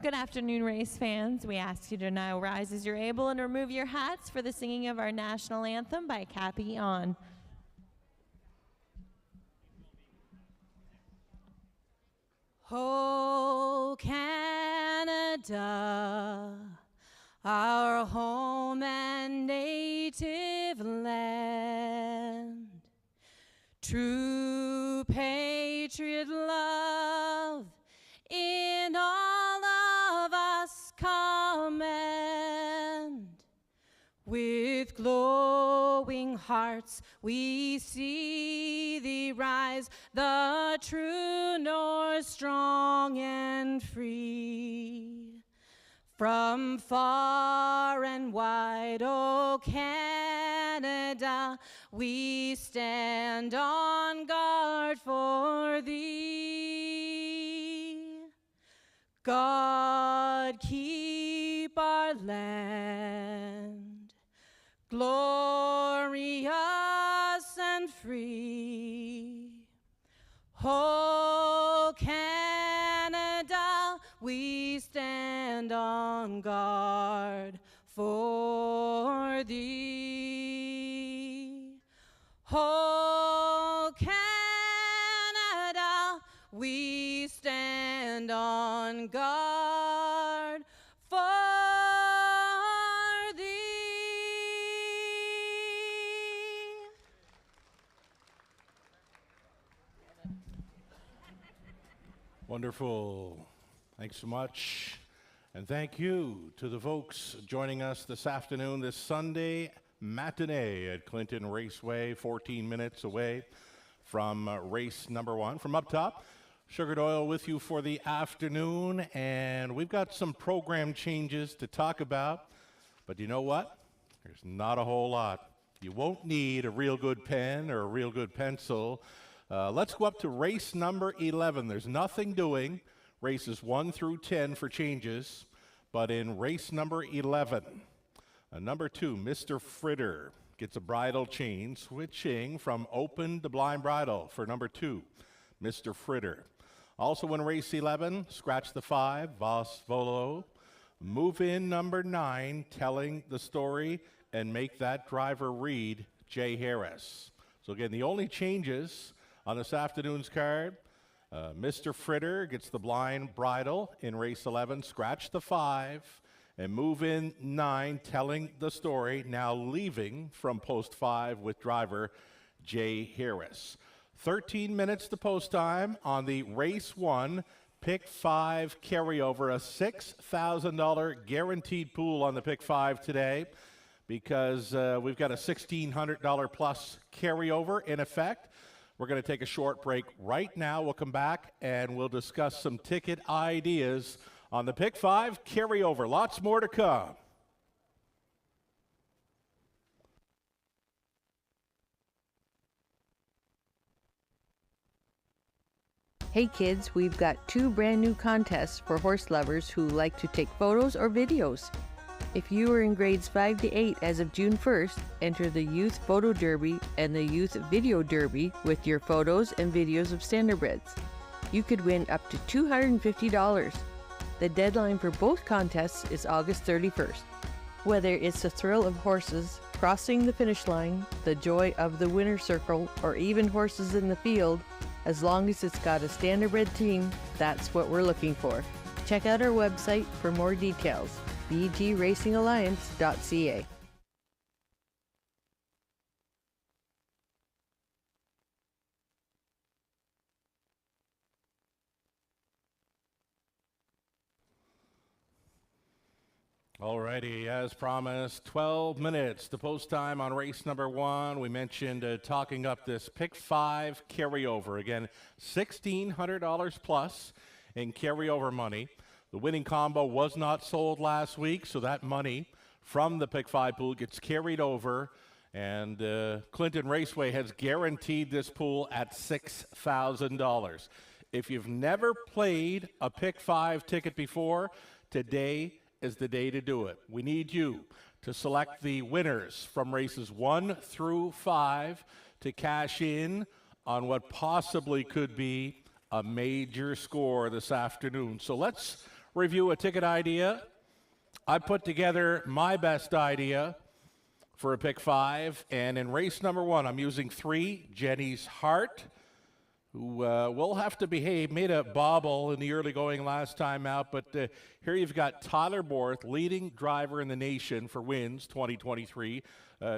Good afternoon, race fans. We ask you to now rise as you're able and remove your hats for the singing of our national anthem by Cappy On. Oh, Canada, our home and native land, true patriot love in all of us command. With glowing hearts we see thee rise, the true north, strong and free. From far and wide, O Canada, we stand on guard for thee. God keep our land glorious and free. Oh, Canada, we stand on guard for thee. Oh, Canada, we stand on guard for thee. Wonderful. Thanks so much. And thank you to the folks joining us this afternoon, this Sunday matinee at Clinton Raceway, 14 minutes away from race number 1. From up top, Sugar Doyle with you for the afternoon, and we've got some program changes to talk about, but you know what? There's not a whole lot. You won't need a real good pen or a real good pencil. Let's go up to race number 11. There's nothing doing. Races 1 through 10 for changes, but in race number 11, number 2, Mr. Fritter gets a bridle chain, switching from open to blind bridle for number 2, Mr. Fritter. Also in race 11, scratch the 5, Voss Volo. Move in number 9, telling the story, and make that driver read, Jay Harris. So again, the only changes on this afternoon's card, Mr. Fritter gets the blind bridle in race 11, scratch the 5, and move in 9, telling the story, now leaving from post 5 with driver Jay Harris. 13 minutes to post time on the race 1 pick 5 carryover, a $6,000 guaranteed pool on the pick 5 today, because we've got a $1,600 plus carryover in effect. We're going to take a short break right now. We'll come back and we'll discuss some ticket ideas on the pick 5 carryover. Lots more to come. Hey kids, we've got 2 brand new contests for horse lovers who like to take photos or videos. If you are in grades 5 to 8 as of June 1st, enter the Youth Photo Derby and the Youth Video Derby with your photos and videos of standardbreds. You could win up to $250. The deadline for both contests is August 31st. Whether it's the thrill of horses, crossing the finish line, the joy of the winner's circle, or even horses in the field, as long as it's got a standardbred team, that's what we're looking for. Check out our website for more details, bgracingalliance.ca. Alrighty, as promised, 12 minutes to post time on race number 1. We mentioned talking up this pick 5 carryover. Again, $1,600 plus in carryover money. The winning combo was not sold last week, so that money from the pick 5 pool gets carried over, and Clinton Raceway has guaranteed this pool at $6,000. If you've never played a pick 5 ticket before, today is the day to do it. We need you to select the winners from races 1 through 5 to cash in on what possibly could be a major score this afternoon. So let's review a ticket idea. I put together my best idea for a pick 5, and in race number 1, I'm using 3, Jenny's Heart, who will have to behave, made a bobble in the early going last time out, but here you've got Tyler Borth, leading driver in the nation for wins 2023,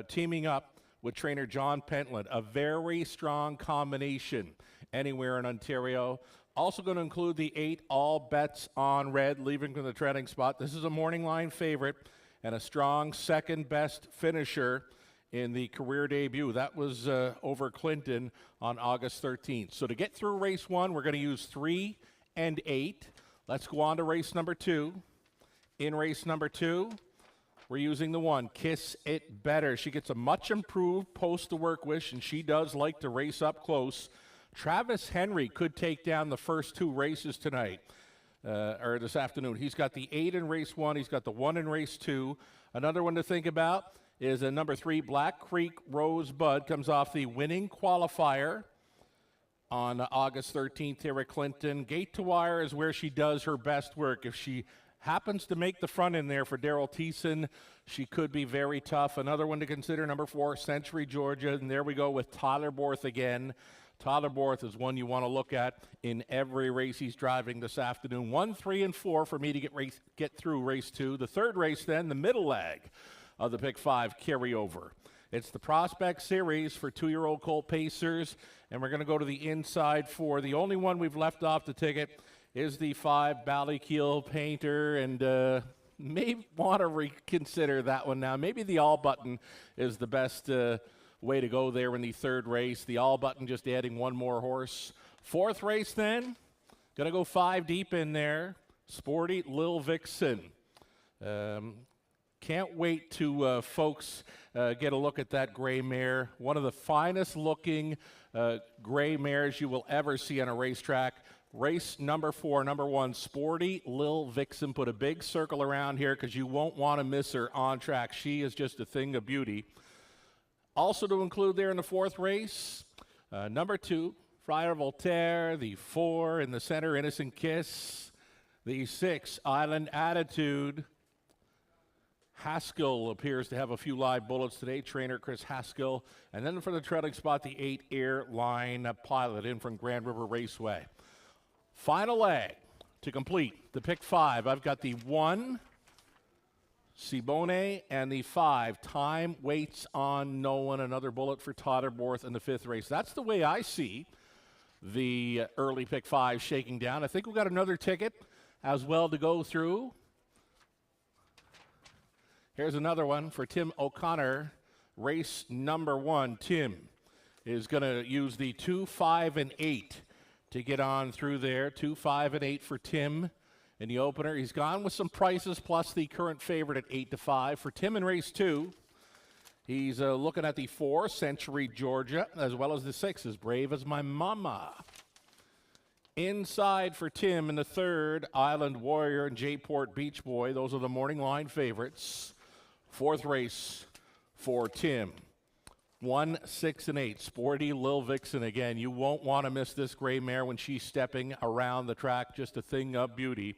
teaming up with trainer John Pentland, a very strong combination anywhere in Ontario. Also going to include the 8 All Bets on Red, leaving from the trailing spot. This is a morning line favorite and a strong second best finisher in the career debut. That was over Clinton on August 13th. So to get through race 1, we're going to use 3 and 8. Let's go on to race number 2. In race number 2, we're using the 1, Kiss It Better. She gets a much improved post to work with, and she does like to race up close. Travis Henry could take down the first 2 races tonight, or this afternoon. He's got the 8 in race 1. He's got the 1 in race 2. Another one to think about is a number 3, Black Creek Rosebud, comes off the winning qualifier on August 13th here at Clinton. Gate to wire is where she does her best work. If she happens to make the front in there for Daryl Thiessen, she could be very tough. Another one to consider, number 4, Century Georgia. And there we go with Tyler Borth again. Tyler Borth is one you want to look at in every race he's driving this afternoon. 1, 3, and 4 for me to get through race 2. The third race then, the middle leg of the pick 5 carryover. It's the Prospect Series for 2-year-old Colt Pacers, and we're going to go to the inside 4. The only one we've left off the ticket is the 5 Ballykeel Painter, and may want to reconsider that one now. Maybe the all button is the best way to go there in the third race. The all button just adding one more horse. Fourth race then, going to go 5 deep in there. Sporty Lil Vixen. Can't wait to folks get a look at that gray mare. One of the finest looking gray mares you will ever see on a racetrack. Race number 4, number 1, Sporty Lil Vixen. Put a big circle around here because you won't want to miss her on track. She is just a thing of beauty. Also to include there in the fourth race, number 2, Friar Voltaire. The 4 in the center, Innocent Kiss. The 6, Island Attitude. Haskell appears to have a few live bullets today, trainer Chris Haskell. And then for the trailing spot, the 8 Airline Pilot in from Grand River Raceway. Final leg to complete the pick 5. I've got the 1, Sibone, and the 5, Time Waits on No One. Another bullet for Tyler Borth in the 5th race. That's the way I see the early pick 5 shaking down. I think we've got another ticket as well to go through. Here's another one for Tim O'Connor. Race number 1. Tim is going to use the 2, 5, and 8 to get on through there. 2, 5, and 8 for Tim in the opener. He's gone with some prices plus the current favorite at 8 to 5. For Tim in race 2, he's looking at the 4, Century Georgia, as well as the 6, As Brave as My Mama. Inside for Tim in the 3rd, Island Warrior and J-Port Beach Boy. Those are the morning line favorites. 4th race for Tim. 1, 6, and 8. Sporty Lil Vixen again. You won't want to miss this gray mare when she's stepping around the track. Just a thing of beauty.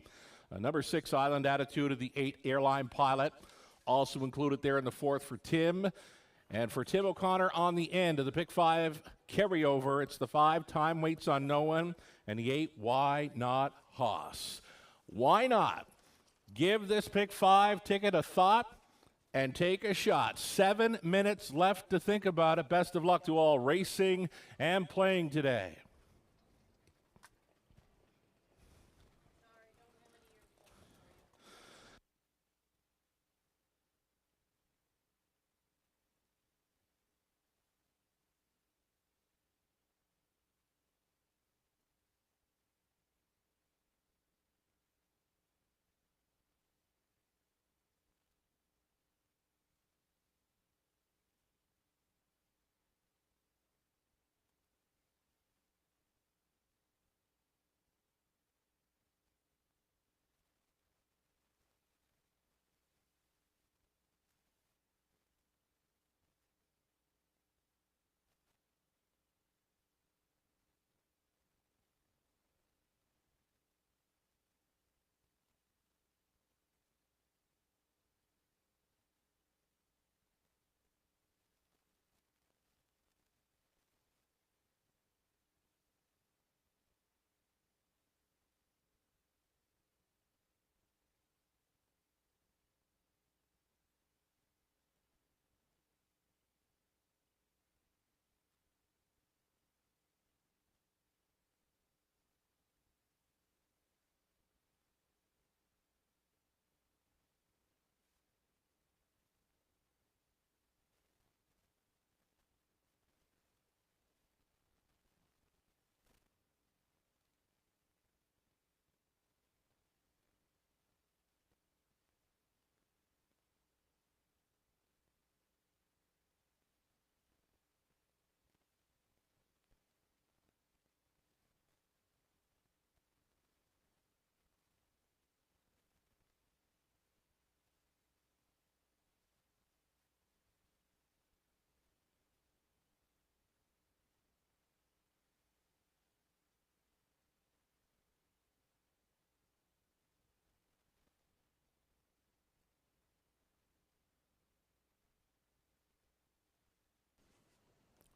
Number 6, Island Attitude of the 8, Airline Pilot. Also included there in the 4th for Tim. And for Tim O'Connor on the end of the pick 5 carryover, it's the 5, Time Waits on No One, and the 8, Why Not Hoss. Why not? Give this pick 5 ticket a thought and take a shot. 7 minutes left to think about it. Best of luck to all racing and playing today.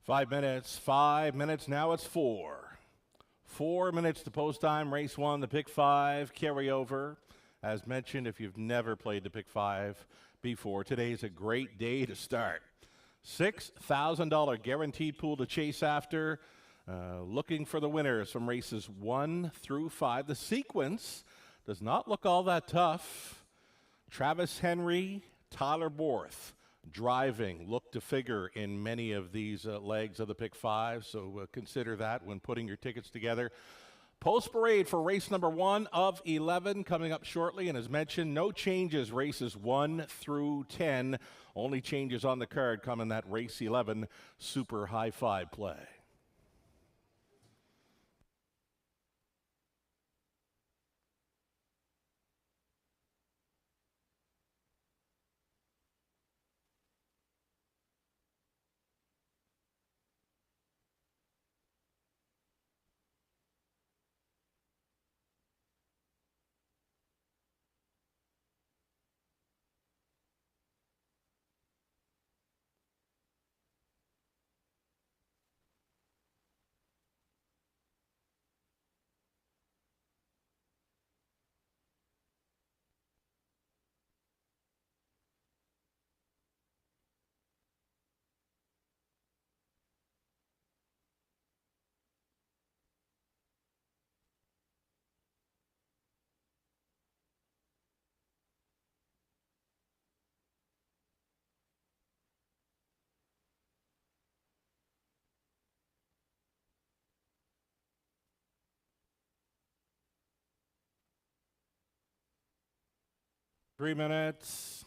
5 minutes, now it's 4. 4 minutes to post time, race 1, the pick 5 carryover. As mentioned, if you've never played the pick 5 before, today's a great day to start. $6,000 guaranteed pool to chase after. Looking for the winners from races 1 through 5. The sequence does not look all that tough. Travis Henry, Tyler Borth driving look to figure in many of these legs of the pick 5, so consider that when putting your tickets together. Post parade for race number 1 of 11 coming up shortly, and as mentioned, no changes races 1 through 10. Only changes on the card come in that race 11 super high five play. Three minutes.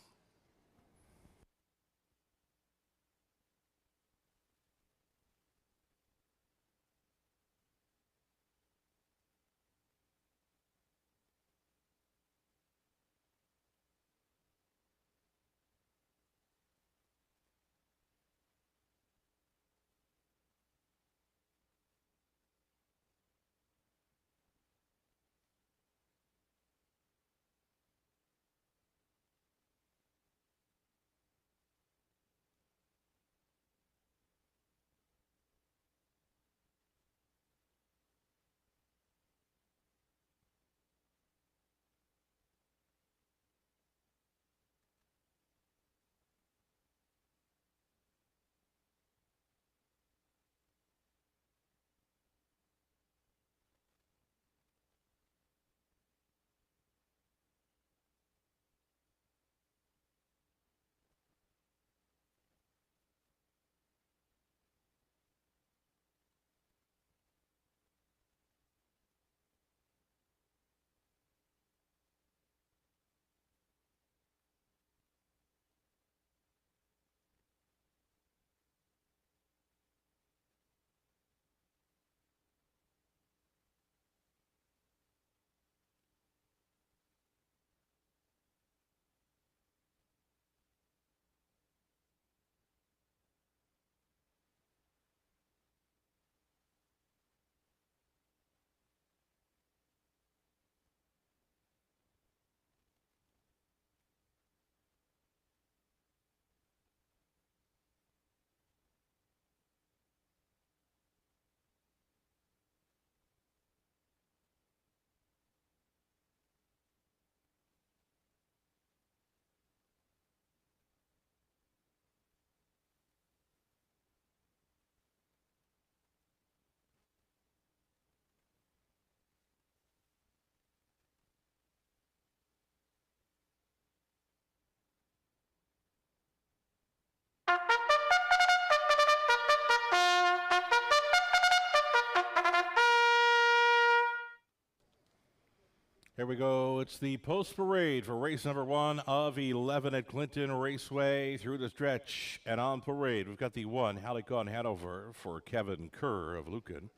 Here we go. It's the post parade for race number 1 of 11 at Clinton Raceway. Through the stretch and on parade, we've got the 1 Halicon Hanover for Kevin Kerr of Lucan.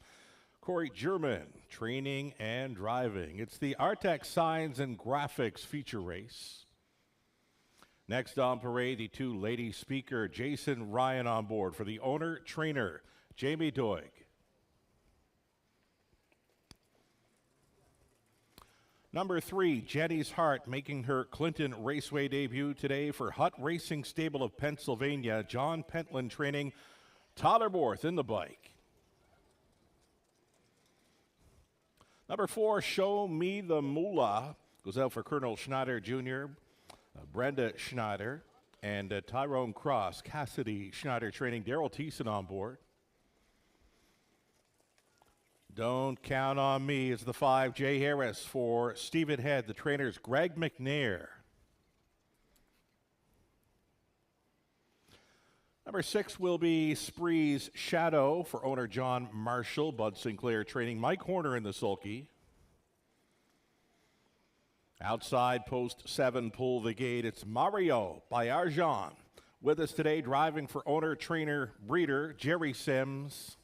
Corey German, training and driving. It's the Artex Signs and Graphics feature race. Next on parade, the 2 lady speaker, Jason Ryan on board for the owner trainer, Jamie Doig. Number 3, Jenny's Heart, making her Clinton Raceway debut today for Hutt Racing Stable of Pennsylvania. John Pentland training, Tyler Borth in the bike. Number 4, Show Me the Moolah, goes out for Colonel Schneider Jr., Brenda Schneider, and Tyrone Cross. Cassidy Schneider training, Daryl Thiessen on board. Don't Count on Me is the 5, Jay Harris for Stephen Head. The trainers, Greg McNair. Number 6 will be Spree's Shadow for owner John Marshall. Bud Sinclair training, Mike Horner in the sulky. Outside post 7, Pull the Gate. It's Mario by Arjan. With us today, driving for owner, trainer, breeder, Jerry Sims.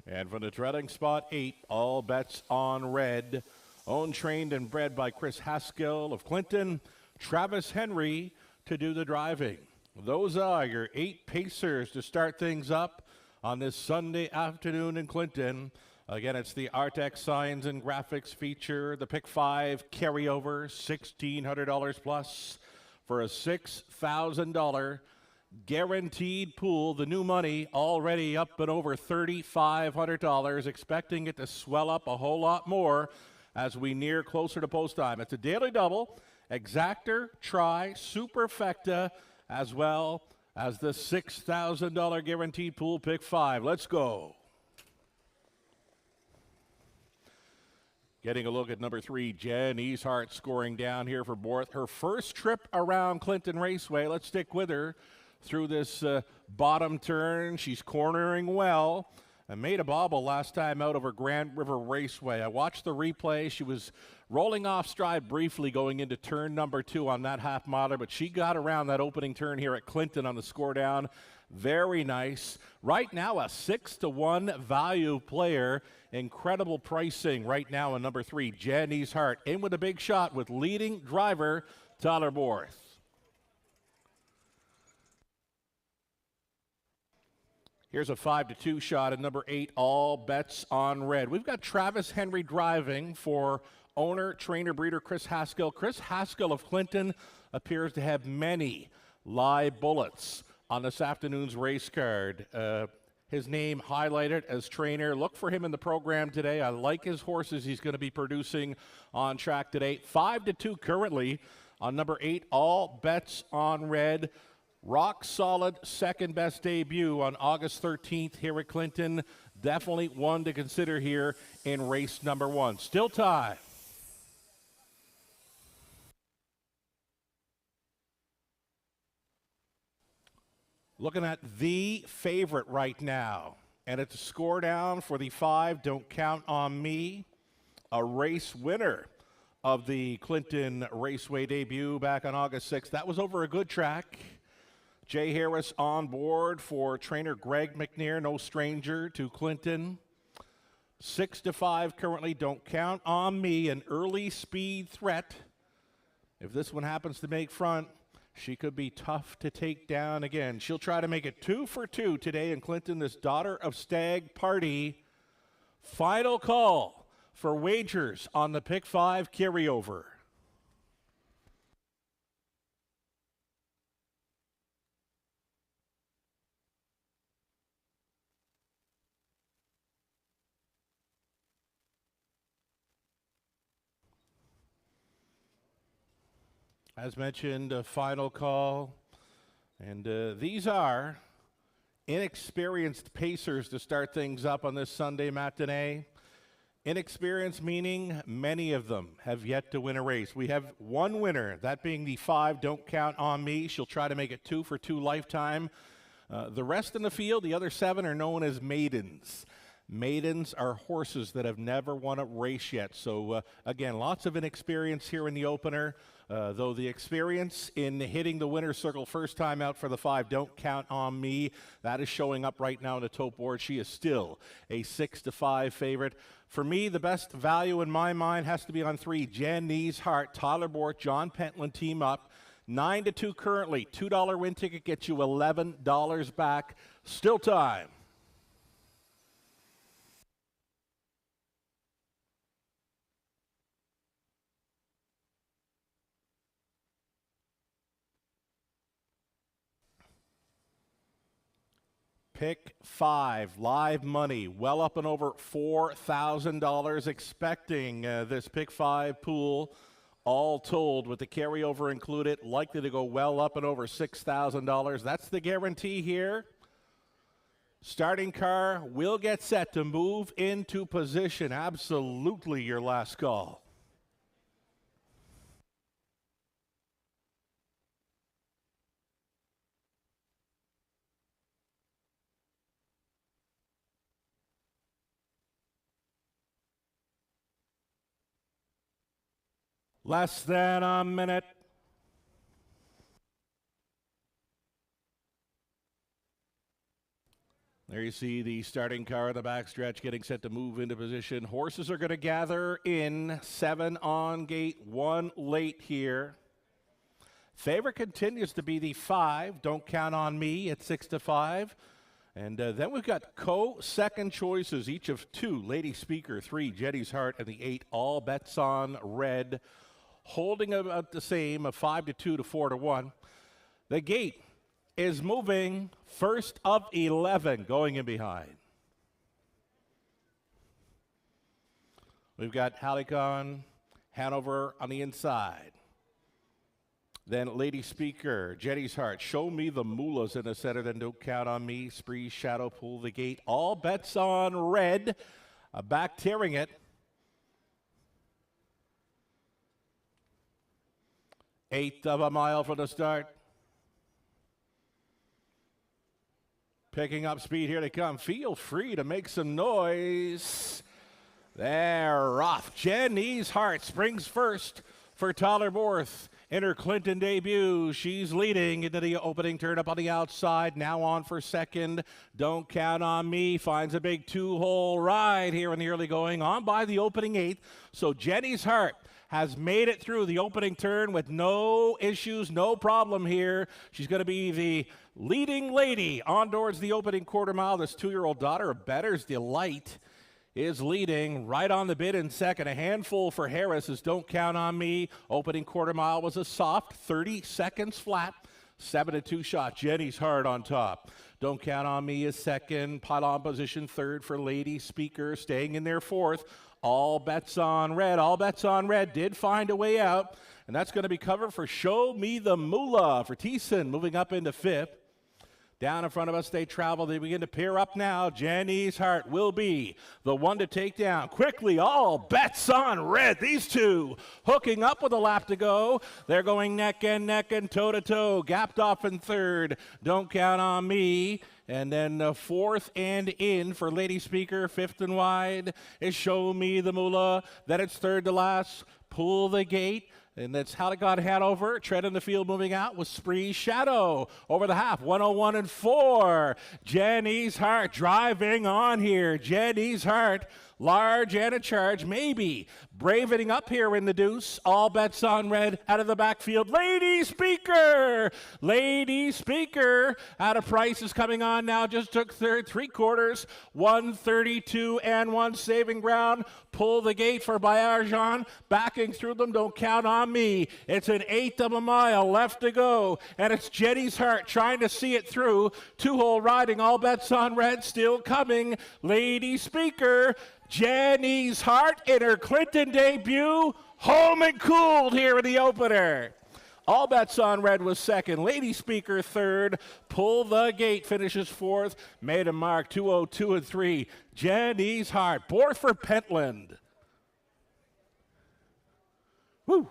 And from the treading spot 8, All Bets on Red. Owned, trained, and bred by Chris Haskell of Clinton. Travis Henry to do the driving. Those are your 8 pacers to start things up on this Sunday afternoon in Clinton. Again, it's the Artex Signs and Graphics feature, the Pick 5 carryover, $1,600 plus for a $6,000 guaranteed pool. The new money already up and over $3,500, expecting it to swell up a whole lot more as we near closer to post time. It's a daily double, exactor, try, superfecta, as well as the $6,000 guaranteed pool. Pick 5. Let's go. Getting a look at number 3, Jen Eashart scoring down here for Borth. Her first trip around Clinton Raceway. Let's stick with her through this bottom turn. She's cornering well and made a bobble last time out over Grand River Raceway. I watched the replay. She was rolling off stride briefly going into turn number 2 on that half miler, but she got around that opening turn here at Clinton on the score down. Very nice. Right now, a 6-1 value player. Incredible pricing right now in number 3, Jen Eashart. In with a big shot with leading driver Tyler Borth. Here's a 5-2 shot at number 8, All Bets on Red. We've got Travis Henry driving for owner, trainer, breeder Chris Haskell. Chris Haskell of Clinton appears to have many live bullets on this afternoon's race card. His name highlighted as trainer. Look for him in the program today. I like his horses he's going to be producing on track today. 5-2 currently on number 8, All Bets on Red. Rock solid second best debut on August 13th here at Clinton. Definitely one to consider here in race number 1. Still time. Looking at the favorite right now, and it's a score down for the 5, Don't Count on Me, a race winner of the Clinton Raceway debut back on August 6th. That was over a good track. Jay Harris on board for trainer Greg McNair, no stranger to Clinton. 6-5 currently, Don't Count on Me, an early speed threat. If this one happens to make front, she could be tough to take down again. She'll try to make it 2 for 2 today in Clinton, this Daughter of Stag Party. Final call for wagers on the Pick 5 carryover. As mentioned, a final call. And these are inexperienced pacers to start things up on this Sunday matinee. Inexperienced meaning many of them have yet to win a race. We have one winner, that being the 5, Don't Count on Me. She'll try to make it 2 for 2 lifetime. The rest in the field, the other 7 are known as maidens. Maidens are horses that have never won a race yet. So, again, lots of inexperience here in the opener. Though the experience in hitting the winner's circle first time out for the 5, Don't Count on Me, that is showing up right now on the top board. She is still a 6-5 favorite. For me, the best value in my mind has to be on 3, Jen Eashart, Tyler Borth, John Pentland team up. 9-2 currently. $2 win ticket gets you $11 back. Still time. Pick 5, live money, well up and over $4,000, expecting this Pick 5 pool, all told with the carryover included, likely to go well up and over $6,000. That's the guarantee here. Starting car will get set to move into position. Absolutely your last call. Less than a minute. There you see the starting car in the backstretch getting set to move into position. Horses are going to gather in. 7 on gate, 1 late here. Favorite continues to be the 5, Don't Count on Me, at 6-5. And then we've got second choices, each of 2, Lady Speaker, 3, Jetty's Heart, and the 8, All Bets on Red, holding about the same of 5-2 to 4-1. The gate is moving, first of 11 going in behind. We've got Halicon, Hanover on the inside. Then Lady Speaker, Jetty's Heart, Show Me the Moolahs in the center, then Don't Count on Me, Spree, Shadow, Pull the Gate, All Bets on Red, back tearing it. 1/8 of a mile from the start. Picking up speed, here they come. Feel free to make some noise. They're off. Jenny's Heart springs first for Tyler Borth in her Clinton debut. She's leading into the opening turn up on the outside. Now on for second. Don't Count on Me finds a big 2-hole ride here in the early going, on by the opening 8th. So Jenny's Heart has made it through the opening turn with no issues, no problem here. She's going to be the leading lady on towards the opening quarter mile. This 2-year-old daughter of Better's Delight is leading right on the bid in second. A handful for Harris is Don't Count on Me. Opening quarter mile was a soft 30 seconds flat. 7-2 shot. Jenny's Heart on top. Don't Count on Me is second. Pylon position third for Lady Speaker, staying in there fourth. All Bets on Red. All Bets on Red did find a way out, and that's going to be covered for Show Me the Moolah for Thiessen, moving up into fifth. Down in front of us, they travel. They begin to pair up now. Jenny's Heart will be the one to take down. Quickly, All Bets on Red. These two hooking up with a lap to go. They're going neck and toe-to-toe. Gapped off in third. Don't Count on Me. And then fourth and in for Lady Speaker. Fifth and wide is Show Me the Moolah. Then it's third to last. Pull the Gate. And that's how it got Hanover. Tread in the field moving out with Spree Shadow over the half. 101 and 4. Jenny's Heart driving on here. Jenny's Heart, large and a charge, maybe braving up here in the deuce. All Bets on Red out of the backfield. Lady Speaker! Lady Speaker out of price is coming on now. Just took third, 3/4. 132 and 1 saving ground. Pull the Gate for Bayarjan. Backing through them. Don't Count on Me. It's an 1/8 of a mile left to go. And it's Jenny's Heart trying to see it through. 2-hole riding. All Bets on Red still coming. Lady Speaker. Jenny's Heart in her Clinton debut, home and cooled here in the opener. All Bets on Red was second. Lady Speaker third. Pull the Gate finishes fourth. Made a mark 202 and 3. Jenny's Heart. Borth for Pentland. Woo.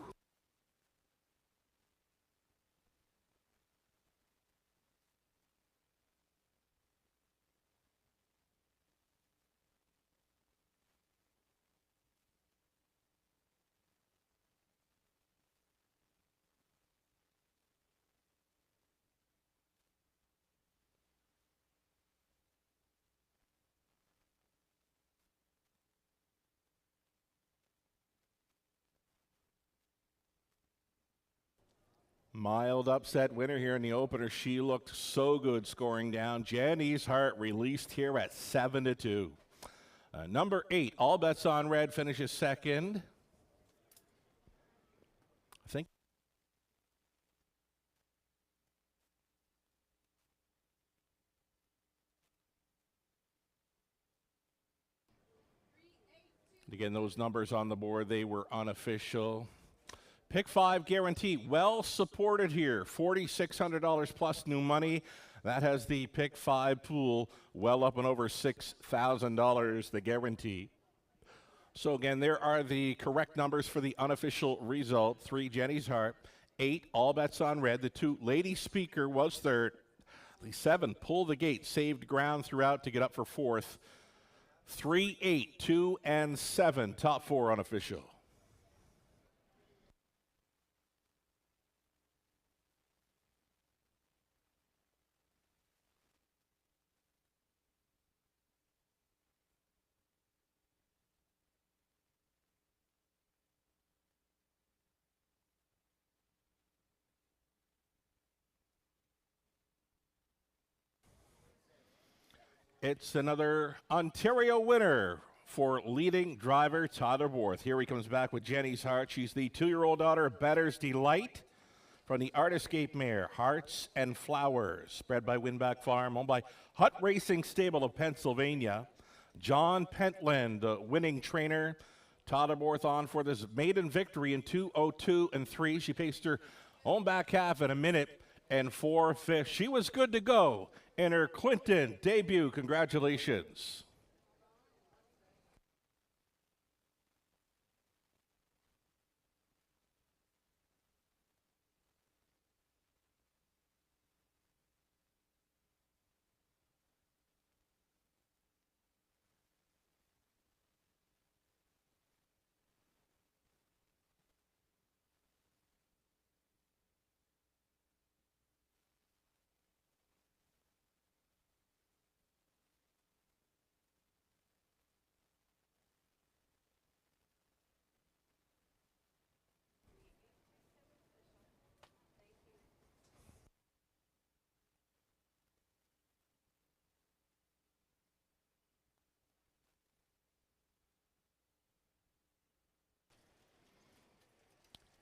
Mild upset winner here in the opener. She looked so good scoring down. Jenny's Heart released here at 7-2. Number 8, All Bets on Red finishes second. I think Again, those numbers on the board, they were unofficial. Pick 5 guarantee, well supported here. $4,600 plus new money. That has the Pick 5 pool well up and over $6,000, the guarantee. So again, there are the correct numbers for the unofficial result. 3, Jenny's Heart. 8, All Bets on Red. The 2, Lady Speaker was third. The 7, Pull the Gate, saved ground throughout to get up for fourth. 3, 8, 2, and 7, top 4 unofficial. It's another Ontario winner for leading driver Tyler Borth. Here he comes back with Jenny's Heart. She's the 2-year-old daughter of Better's Delight from the Artiscape mare, Hearts and Flowers, bred by Winback Farm, owned by Hutt Racing Stable of Pennsylvania. John Pentland, the winning trainer. Tyler Borth on for this maiden victory in 2:02 and 3. She paced her own back half in 1 minute and 4/5. She was good to go in her Clinton debut. Congratulations.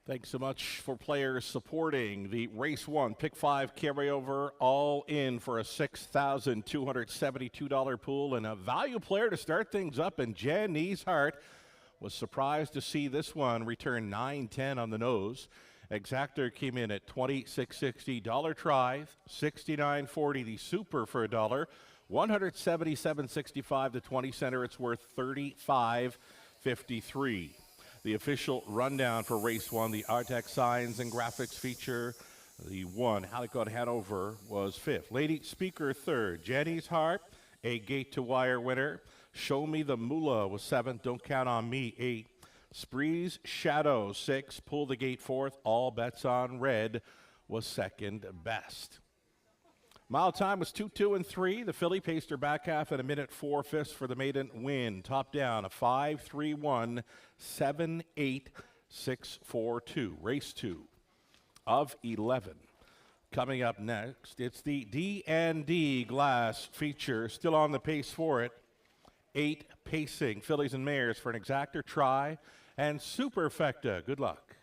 Thanks so much for players supporting the Race 1 Pick 5 carryover, all in for a $6,272 pool and a value player to start things up. And Jenny's Heart was surprised to see this one return 9.10 on the nose. Exactor came in at $26.60. Dollar try, $69.40. The super for $1. $177.65. The 20 center, it's worth $35.53. The official rundown for Race 1, the Artec signs and graphics feature. The 1, Hallicott Hanover, was 5th. Lady Speaker 3rd. Jenny's Heart, a gate to wire winner. Show Me the Moolah was 7th. Don't Count on Me, 8. Spree's Shadow, 6th. Pull the Gate, 4th. All Bets on Red was 2nd best. Mile time was 2:02 and 3. The filly paced her back half in 1 minute 4/5 for the maiden win. Top down, a 5-3-1, 7-8, 6-4-2. Race 2 of 11. Coming up next, it's the D&D Glass feature. Still on the pace for it. 8 pacing fillies and mares for an exactor try and superfecta. Good luck.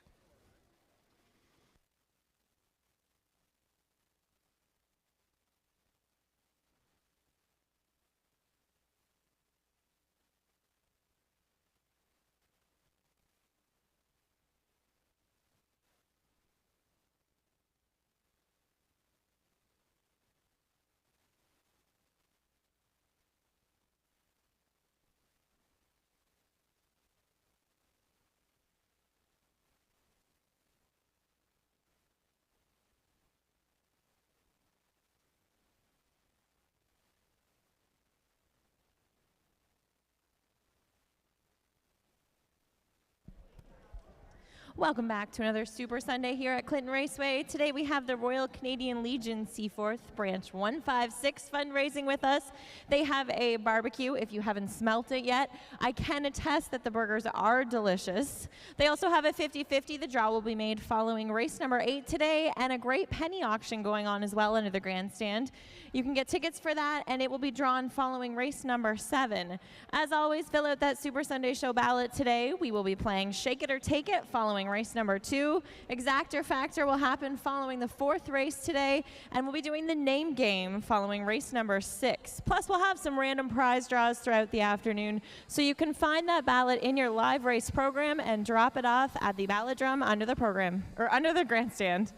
Welcome back to another Super Sunday here at Clinton Raceway. Today we have the Royal Canadian Legion Seaforth Branch 156 fundraising with us. They have a barbecue if you haven't smelt it yet. I can attest that the burgers are delicious. They also have a 50-50. The draw will be made following race number 8 today, and a great penny auction going on as well under the grandstand. You can get tickets for that, and it will be drawn following race number 7. As always, fill out that Super Sunday Show ballot today. We will be playing Shake It or Take It following following race number 2. Exactor Factor will happen following the 4th race today, and we'll be doing the name game following race number 6. Plus, we'll have some random prize draws throughout the afternoon, so you can find that ballot in your live race program and drop it off at the ballot drum under the program, or under the grandstand.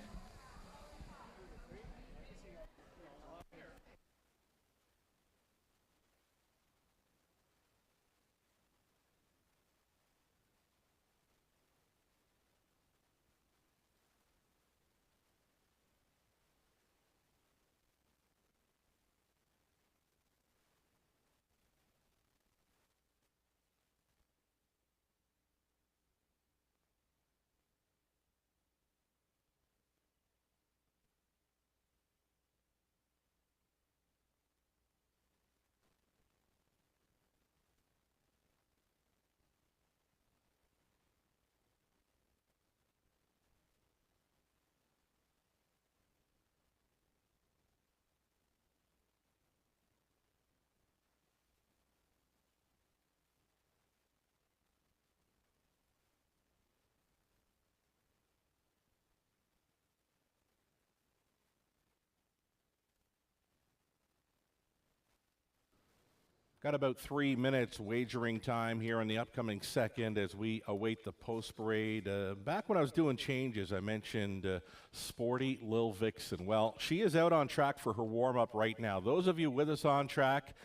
Got about 3 minutes wagering time here in the upcoming second as we await the post parade. Back when I was doing changes, I mentioned Sporty Lil Vixen. Well, she is out on track for her warm up right now. Those of you with us on track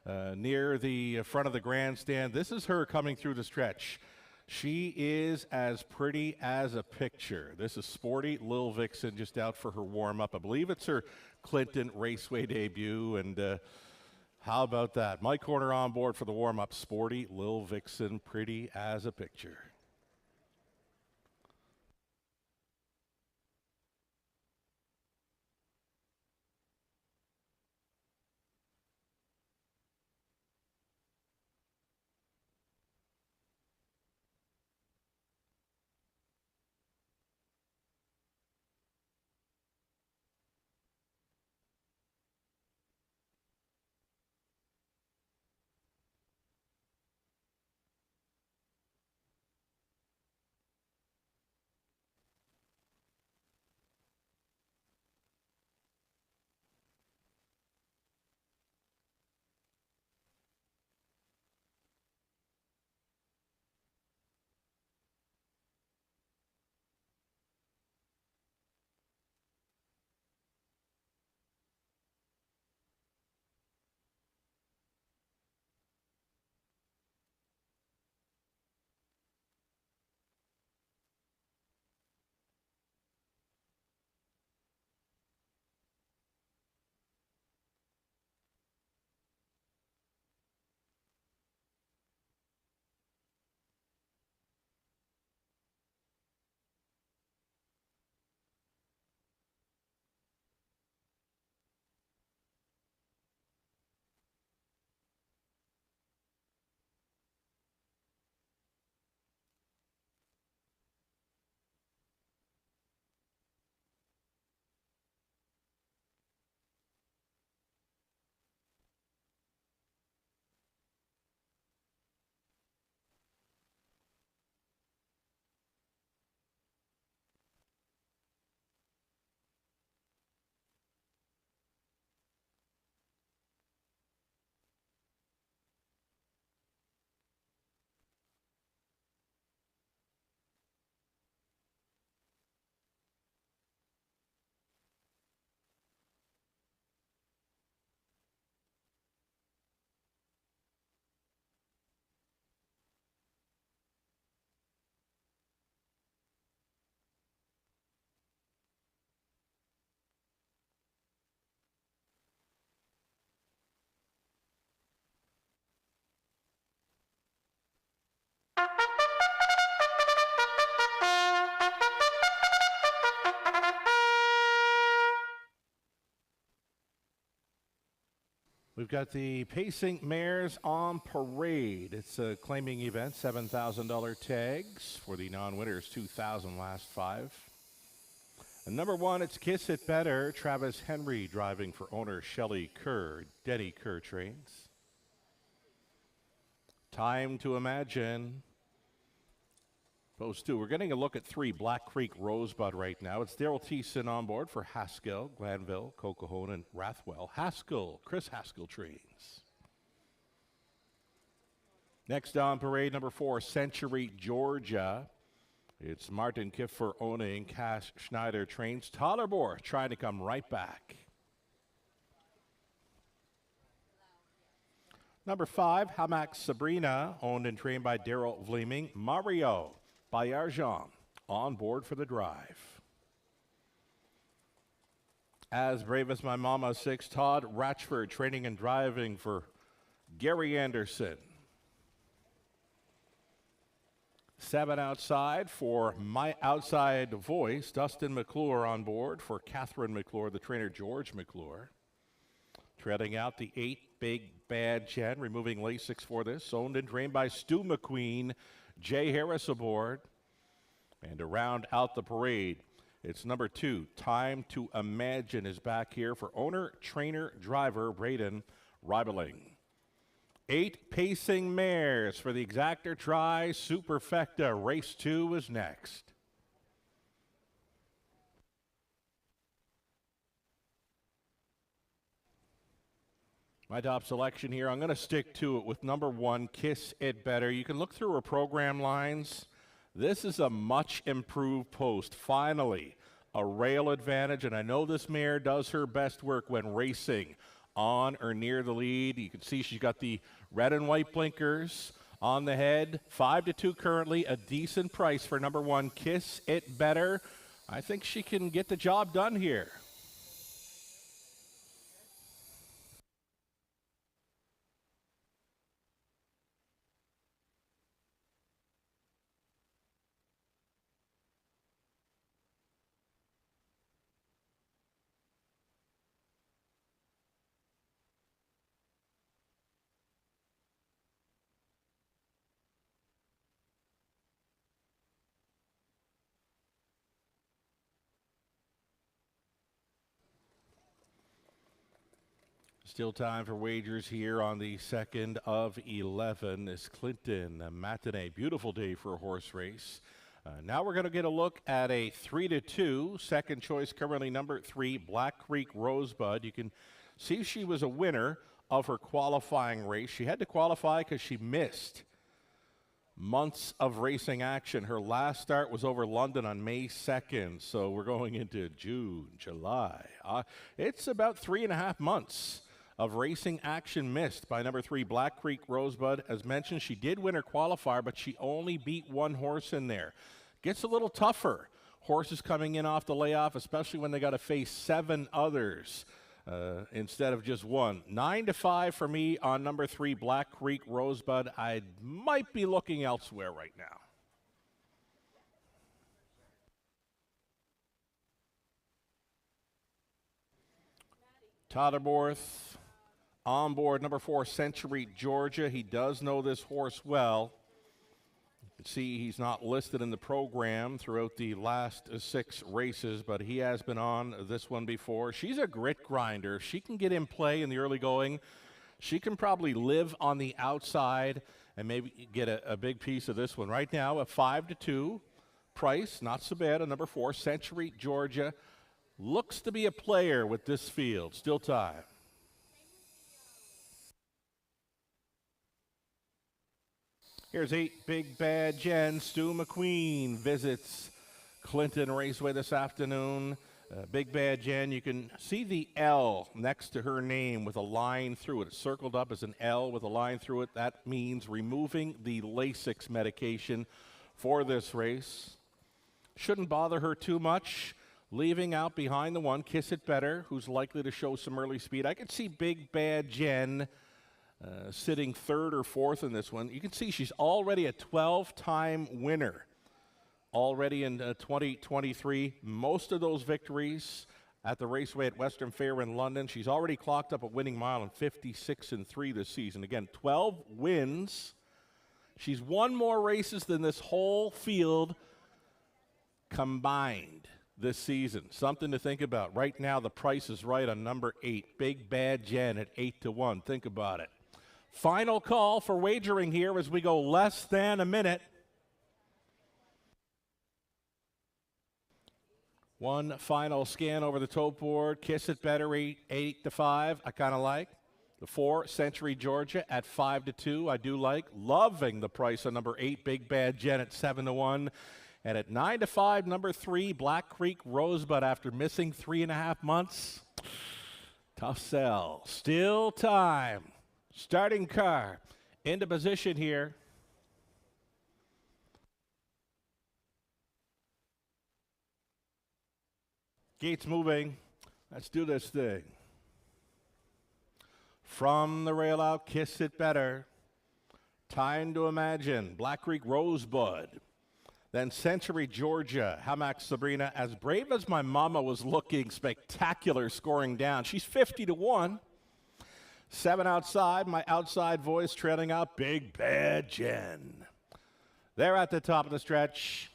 near the front of the grandstand, this is her coming through the stretch. She is as pretty as a picture. This is Sporty Lil Vixen just out for her warm up. I believe it's her Clinton Raceway debut, and how about that? Mike Corner on board for the warm-up. Sporty Lil Vixen, pretty as a picture. We've got the Pacing Mares on parade. It's a claiming event, $7,000 tags for the non-winners, $2,000 last 5. And number 1, it's Kiss It Better. Travis Henry driving for owner Shelley Kerr, Denny Kerr Trains. Time to Imagine. Those two. We're getting a look at 3 Black Creek Rosebud right now. It's Daryl Thiessen on board for Haskell, Glanville, Coquihone, and Rathwell. Haskell, Chris Haskell trains. Next on parade, number 4, Century, Georgia. It's Martin Kiffer owning Cass Schneider trains. Tollerborth trying to come right back. Number 5, Hamax Sabrina, owned and trained by Daryl Vleeming. Mario Bayarjan on board for the drive. As Brave as My Mama 6, Todd Ratchford training and driving for Gary Anderson. 7 outside for My Outside Voice, Dustin McClure on board for Catherine McClure, the trainer George McClure. Treading out the 8, Big Bad Jen, removing Lasix for this. Owned and trained by Stu McQueen, Jay Harris aboard. And to round out the parade, it's number 2, Time to Imagine is back here for owner, trainer, driver, Braden Ribeling. 8 pacing mares for the Exactor Tri Superfecta. Race 2 is next. My top selection here, I'm going to stick to it with number 1, Kiss It Better. You can look through her program lines. This is a much improved post. Finally, a rail advantage, and I know this mare does her best work when racing on or near the lead. You can see she's got the red and white blinkers on the head. 5-2 currently, a decent price for number 1, Kiss It Better. I think she can get the job done here. Still time for wagers here on the 2nd of 11. This Clinton matinee. Beautiful day for a horse race. Now we're going to get a look at a 3-2. Second choice currently number 3, Black Creek Rosebud. You can see she was a winner of her qualifying race. She had to qualify because she missed months of racing action. Her last start was over London on May 2nd. So we're going into June, July. It's about 3.5 months of racing action missed by number 3, Black Creek Rosebud. As mentioned, she did win her qualifier, but she only beat 1 horse in there. Gets a little tougher. Horses coming in off the layoff, especially when they got to face 7 others instead of just 1. 9-5 for me on number 3, Black Creek Rosebud. I might be looking elsewhere right now. Todderborth on board, number 4, Century, Georgia. He does know this horse well. You can see he's not listed in the program throughout the last 6 races, but he has been on this one before. She's a grit grinder. If she can get in play in the early going, she can probably live on the outside and maybe get a big piece of this one. Right now, a 5-2 price, not so bad, on number 4, Century, Georgia. Looks to be a player with this field. Still time. Here's 8, Big Bad Jen. Stu McQueen visits Clinton Raceway this afternoon. Big Bad Jen, you can see the L next to her name with a line through it. It's circled up as an L with a line through it. That means removing the Lasix medication for this race. Shouldn't bother her too much. Leaving out behind the 1, Kiss It Better, who's likely to show some early speed. I could see Big Bad Jen sitting 3rd or 4th in this one. You can see she's already a 12-time winner. Already in 2023, most of those victories at the Raceway at Western Fair in London. She's already clocked up a winning mile in 56-3 this season. Again, 12 wins. She's won more races than this whole field combined this season. Something to think about. Right now, the price is right on number 8, Big Bad Jen at 8-1. Think about it. Final call for wagering here as we go less than a minute. One final scan over the tote board. Kiss It Better, 8-5. I kind of like. The 4, Century Georgia at 5-2. I do like. Loving the price on number 8, Big Bad Jen at 7-1. And at 9-5, number 3, Black Creek Rosebud after missing 3.5 months. Tough sell. Still time. Starting car into position here. Gates moving. Let's do this thing. From the rail out, Kiss It Better. Time to Imagine, Black Creek Rosebud. Then Century Georgia, Hamax Sabrina. As Brave as My Mama was looking spectacular scoring down. She's 50-1. 7 outside, My Outside Voice trailing out Big Bad Jen. They're at the top of the stretch.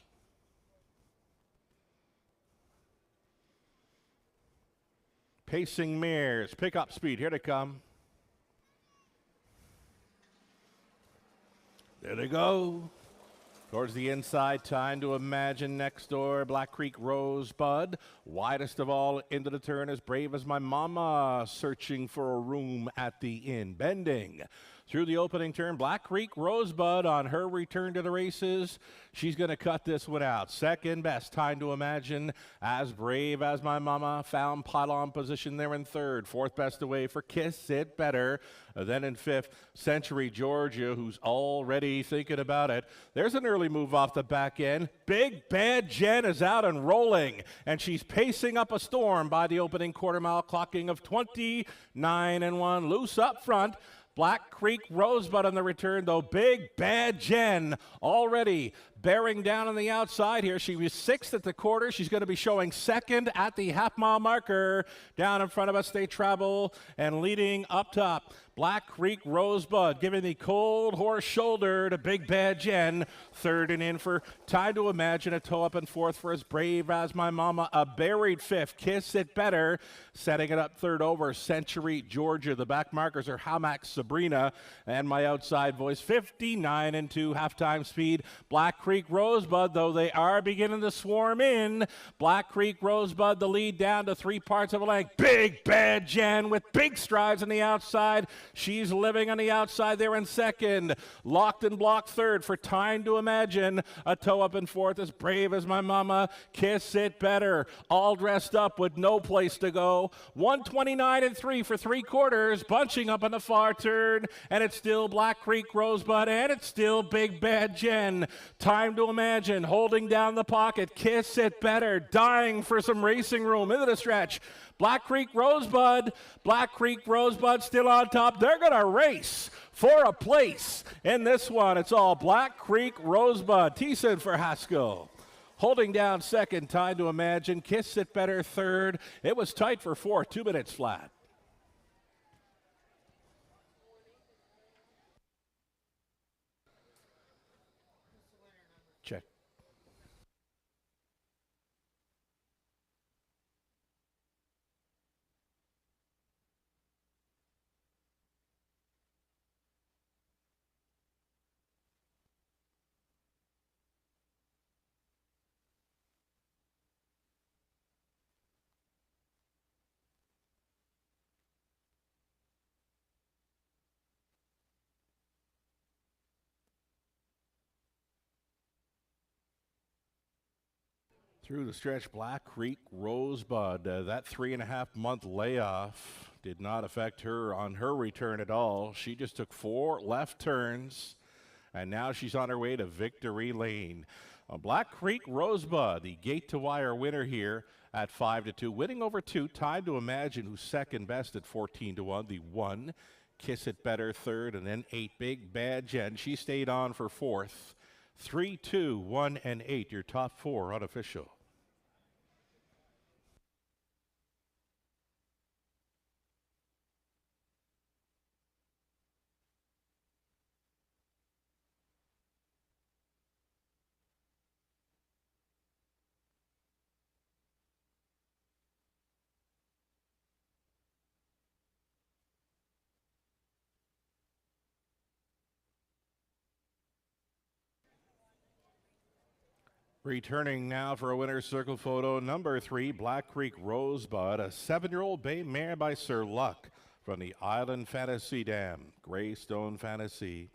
Pacing Mirrors, pickup speed, here they come. There they go. Towards the inside, Time to Imagine next door. Black Creek Rosebud. Widest of all into the turn, As Brave as My Mama, searching for a room at the inn. Bending through the opening turn. Black Creek Rosebud on her return to the races. She's going to cut this one out. Second best, Time to Imagine. As Brave as My Mama found pylon position there in third. Fourth best away for Kiss It Better. Then in fifth, Century Georgia, who's already thinking about it. There's an early move off the back end. Big Bad Jen is out and rolling, and she's pacing up a storm by the opening quarter mile, clocking of 29-1. Loose up front. Black Creek Rosebud on the return, though. Big Bad Jen already bearing down on the outside here. She was 6th at the quarter. She's going to be showing 2nd at the half-mile marker. Down in front of us, they travel, and leading up top, Black Creek Rosebud giving the cold horse shoulder to Big Bad Jen. Third and in for Time to Imagine. A toe up and fourth for As Brave as My Mama. A buried fifth, Kiss It Better. Setting it up third over, Century Georgia. The back markers are Hamax Sabrina and My Outside Voice. 59-2 halftime speed. Black Creek Rosebud, though they are beginning to swarm in. Black Creek Rosebud, the lead down to 3 parts of a length. Big Bad Jen with big strides on the outside. She's living on the outside there in second. Locked and blocked third for Time to Imagine. A toe up in fourth, As Brave as My Mama. Kiss It Better. All dressed up with no place to go. 129-3 for 3 quarters. Bunching up on the far turn. And it's still Black Creek Rosebud. And it's still Big Bad Jen. Time to Imagine holding down the pocket. Kiss It Better. Dying for some racing room into the stretch. Black Creek Rosebud. Black Creek Rosebud still on top. They're going to race for a place in this one. It's all Black Creek Rosebud. Thiessen for Haskell. Holding down second, Time to Imagine. Kiss It Better third. It was tight for fourth, 2 minutes flat. Check. Through the stretch, Black Creek Rosebud. That 3.5-month layoff did not affect her on her return at all. She just took 4 left turns, and now she's on her way to victory lane. Black Creek Rosebud, the gate-to-wire winner here at 5-2. Winning over 2, Time to Imagine, who's second best at 14-1. The 1, Kiss It Better third, and then 8, Big Bad Jen. She stayed on for fourth. 3, 2, 1, and 8, your top 4 unofficial. Returning now for a winner's circle photo, number 3, Black Creek Rosebud, a 7-year-old bay mare by Sir Luck from the Island Fantasy Dam, Greystone Fantasy.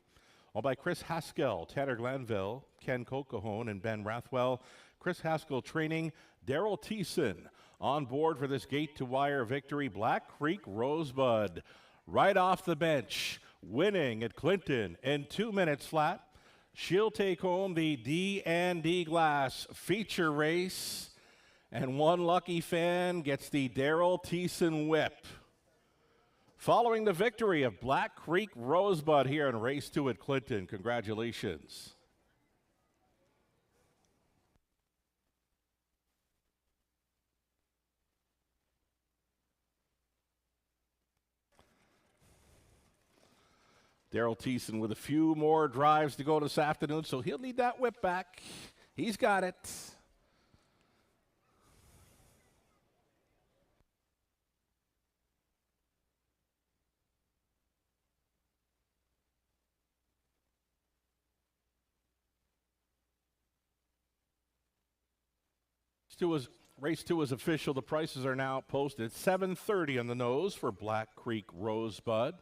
All by Chris Haskell, Tanner Glanville, Ken Colquhoun, and Ben Rathwell. Chris Haskell training Daryl Thiessen on board for this gate-to-wire victory. Black Creek Rosebud right off the bench, winning at Clinton in 2 minutes flat. She'll take home the D&D Glass feature race, and one lucky fan gets the Daryl Thiessen whip. Following the victory of Black Creek Rosebud here in race 2 at Clinton. Congratulations. Daryl Thiessen with a few more drives to go this afternoon, so he'll need that whip back. He's got it. Race 2 is official. The prices are now posted. $7.30 on the nose for Black Creek Rosebud.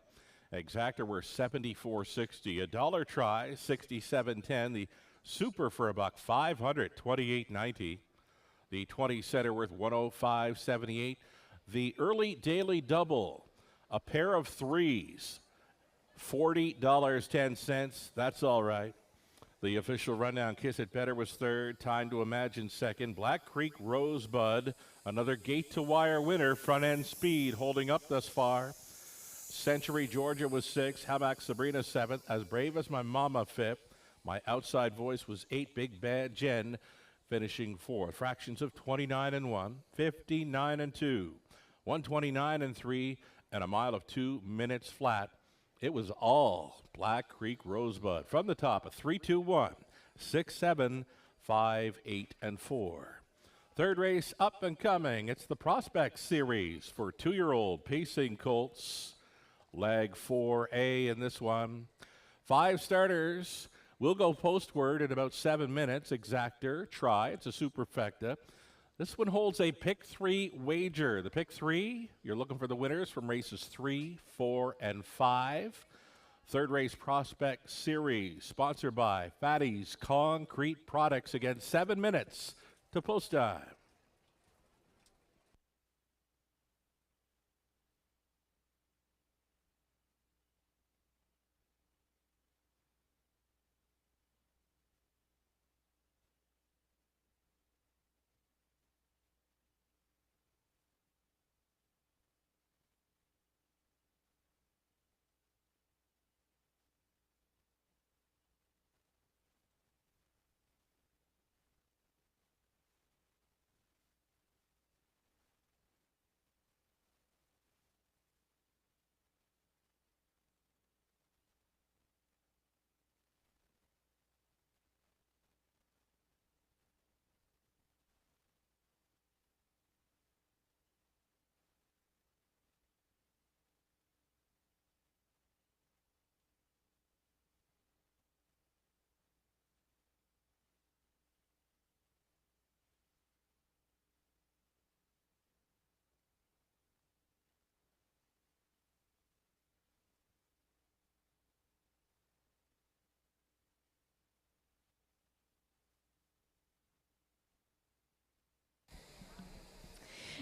Exactor were $74.60. A dollar try, $67.10. The super for $1, $528.90. The 20 center worth $105.78. The early daily double, a pair of threes, $40.10. That's all right. The official rundown, Kiss It Better, was third. Time to Imagine second. Black Creek Rosebud, another gate-to-wire winner. Front-end speed holding up thus far. Century Georgia was sixth. Hamac Sabrina seventh. As Brave as My Mama fifth. My Outside Voice was 8. Big Bad Jen finishing fourth. Fractions of 29 and 1, 59 and 2, 129 and 3, and a mile of 2 minutes flat. It was all Black Creek Rosebud. From the top, a 3-2-1, 6-7, 5-8, and 4. Third race up and coming. It's the Prospect Series for 2-year-old pacing colts. Leg 4A in this one. 5 starters. We'll go postward in about 7 minutes. Exactor, try. It's a superfecta. This one holds a pick 3 wager. The pick 3, you're looking for the winners from races 3, 4, and 5. Third race Prospect Series, sponsored by Fatty's Concrete Products. Again, 7 minutes to post time.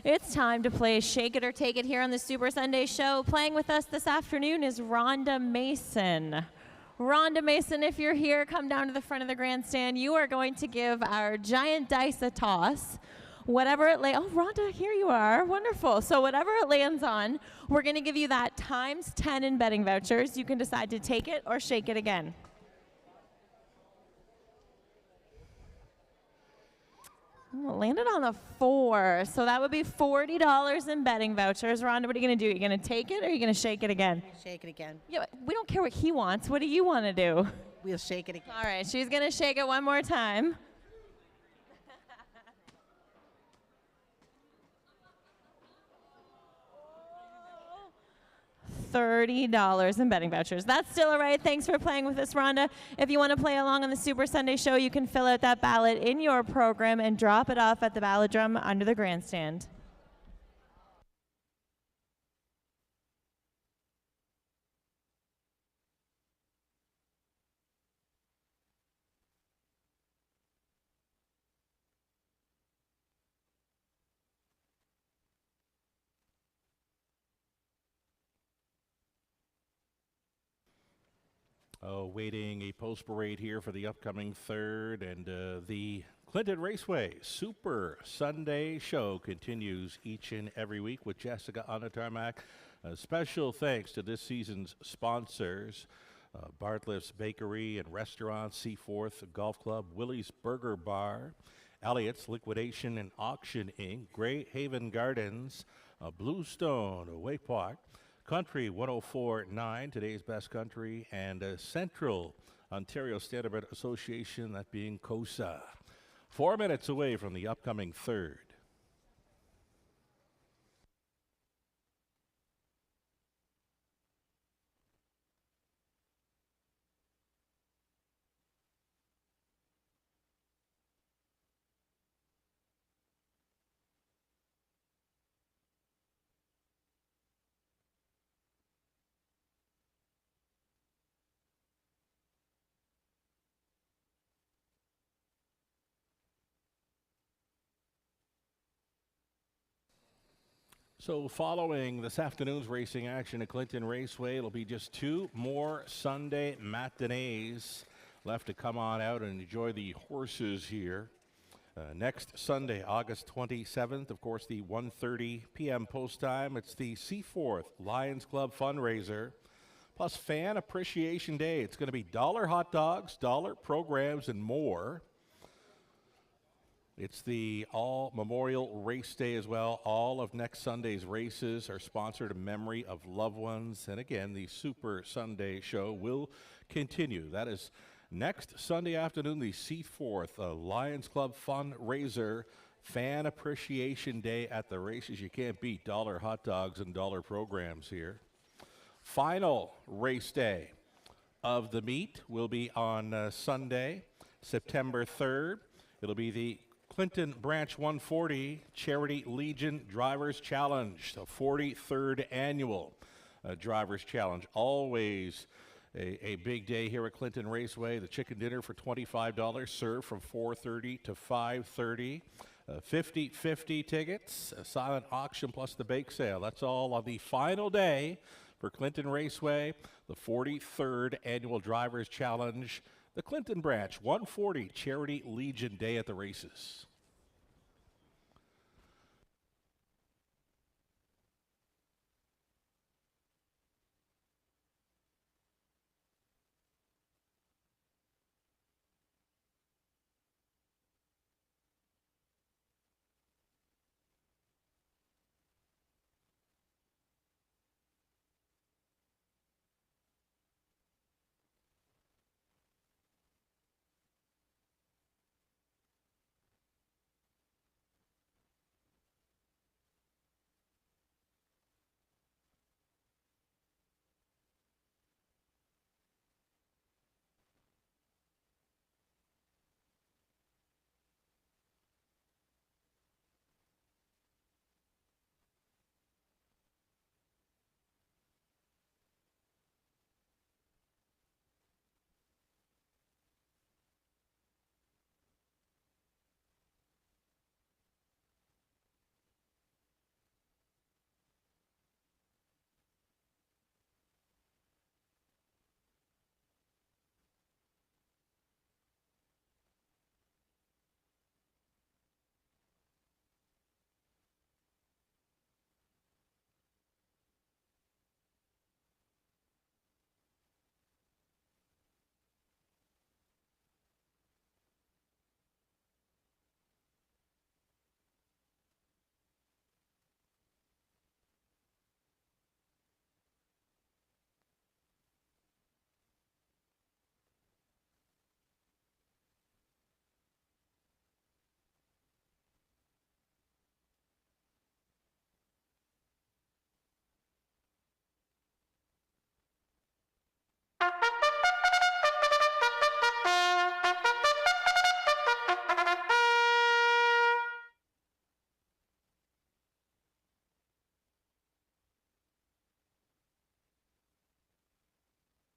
It's time to play Shake It or Take It here on the Super Sunday Show. Playing with us this afternoon is Rhonda Mason. Rhonda Mason, if you're here, come down to the front of the grandstand. You are going to give our giant dice a toss. Whatever it lands, oh, Rhonda, here you are. Wonderful. So whatever it lands on, we're going to give you that times 10 in betting vouchers. You can decide to take it or shake it again. Oh, it landed on a 4, so that would be $40 in betting vouchers. Rhonda, what are you going to do? Are you going to take it or are you going to shake it again? Shake it again. Yeah, we don't care what he wants. What do you want to do? We'll shake it again. All right, she's going to shake it one more time. $30 in betting vouchers. That's still all right. Thanks for playing with us, Rhonda. If you want to play along on the Super Sunday Show, you can fill out that ballot in your program and drop it off at the ballot drum under the grandstand. Waiting a post parade here for the upcoming third, and the Clinton Raceway Super Sunday Show continues each and every week with Jessica on the tarmac. Special thanks to this season's sponsors, Bartlett's Bakery and Restaurant, Seaforth Golf Club, Willie's Burger Bar, Elliott's Liquidation and Auction Inc., Grey Haven Gardens, Bluestone Wake Park, Country 104.9, today's best country, and Central Ontario Standard Association, that being COSA. 4 minutes away from the upcoming third. So following this afternoon's racing action at Clinton Raceway, it'll be just 2 more Sunday matinees left to come on out and enjoy the horses here. Next Sunday, August 27th, of course, the 1:30 p.m. post time. It's the Seaforth Lions Club fundraiser, plus Fan Appreciation Day. It's going to be dollar hot dogs, dollar programs, and more. It's the All Memorial Race Day as well. All of next Sunday's races are sponsored in memory of loved ones. And again, the Super Sunday Show will continue. That is next Sunday afternoon, the Seaforth Lions Club fundraiser, Fan Appreciation Day at the races. You can't beat dollar hot dogs and dollar programs here. Final race day of the meet will be on Sunday, September 3rd. It'll be the Clinton Branch 140 Charity Legion Drivers Challenge, the 43rd annual Drivers Challenge. Always a big day here at Clinton Raceway. The chicken dinner for $25 served from 4:30 to 5:30. 50-50 tickets, a silent auction plus the bake sale. That's all on the final day for Clinton Raceway, the 43rd annual Drivers Challenge. The Clinton Branch 140 Charity Legion Day at the races.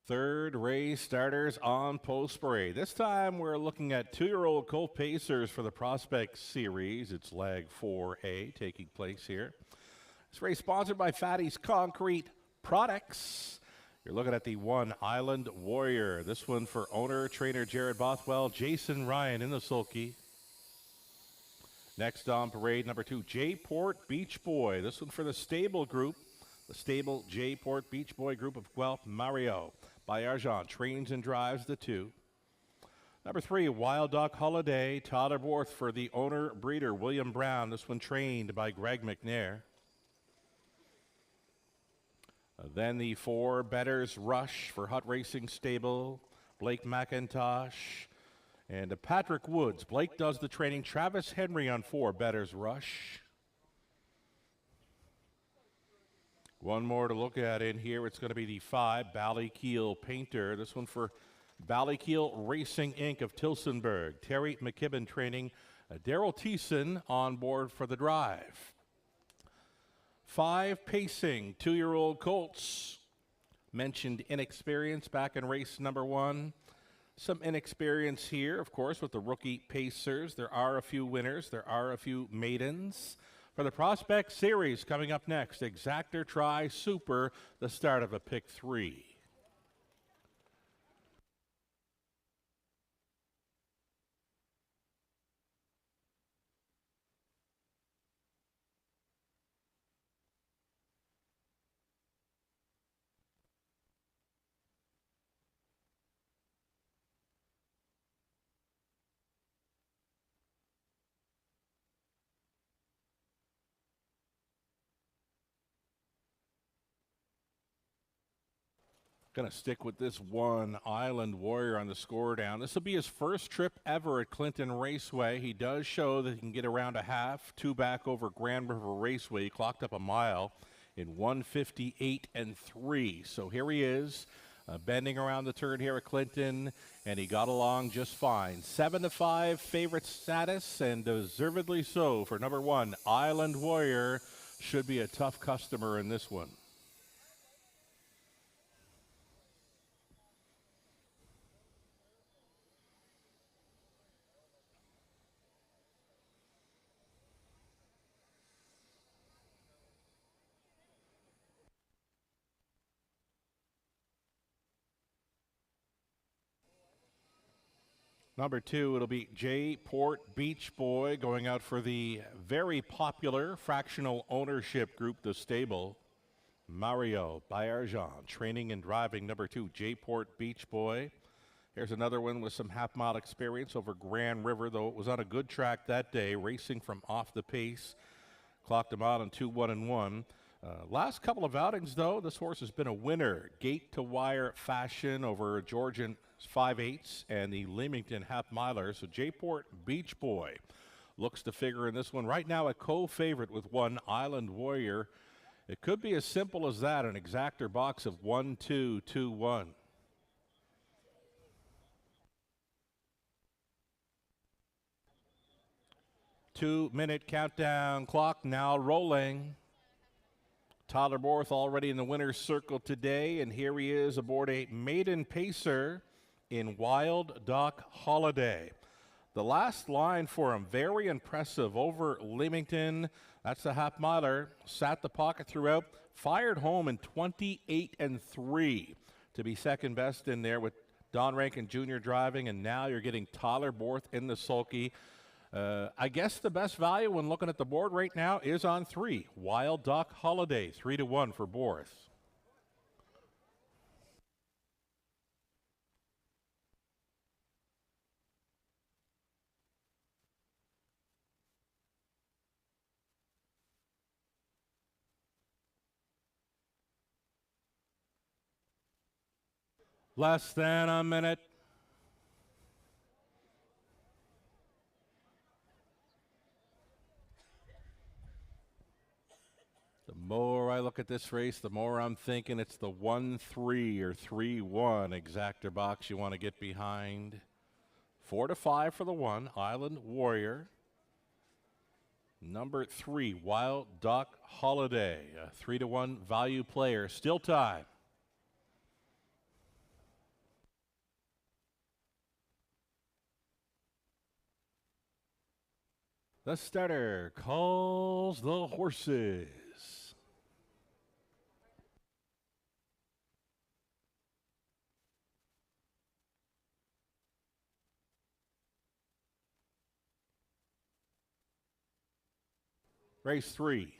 Third race starters on post parade. This time we're looking at 2-year-old colt pacers for the Prospect Series. It's leg 4A taking place here. This race sponsored by Fatty's Concrete Products. You're looking at the 1 Island Warrior. This one for owner, trainer Jared Bothwell, Jason Ryan in the sulky. Next on parade, number 2, J-Port Beach Boy. This one for the stable group, the stable J-Port Beach Boy group of Guelph Mario. By Arjan, trains and drives the 2. Number 3, Wild Duck Holiday, Tyler Borth for the owner breeder William Brown. This one trained by Greg McNair. Then the 4, Better's Rush for Hut Racing Stable, Blake McIntosh and Patrick Woods. Blake does the training. Travis Henry on 4, Better's Rush. One more to look at in here. It's going to be the 5, Ballykeel Painter. This one for Ballykeel Racing Inc. of Tilsonburg. Terry McKibben training. Daryl Thiessen on board for the drive. 5, Pacing, 2-year-old colts. Mentioned inexperience back in race number 1. Some inexperience here, of course, with the rookie pacers. There are a few winners. There are a few maidens. For the Prospect Series, coming up next, Exactor Tri Super, the start of a pick 3. Going to stick with this 1 Island Warrior on the score down. This will be his first trip ever at Clinton Raceway. He does show that he can get around a half, 2 back over Grand River Raceway. He clocked up a mile in 1:58 and 3. So here he is, bending around the turn here at Clinton, and he got along just fine. 7-5 favorite status, and deservedly so for number 1 Island Warrior. Should be a tough customer in this one. Number 2, it'll be J-Port Beach Boy going out for the very popular fractional ownership group, the stable. Mario Bayarjan, training and driving number 2, J-Port Beach Boy. Here's another one with some half-mile experience over Grand River, though it was on a good track that day, racing from off the pace. Clocked him out in 2-1-1. Last couple of outings, though, this horse has been a winner. Gate-to-wire fashion over Georgian 5/8 and the Leamington half-miler. So J-Port Beach Boy looks to figure in this one. Right now a co-favorite with 1 Island Warrior. It could be as simple as that, an exactor box of 1-2-2-1. Two-minute countdown clock now rolling. Tyler Borth already in the winner's circle today, and here he is aboard a maiden pacer in Wild Duck Holiday. The last line for him, very impressive over Leamington. That's the half-miler. Sat the pocket throughout, fired home in 28 and 3 to be second best in there with Don Rankin Jr. driving, and now you're getting Tyler Borth in the sulky. I guess the best value when looking at the board right now is on 3. Wild Duck Holiday, 3-1 for Borth. Less than a minute. The more I look at this race, the more I'm thinking it's the 1-3 or 3-1 exactor box you want to get behind. 4-5 for the 1, Island Warrior. Number 3, Wild Duck Holiday, a 3-1 value player. Still time. The starter calls the horses. Race 3,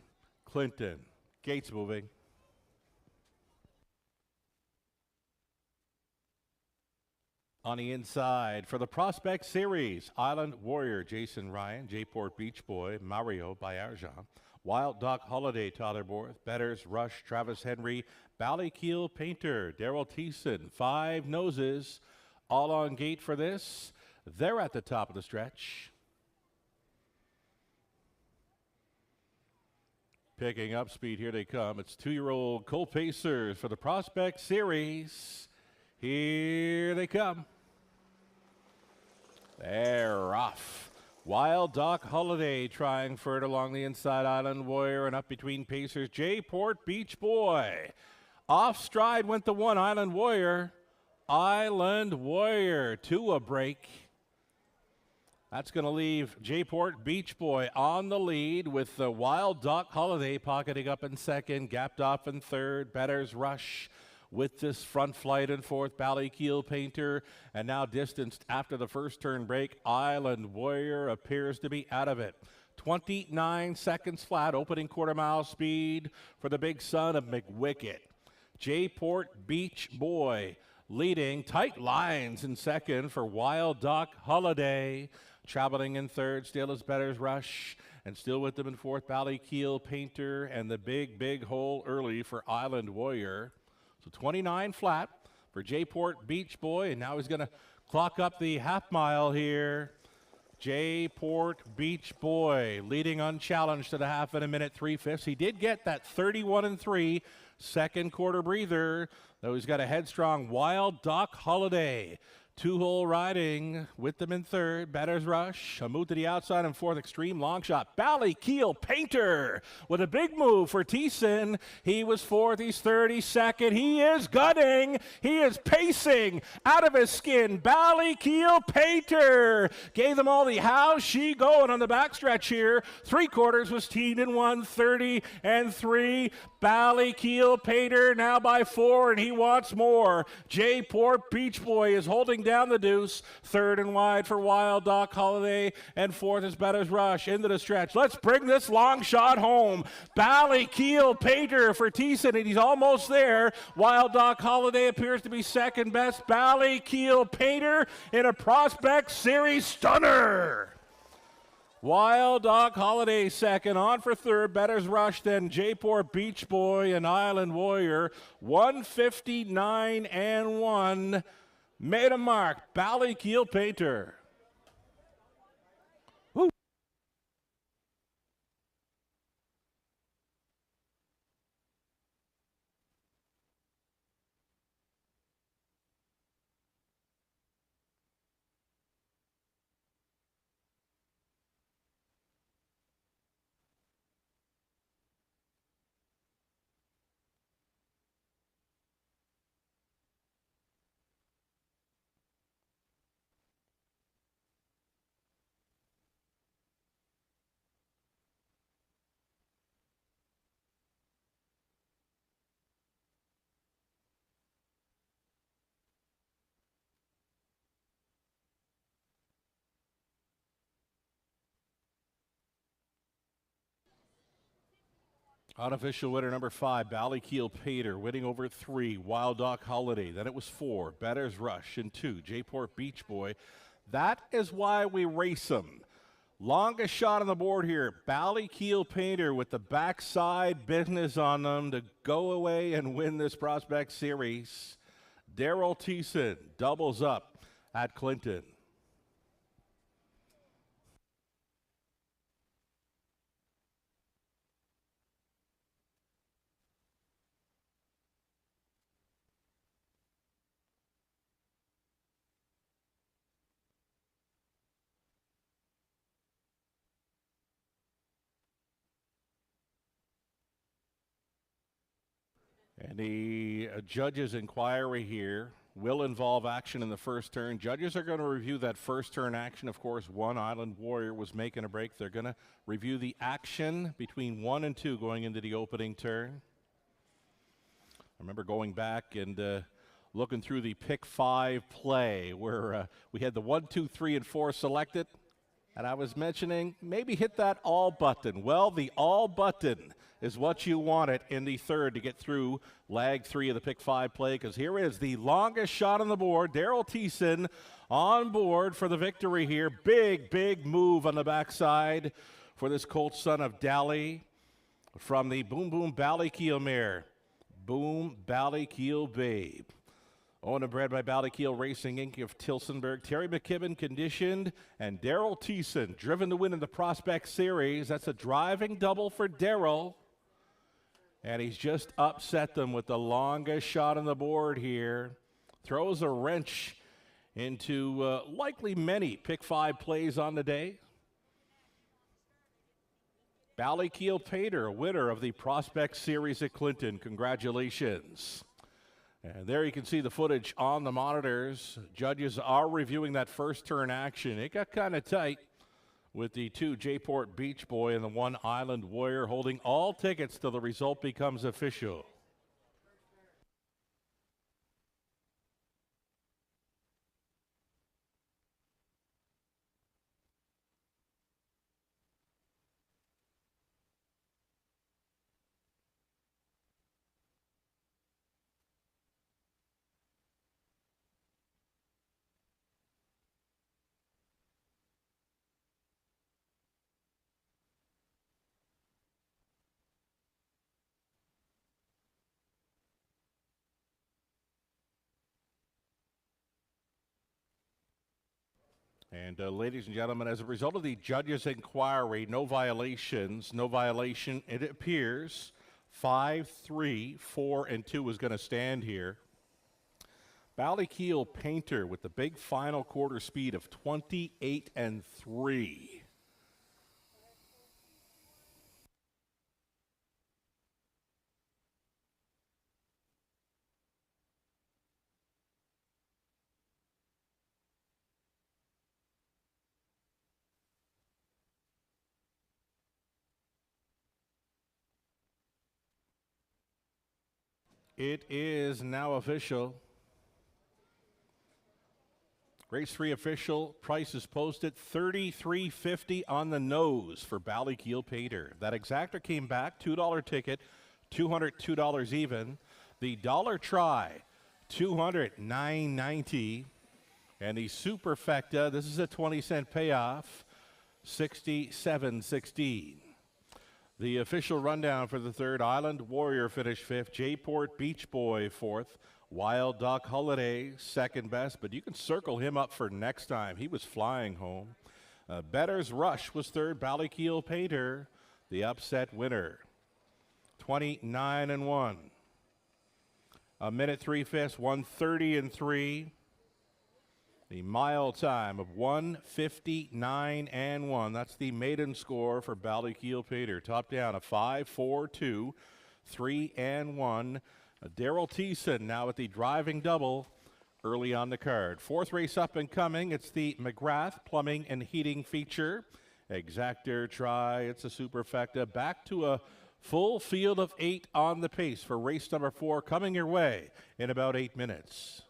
Clinton. Gates moving. On the inside for the Prospect Series, Island Warrior, Jason Ryan, Jayport Beach Boy, Mario Bayarjan, Wild Duck Holiday, Tyler Borth, Betters, Rush, Travis Henry, Ballykeel Painter, Daryl Thiessen, Five Noses, all on gate for this. They're at the top of the stretch. Picking up speed, here they come. It's 2-year-old Colt Pacers for the Prospect Series. Here they come. They're off. Wild Duck Holiday trying for it along the inside. Island Warrior and up between Pacers. Jayport Beach Boy. Off stride went the one. Island Warrior. Island Warrior to a break. That's going to leave Jayport Beach Boy on the lead with the Wild Duck Holiday pocketing up in second. Gapped off in third. Betters Rush with this front flight in fourth. Ballykeel Painter, and now distanced after the first turn break. Island Warrior appears to be out of it. 29 seconds flat, opening quarter mile speed for the big son of McWicket. Jayport Beach Boy leading, tight lines in second for Wild Duck Holiday. Traveling in third, still is Betters Rush, and still with them in fourth, Ballykeel Painter, and the big hole early for Island Warrior. So 29 flat for Jayport Beach Boy, and now he's going to clock up the half mile here. Jayport Beach Boy leading unchallenged to the half in a minute 3/5. He did get that 31-3 second quarter breather, though he's got a headstrong Wild Duck Holiday. Two-hole riding with them in third. Betters Rush. A move to the outside and fourth. Extreme long shot. Ballykeel Painter with a big move for Thiessen. He was fourth. He's third. He's second. He is gunning. He is pacing out of his skin. Ballykeel Painter gave them all the how's she going on the backstretch here. Three quarters was teed in 1:30-3. Ballykeel Painter now by 4, and he wants more. Jayport Beach Boy is holding down the deuce. Third and wide for Wild Duck Holiday, and fourth is Betters Rush into the stretch. Let's bring this long shot home. Ballykeel Painter for Thiessen, and he's almost there. Wild Duck Holiday appears to be second best. Ballykeel Painter in a Prospect Series stunner. Wild Duck Holiday second, on for third. Betters Rush, then Jayport Beach Boy and Island Warrior. 1:59-1. Made a mark. Ballykeel Painter. Woo. Unofficial winner number 5, Ballykeel Painter, winning over 3, Wild Duck Holiday. Then it was 4, Betters Rush, and 2, Jayport Beach Boy. That is why we race them. Longest shot on the board here, Ballykeel Painter with the backside business on them to go away and win this Prospect Series. Daryl Thiessen doubles up at Clinton. And the judge's inquiry here will involve action in the first turn. Judges are going to review that first turn action. Of course, 1 Island Warrior was making a break. They're going to review the action between 1 and 2 going into the opening turn. I remember going back and looking through the pick 5 play where we had the 1, 2, 3, and 4 selected. And I was mentioning maybe hit that all button. Well, the all button is what you wanted in the third to get through lag 3 of the pick 5 play, because here is the longest shot on the board. Daryl Thiessen on board for the victory here. Big move on the backside for this colt son of Dally from the Boom Boom Ballykeel mare. Boom Ballykeel Babe. Owned and bred by Ballykeel Racing Inc. of Tilsonburg. Terry McKibben conditioned, and Daryl Thiessen driven to win in the Prospect Series. That's a driving double for Daryl. And he's just upset them with the longest shot on the board here. Throws a wrench into likely many pick 5 plays on the day. Ballykeel Pater, winner of the Prospect Series at Clinton. Congratulations. And there you can see the footage on the monitors. Judges are reviewing that first turn action. It got kind of tight with the 2 J-Port Beach Boy and the 1 Island Warrior holding all tickets till the result becomes official. And ladies and gentlemen, as a result of the judge's inquiry, no violation, it appears 5, 3, 4, and 2 is going to stand here. Ballykeel Painter with the big final quarter speed of 28 and 3. It is now official. Race 3 official. Price is posted $33.50 on the nose for Ballykeel Pater. That exactor came back, $2 ticket, $202 even. The dollar try, $209.90. And the superfecta, this is a 20-cent payoff, $67.16. The official rundown for the third: Island Warrior finished 5th, J-Port Beach Boy 4th, Wild Duck Holiday second best, but you can circle him up for next time. He was flying home. Better's Rush was third, Ballykeel Pater, the upset winner, 29 and 1. A minute 3/5, 1:30 and 3. The mile time of 1:59 and 1. That's the maiden score for Ballykeel Pater. Top down, a 5-4-2, 3 and 1. Daryl Thiessen now at the driving double early on the card. Fourth race up and coming. It's the McGrath Plumbing and Heating feature. Exactor try. It's a superfecta. Back to a full field of 8 on the pace for race number 4 coming your way in about 8 minutes.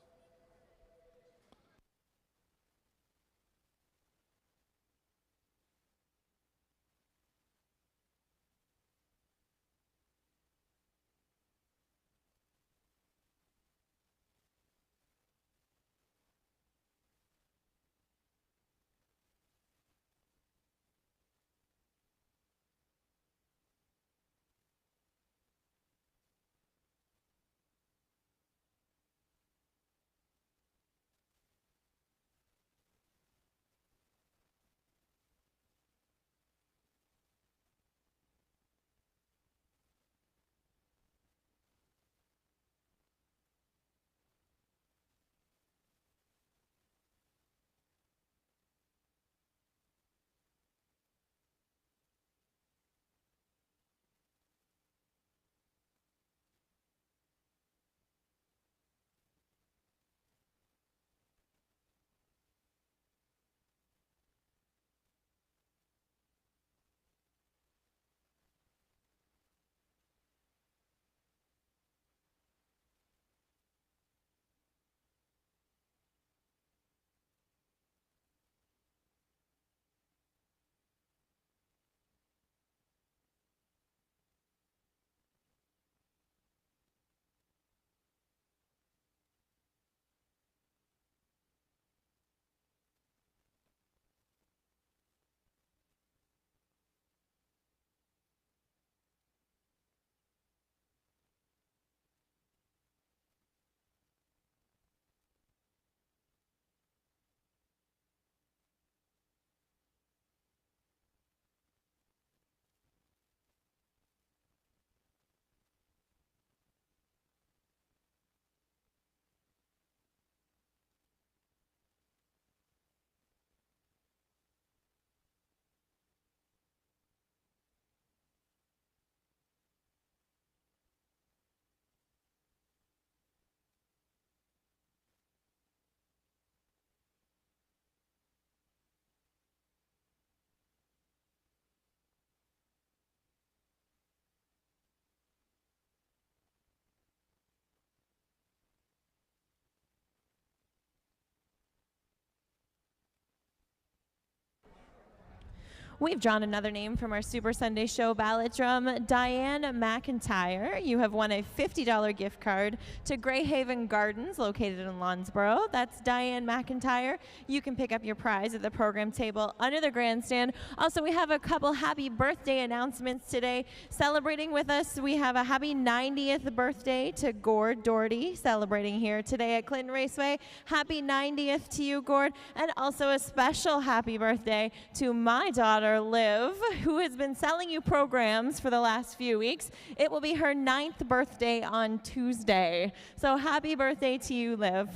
We've drawn another name from our Super Sunday Show ballot drum, Diane McIntyre. You have won a $50 gift card to Greyhaven Gardens, located in Lawnsboro. That's Diane McIntyre. You can pick up your prize at the program table under the grandstand. Also, we have a couple happy birthday announcements today. Celebrating with us, we have a happy 90th birthday to Gord Doherty, celebrating here today at Clinton Raceway. Happy 90th to you, Gord. And also a special happy birthday to my daughter, Liv, who has been selling you programs for the last few weeks. It will be her 9th birthday on Tuesday. So happy birthday to you, Liv.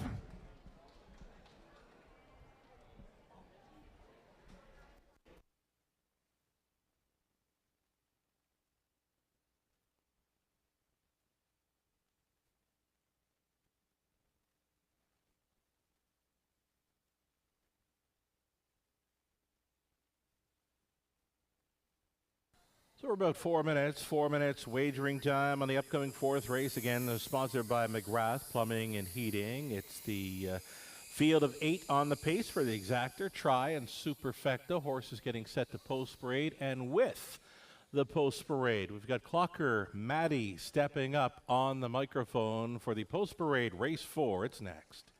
So we're about 4 minutes wagering time on the upcoming fourth race. Again, sponsored by McGrath Plumbing and Heating. It's the field of 8 on the pace for the Exactor, Tri, and Superfecta. Horses getting set to post parade, and with the post parade, we've got clocker Maddie stepping up on the microphone for the post parade race 4. It's next.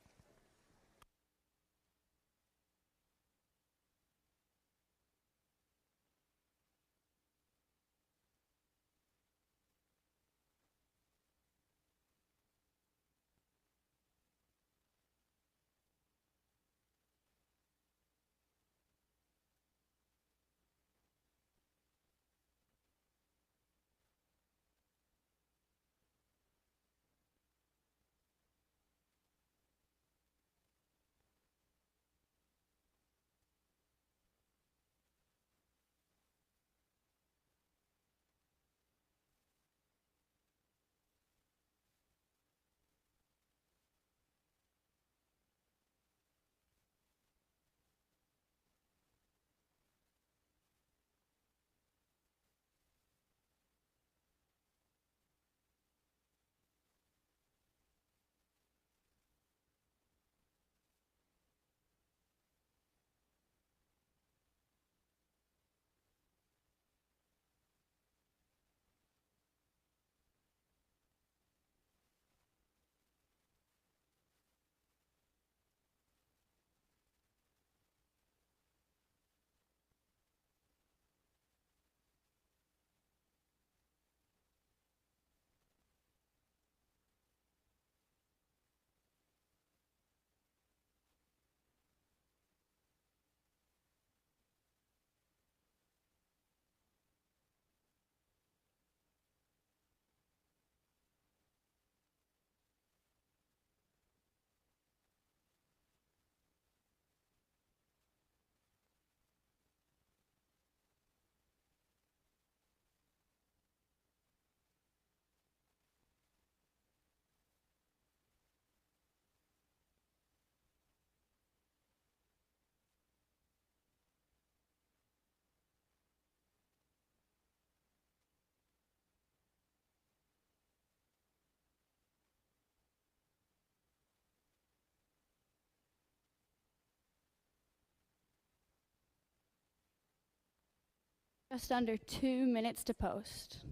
Just under 2 minutes to post.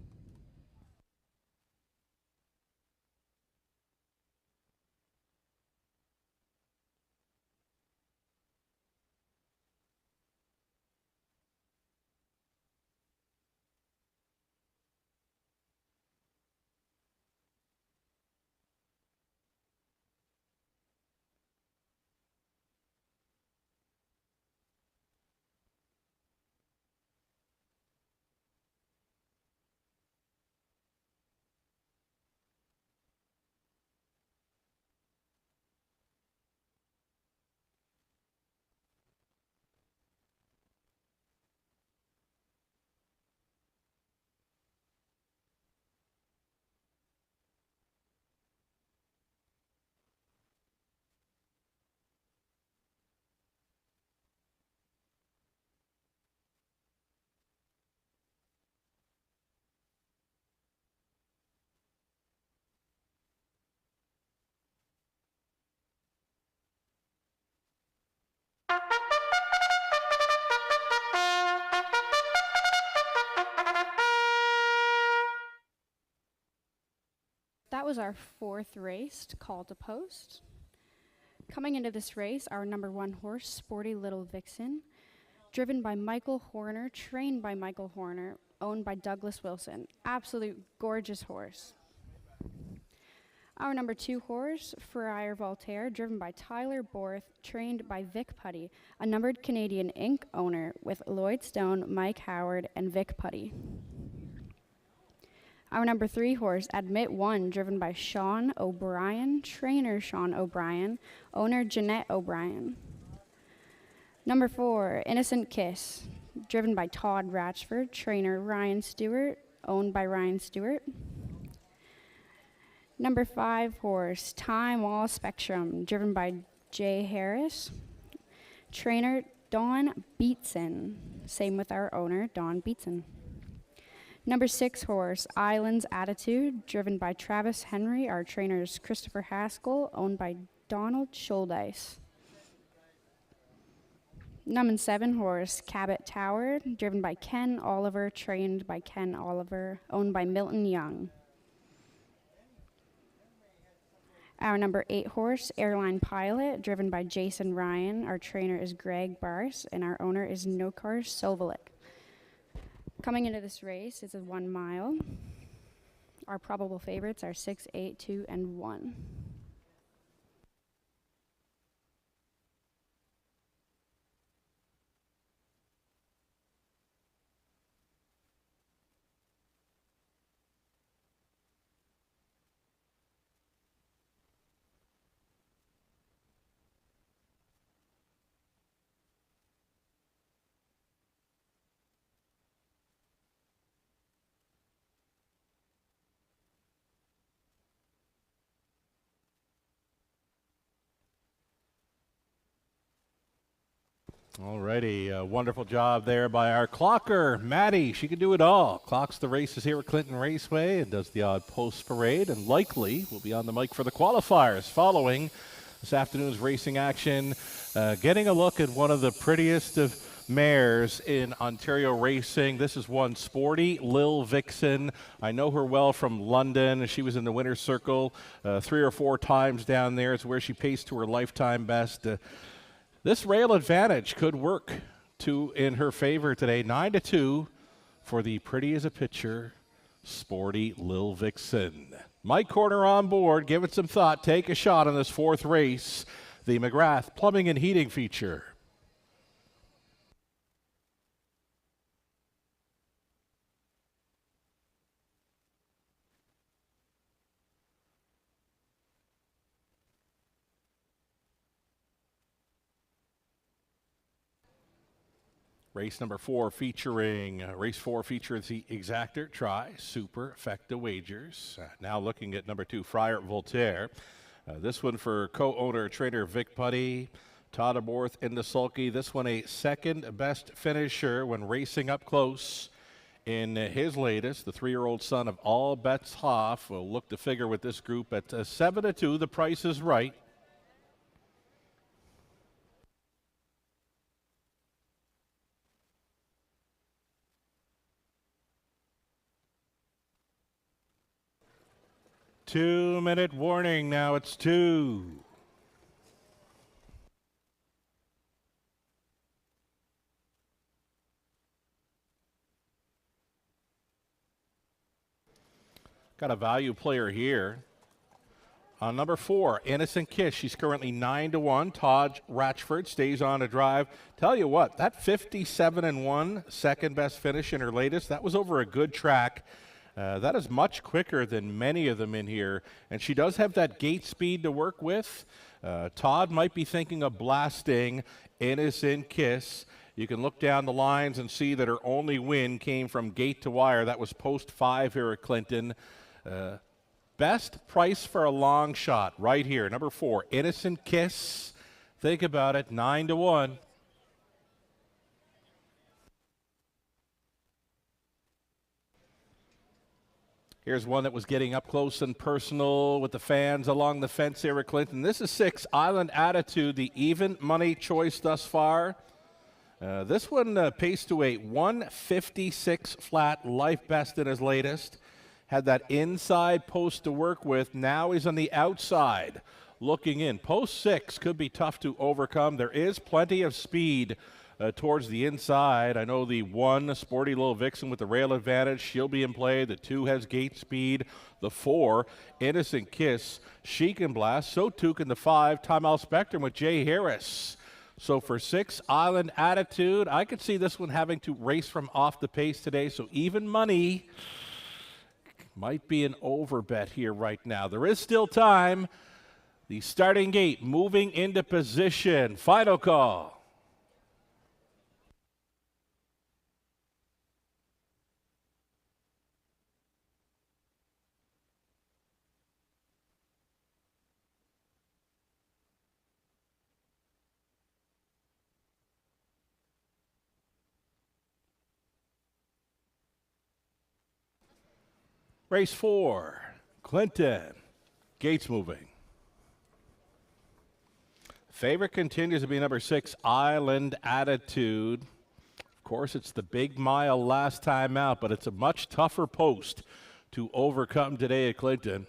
was our 4th race, Call to Post. Coming into this race, our number 1 horse, Sporty Little Vixen, driven by Michael Horner, trained by Michael Horner, owned by Douglas Wilson. Absolute gorgeous horse. Our number 2 horse, Friar Voltaire, driven by Tyler Borth, trained by Vic Putty, a numbered Canadian Inc. owner with Lloyd Stone, Mike Howard, and Vic Putty. Our number 3 horse, Admit One, driven by Sean O'Brien, trainer Sean O'Brien, owner Jeanette O'Brien. Number 4, Innocent Kiss, driven by Todd Ratchford, trainer Ryan Stewart, owned by Ryan Stewart. Number 5 horse, Time All Spectrum, driven by Jay Harris, trainer Don Beatson. Same with our owner, Don Beatson. Number 6 horse, Island's Attitude, driven by Travis Henry, our trainers Christopher Haskell, owned by Donald Scholdice. Number 7 horse, Cabot Tower, driven by Ken Oliver, trained by Ken Oliver, owned by Milton Young. Our number 8 horse, Airline Pilot, driven by Jason Ryan. Our trainer is Greg Bars, and our owner is Nokar Sovolik. Coming into this race, it's a 1 mile. Our probable favorites are 6, 8, 2, and 1. Alrighty, wonderful job there by our clocker, Maddie. She can do it all. Clocks the races here at Clinton Raceway and does the odd post parade, and likely will be on the mic for the qualifiers following this afternoon's racing action. Getting a look at one of the prettiest of mares in Ontario racing. This is one Sporty Lil Vixen. I know her well from London. She was in the winner's circle 3 or 4 times down there. It's where she paced to her lifetime best. This rail advantage could work in her favor today. 9-2 for the pretty as a picture, Sporty Lil Vixen. Mike Corner on board. Give it some thought. Take a shot on this 4th race, the McGrath Plumbing and Heating feature. Race number 4 featuring, race 4 features the Exactor Try Super Effecta Wagers. Now looking at number 2, Friar Voltaire. This one for co-owner trainer Vic Putty, Todd Aborth in the sulky. This one a second best finisher when racing up close in his latest. The 3-year-old son of All Bets Off will look to figure with this group at 7-2. The price is right. Two-minute warning. Now it's 2. Got a value player here. On number 4, Innocent Kiss. She's currently 9-1. Todd Ratchford stays on to drive. Tell you what, that 57-1 second best finish in her latest, that was over a good track. That is much quicker than many of them in here, and she does have that gate speed to work with. Todd might be thinking of blasting Innocent Kiss. You can look down the lines and see that her only win came from gate to wire. That was post 5 here at Clinton. Best price for a long shot right here. Number 4, Innocent Kiss. Think about it, 9-1. Here's one that was getting up close and personal with the fans along the fence here at Clinton. This is 6, Island Attitude, the even money choice thus far. This one paced to a 156 flat, life best in his latest. had that inside post to work with. Now he's on the outside looking in. Post 6 could be tough to overcome. There is plenty of speed towards the inside. I know the 1, Sporty Little Vixen with the rail advantage, she'll be in play. The 2 has gate speed. The 4, Innocent Kiss, she can blast. So too can the 5, Time Out Spectrum with Jay Harris. So for 6, Island Attitude, I could see this one having to race from off the pace today. So even money might be an overbet here right now. There is still time. The starting gate moving into position. Final call. Race 4, Clinton. Gates moving. Favorite continues to be number 6, Island Attitude. Of course, it's the big mile last time out, but it's a much tougher post to overcome today at Clinton.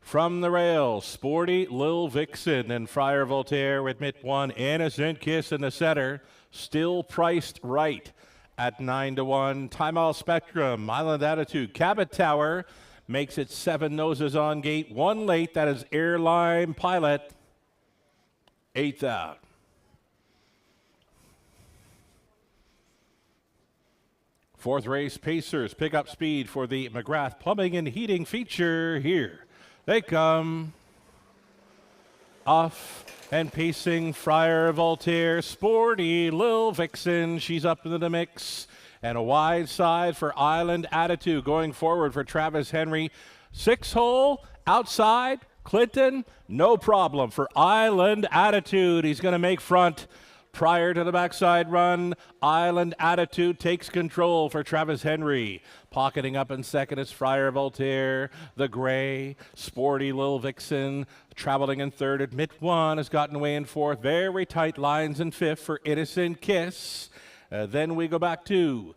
From the rails, Sporty Lil Vixen and Friar Voltaire with Mitt 1, Innocent Kiss in the center, still priced right at 9-1. Time Out Spectrum, Island Attitude, Cabot Tower makes it 7 noses on gate. 1 late, that is Airline Pilot, 8th out. Fourth race, Pacers pick up speed for the McGrath Plumbing and Heating feature. Here they come. Off and pacing, Friar Voltaire, Sporty Lil Vixen, she's up into the mix. And a wide side for Island Attitude going forward for Travis Henry. 6-hole outside, Clinton, no problem for Island Attitude. He's going to make front. Prior to the backside run, Island Attitude takes control for Travis Henry. Pocketing up in second is Friar Voltaire. The gray, Sporty Lil Vixen. Traveling in third, Admit 1 has gotten away in fourth. Very tight lines in fifth for Innocent Kiss. Then we go back to,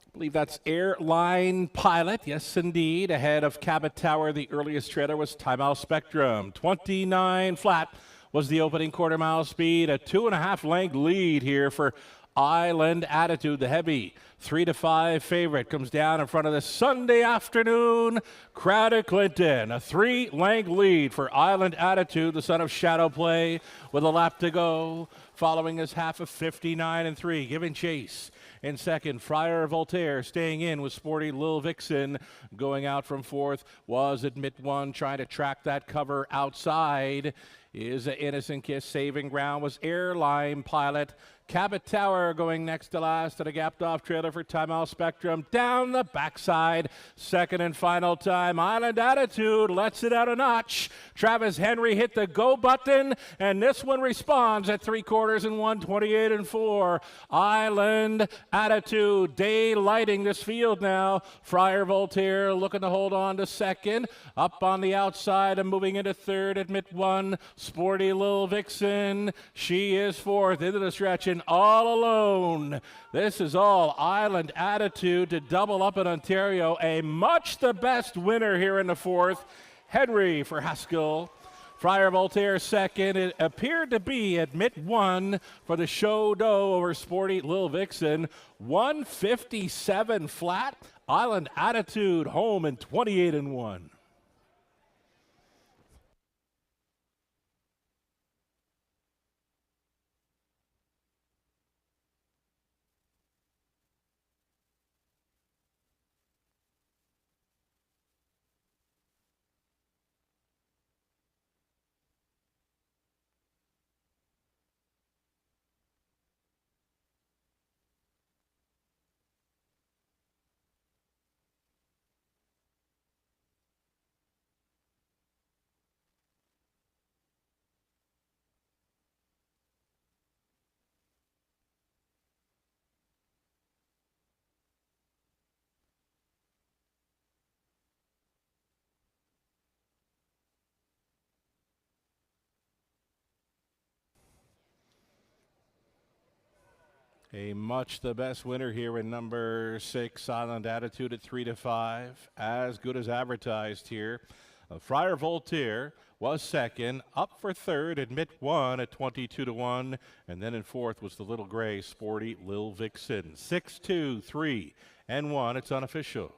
I believe that's Airline Pilot. Yes, indeed. Ahead of Cabot Tower, the earliest trailer was Time Out Spectrum. 29 flat was the opening quarter mile speed. A 2.5 length lead here for Island Attitude, the heavy 3-5 favorite, comes down in front of the Sunday afternoon crowd at Clinton. A 3-length lead for Island Attitude, the son of Shadow Play, with a lap to go, following his half of 59-3, giving chase. In second, Friar Voltaire staying in with Sporty Lil Vixen. Going out from fourth was Admit 1, trying to track that cover outside. Is an Innocent Kiss. Saving ground was Airline Pilot. Cabot Tower going next to last at a gapped off trailer for Time Out Spectrum. Down the backside, second and final time. Island Attitude lets it out a notch. Travis Henry hit the go button, and this one responds at 3/4 and 128-4. Island Attitude daylighting this field now. Friar Voltaire looking to hold on to second. Up on the outside and moving into third. Admit 1, Sporty Lil Vixen. She is fourth into the stretch and all alone. This is all Island Attitude to double up in Ontario. A much the best winner here in the fourth. Henry for Haskell. Friar Voltaire second. It appeared to be Admit 1 for the show dough over Sporty Lil Vixen. 157 flat. Island Attitude home in 28-1. A much the best winner here in number 6, Island Attitude at 3-5. As good as advertised here. Friar Voltaire was second. Up for third, Admit One at 22-1. And then in fourth was the Little Gray Sporty Lil Vixen. 6, 2, 3, and 1. It's unofficial.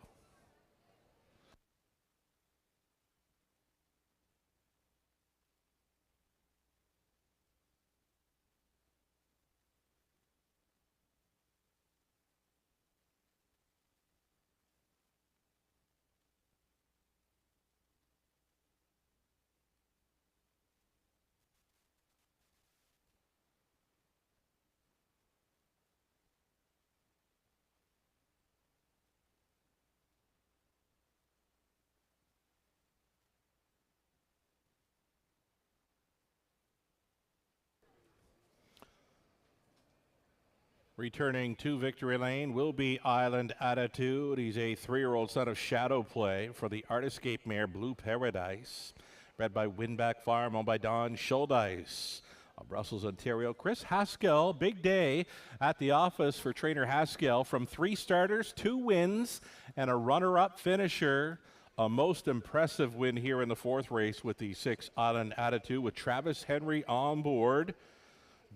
Returning to victory lane will be Island Attitude. He's a 3-year-old son of Shadow Play for the Artiscape mare Blue Paradise. Bred by Winback Farm, owned by Don Schuldeis of Brussels, Ontario. Chris Haskell, big day at the office for trainer Haskell. From 3 starters, 2 wins, and a runner-up finisher. A most impressive win here in the 4th race with the 6 Island Attitude with Travis Henry on board.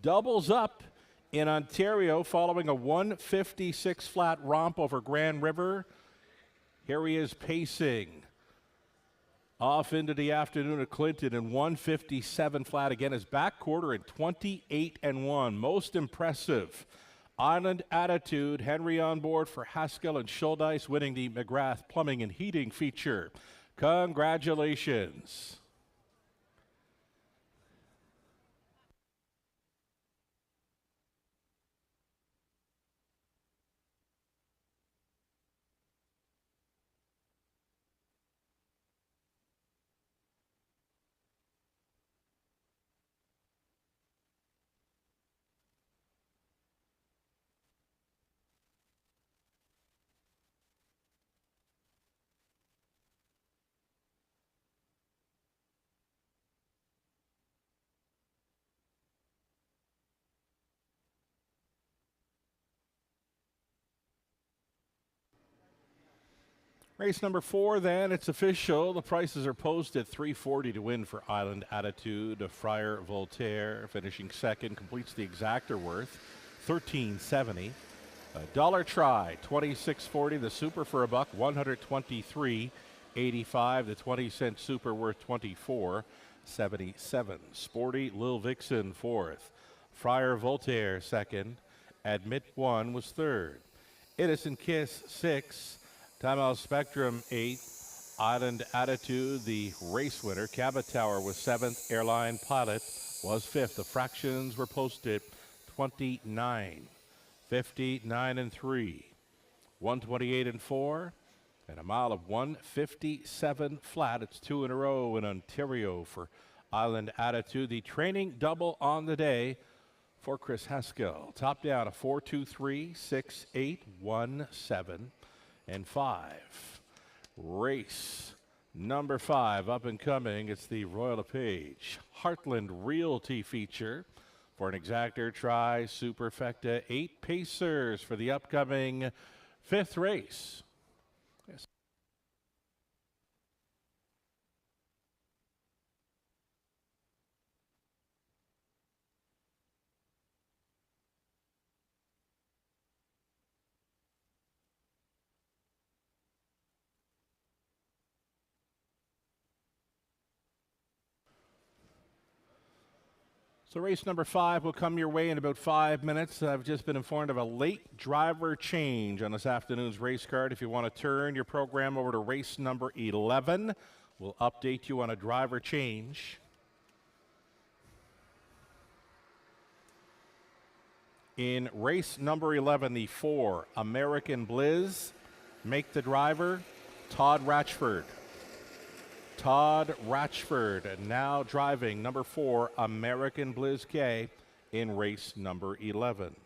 Doubles up in Ontario following a 156 flat romp over Grand River. Here he is pacing off into the afternoon at Clinton in 157 flat. Again, his back quarter at 28-1. Most impressive. Island Attitude, Henry on board for Haskell and Schuldeis, winning the McGrath Plumbing and Heating feature. Congratulations. Race number 4, then, it's official. The prices are posted at $340 to win for Island Attitude. Friar Voltaire finishing second, completes the exactor worth, $13.70. Dollar Try, $26.40. The Super for a buck, $123.85. The 20-cent Super worth $24.77. Sporty Lil Vixen fourth. Friar Voltaire second. Admit One was third. Innocent Kiss 6. Timeout Spectrum 8, Island Attitude, the race winner. Cabot Tower was 7th, Airline Pilot was 5th. The fractions were posted 29, 59 and 3, 128 and 4, and a mile of 157 flat. It's 2 in a row in Ontario for Island Attitude. The training double on the day for Chris Haskell. Top down a 4-2-3, 6-8, 1-7. And 5. Race number 5, up and coming. It's the Royal LePage Heartland Realty feature for an exactor try superfecta. 8 pacers for the upcoming 5th race. Yes. So race number 5 will come your way in about 5 minutes. I've just been informed of a late driver change on this afternoon's race card. If you want to turn your program over to race number 11, we'll update you on a driver change. In race number 11, the 4 American Blizz, make the driver Todd Ratchford. Todd Ratchford now driving number 4 American Blizz K in race number 11.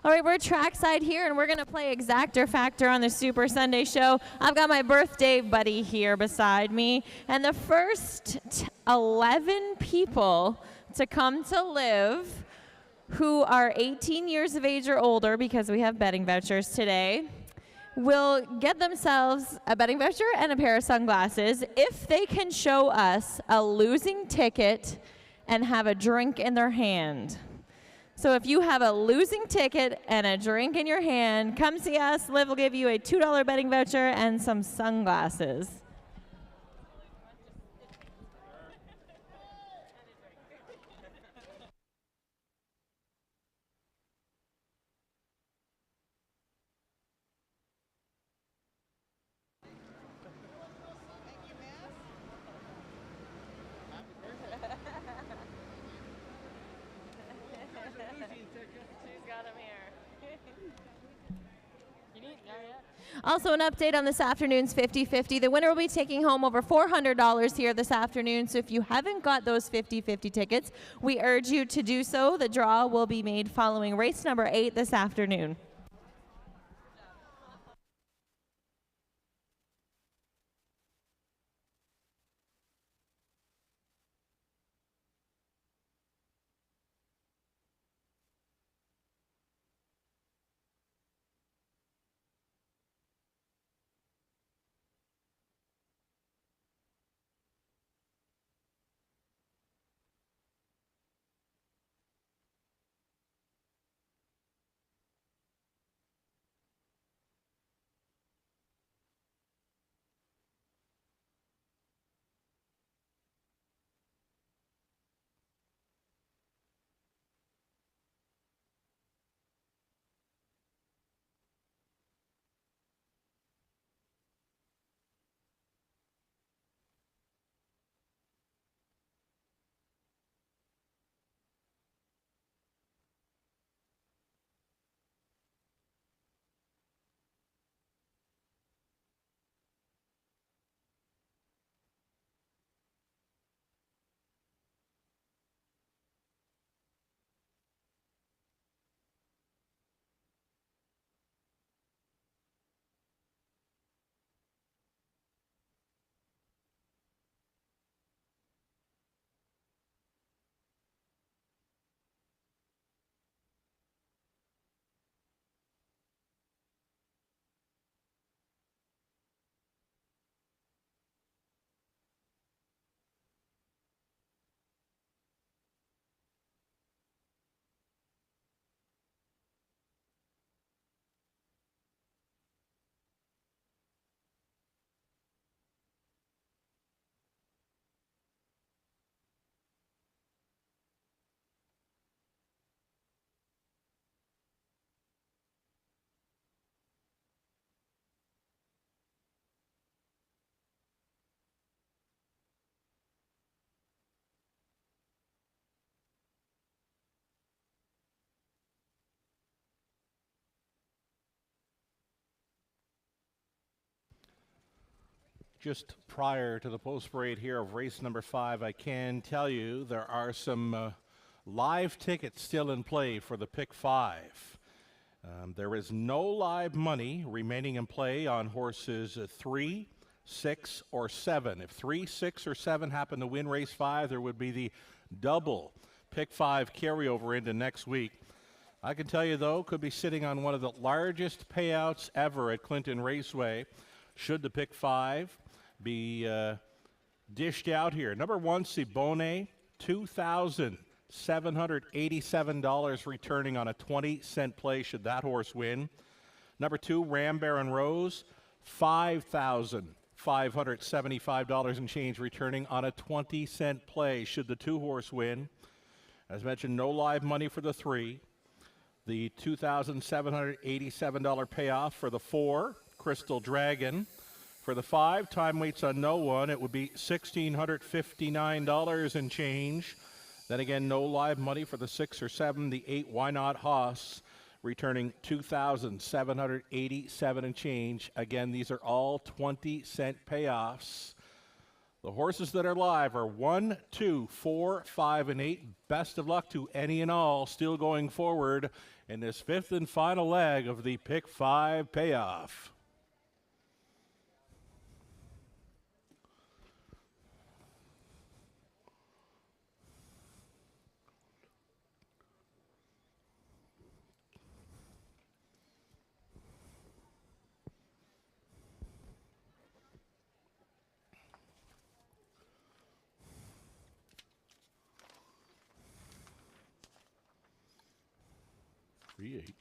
All right, we're trackside here, and we're going to play Exactor Factor on the Super Sunday Show. I've got my birthday buddy here beside me, and the first 11 people to come to live who are 18 years of age or older, because we have betting vouchers today, will get themselves a betting voucher and a pair of sunglasses if they can show us a losing ticket and have a drink in their hand. So if you have a losing ticket and a drink in your hand, come see us. Liv will give you a $2 betting voucher and some sunglasses. Also, an update on this afternoon's 50-50. The winner will be taking home over $400 here this afternoon. So if you haven't got those 50-50 tickets, we urge you to do so. The draw will be made following race number 8 this afternoon. Just prior to the post parade here of race number 5, I can tell you there are some live tickets still in play for the pick 5. There is no live money remaining in play on horses 3, 6, or 7. If 3, 6, or 7 happen to win race 5, there would be the double pick 5 carryover into next week. I can tell you, though, could be sitting on one of the largest payouts ever at Clinton Raceway should the pick 5 be dished out here. Number 1, Sibone, $2,787 returning on a 20-cent play should that horse win. Number 2, Ram Baron Rose, $5,575 and change returning on a 20-cent play should the 2-horse win. As mentioned, no live money for the 3. The $2,787 payoff for the 4, Crystal Dragon. For the 5, time waits on no one. It would be $1,659 and change. Then again, no live money for the 6 or 7. The 8, Why Not Hoss, returning $2,787 and change. Again, these are all 20-cent payoffs. The horses that are live are 1, 2, 4, 5, and 8. Best of luck to any and all still going forward in this fifth and final leg of the Pick 5 payoff. Eight.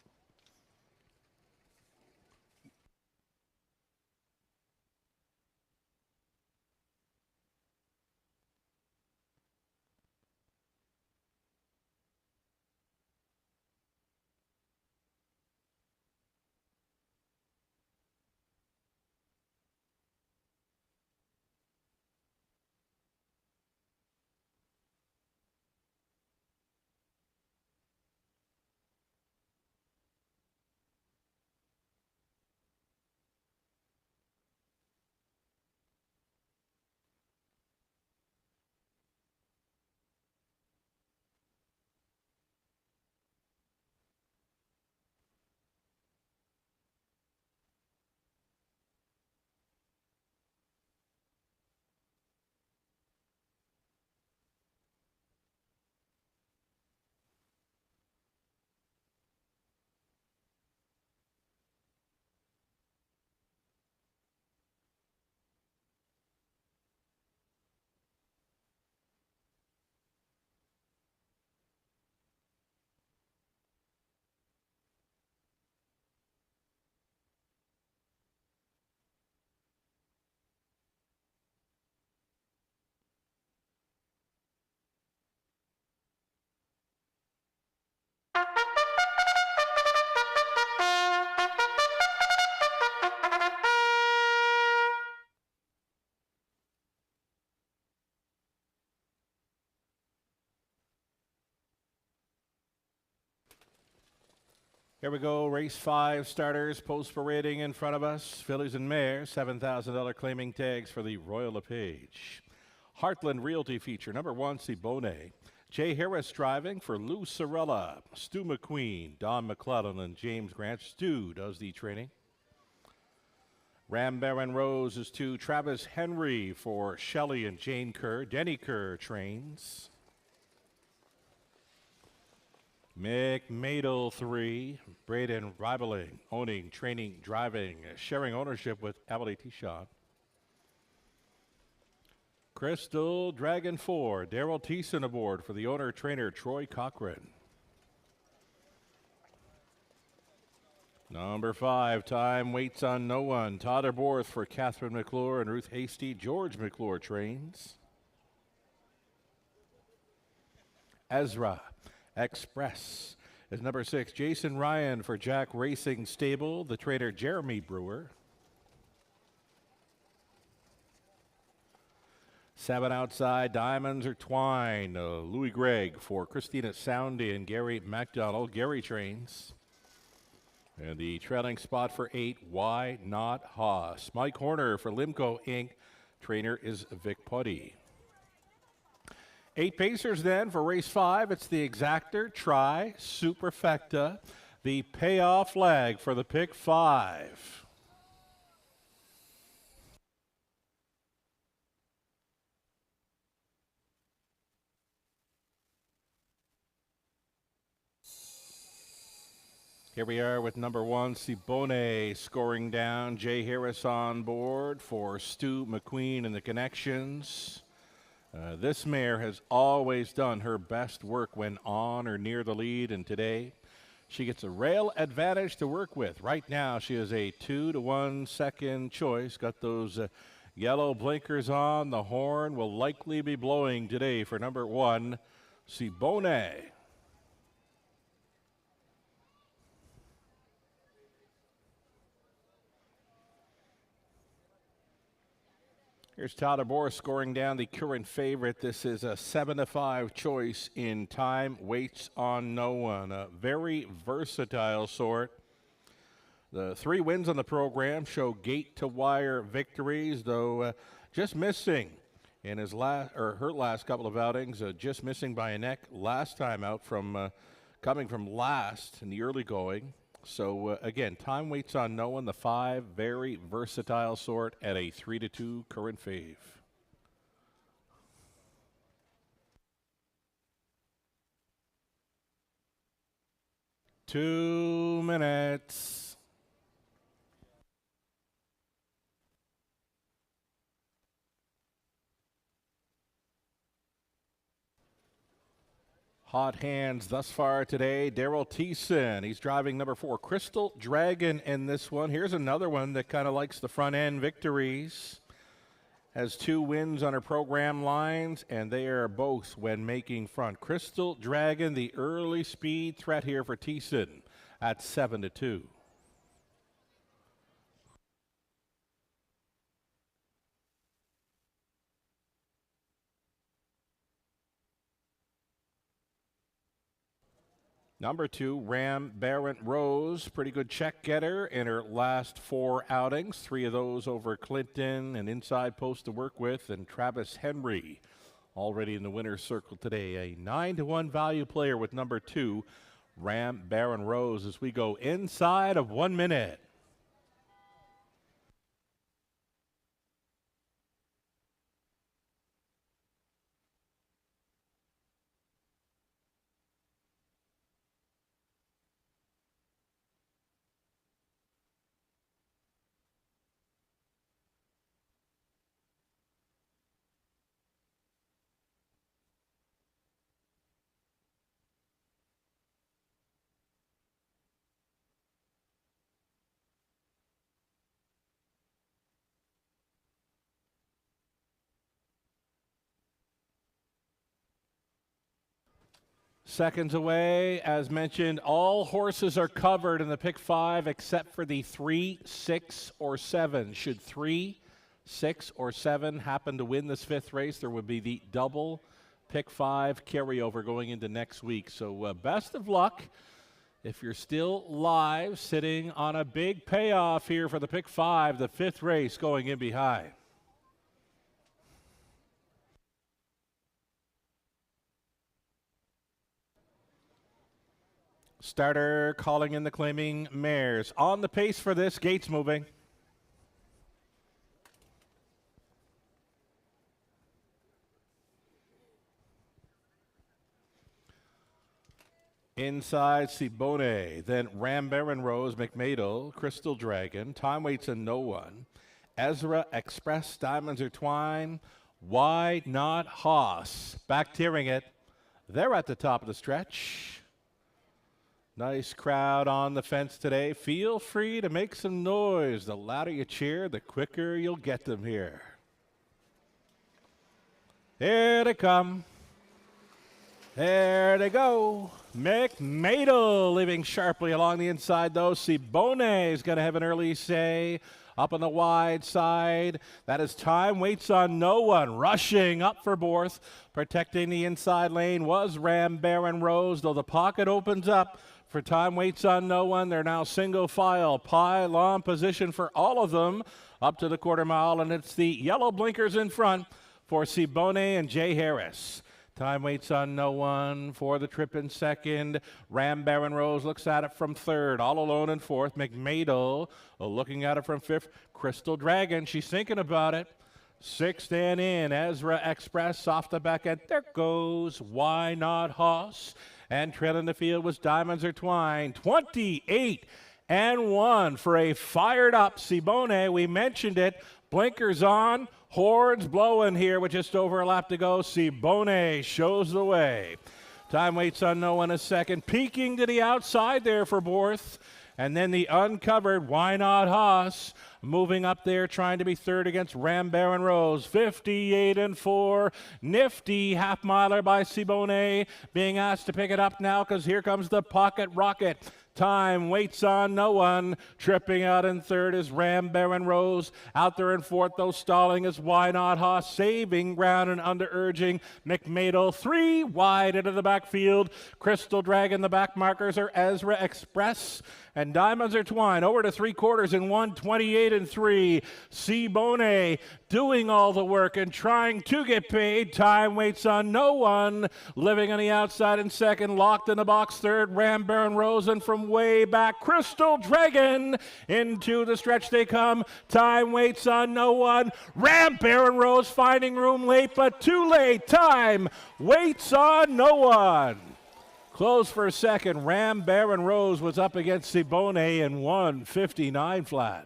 Here we go, race 5 starters, post parading in front of us. Fillies and mares, $7,000 claiming tags for the Royal LePage. Heartland Realty feature, number 1, Cibone. Jay Harris driving for Lou Sorella. Stu McQueen, Don McClellan, and James Grant. Stu does the training. Ram Baron Rose is 2. Travis Henry for Shelley and Jane Kerr. Denny Kerr trains. McMadel 3, Braden Ribeling, owning, training, driving, sharing ownership with Emily Tishon. Crystal Dragon 4, Daryl Thiessen aboard for the owner-trainer Troy Cochran. Number 5, Time Waits on No One, Todd Borth for Catherine McClure and Ruth Hasty. George McClure trains. Ezra Express is number 6. Jason Ryan for Jack Racing Stable, the trainer Jeremy Brewer. 7 outside, Diamonds Are Twine. Louis Gregg for Christina Soundy and Gary MacDonald. Gary trains. And the trailing spot for 8, Why Not Haas. Mike Horner for Limco Inc. Trainer is Vic Putty. 8 pacers then for race 5. It's the Exactor, Tri, Superfecta, the payoff flag for the Pick 5. Here we are with number 1, Cibone, scoring down. Jay Harris on board for Stu McQueen and the Connections. This mare has always done her best work when on or near the lead, and today she gets a rail advantage to work with. Right now she is a 2-to-1 second choice. Got those yellow blinkers on. The horn will likely be blowing today for number 1, Cibone. Here's Todd Abor scoring down the current favorite. This is a 7-to-5 choice in Time Waits on No One. A very versatile sort. The 3 wins on the program show gate-to-wire victories, though just missing in his her last couple of outings. Just missing by a neck last time out from coming from last in the early going. So again, time waits on no one. The 5, very versatile sort at a 3-2 current fave. Two minutes. Hot hands thus far today. Daryl Thiessen, he's driving number 4, Crystal Dragon in this one. Here's another one that kind of likes the front end victories. Has 2 wins on her program lines, and they are both when making front. Crystal Dragon, the early speed threat here for Thiessen at 7-2. Number 2, Ram Baron Rose, pretty good check getter in her last 4 outings. 3 of those over Clinton, an inside post to work with, and Travis Henry already in the winner's circle today. A 9-1 value player with number 2, Ram Baron Rose, as we go inside of 1 minute. Seconds away. As mentioned, all horses are covered in the pick 5 except for the 3, 6, or 7. Should 3, 6, or 7 happen to win this 5th race, there would be the double pick 5 carryover going into next week. So best of luck if you're still live, sitting on a big payoff here for the pick 5, the 5th race going in behind. Starter calling in the claiming mares. On the pace for this, gates moving. Inside Cibone, then Ram Baron Rose, McMadel, Crystal Dragon, Time Waits and No One, Ezra Express, Diamonds Are Twine, Why Not Hoss. Back tearing it. They're at the top of the stretch. Nice crowd on the fence today. Feel free to make some noise. The louder you cheer, the quicker you'll get them here. Here they come. There they go. McMadel leaving sharply along the inside, though. Cibone is going to have an early say. Up on the wide side, that is Time Waits on No One. Rushing up for Borth. Protecting the inside lane was Ram Baron Rose, though the pocket opens up for Time Waits on No One. They're now single file pylon position for all of them up to the quarter mile, and it's the yellow blinkers in front for Cibone and Jay Harris. Time Waits on No One for the trip in second. Ram Baron Rose looks at it from third. All alone in fourth. McMadel looking at it from fifth. Crystal Dragon, she's thinking about it. Sixth and in. Ezra Express off the back end. There goes Why Not Hoss. And trailing the field was Diamonds Are Twine. 28-1 for a fired up Cibone. We mentioned it. Blinkers on. Horns blowing here with just over a lap to go. Cibone shows the way. Time Waits on No One a second. Peeking to the outside there for Borth. And then the uncovered Why Not Hoss moving up there, trying to be third against Ram Baron Rose. 58-4. Nifty half miler by Cibone. Being asked to pick it up now because here comes the pocket rocket. Time Waits on No One. Tripping out in third is Ram Baron Rose. Out there in fourth, though, stalling is Why Not Hoss. Saving ground and under urging McMadel. 3 wide into the backfield. Crystal Dragon, the back markers are Ezra Express. And Diamonds Are Twine over to 3/4 in 1, 28-3. Cibone doing all the work and trying to get paid. Time waits on no one. Living on the outside in second, locked in the box third, Ram Baron Rose, and from way back, Crystal Dragon. Into the stretch they come. Time waits on no one. Ram Baron Rose finding room late, but too late. Time waits on no one. Close for a second. Ram Baron Rose was up against Sibone in 1:59 flat.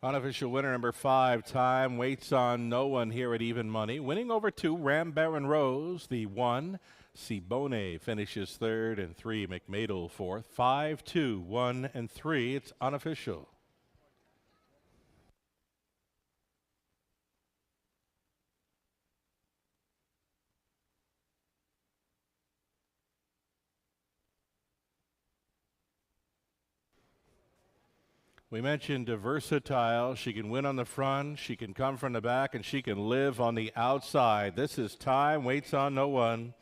Unofficial winner number 5, Time Waits on No One here at even money. Winning over 2, Ram Baron Rose, the 1. Sibone finishes 3rd, and 3, McMadel 4th. 5, 2, 1, and 3. It's unofficial. We mentioned versatile. She can win on the front, she can come from the back, and she can live on the outside. This is Time Waits on No One,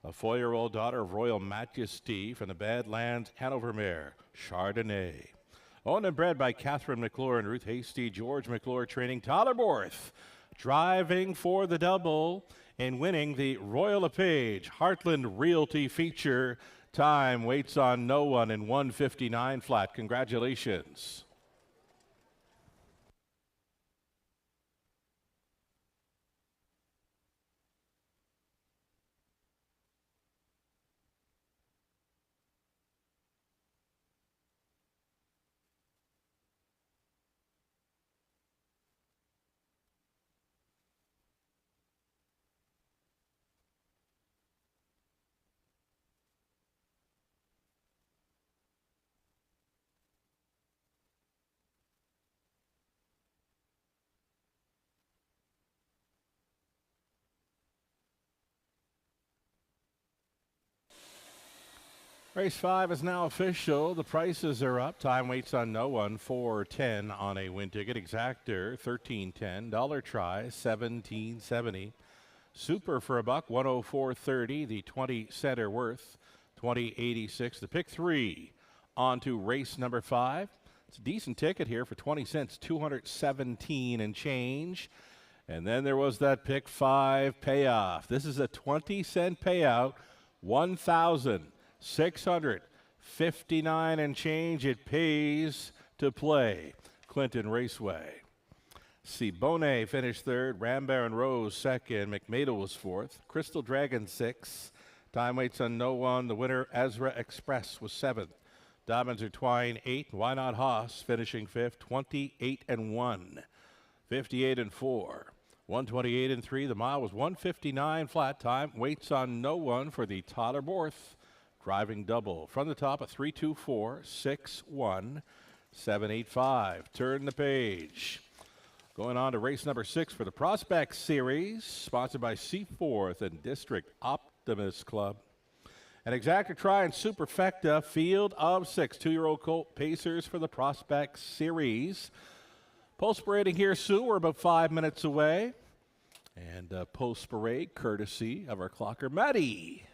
a 4-year-old daughter of Royal Majesty from the Badlands Hanover mare, Chardonnay. Owned and bred by Catherine McClure and Ruth Hasty, George McClure training Tylerborth, driving for the double and winning the Royal LePage Heartland Realty feature. Time Waits on No One in 1:59 flat. Congratulations. Race 5 is now official. The prices are up. Time Waits on No One, $4.10 on a win ticket. Exactor, $13.10. Dollar Try, $17.70. Super for a buck, $104.30. The 20 center worth, $20.86. The pick 3 on to race number 5. It's a decent ticket here for 20 cents, $217 and change. And then there was that pick 5 payoff. This is a 20-cent payout, $1,659 and change. It pays to play. Clinton Raceway. Sibone finished 3rd. Ram Baron Rose 2nd. McMadel was 4th. Crystal Dragon 6th. Time Waits on No One. The winner, Ezra Express, was 7th. Diamonds are Twine 8th. Why Not Haas finishing 5th. 28-1. 58-4. 128-3. The mile was 1:59 flat. Time Waits on No One for the Tylerborth driving double. From the top, a 3-2-4, 6-1, 7-8-5. Turn the page. Going on to race number 6 for the Prospect Series, sponsored by Seaforth and District Optimist Club. An Exactor Try and Superfecta, field of 6. 2-year-old colt pacers for the Prospect Series. Post parading here, Sue. We're about 5 minutes away. And post parade, courtesy of our clocker, Maddie.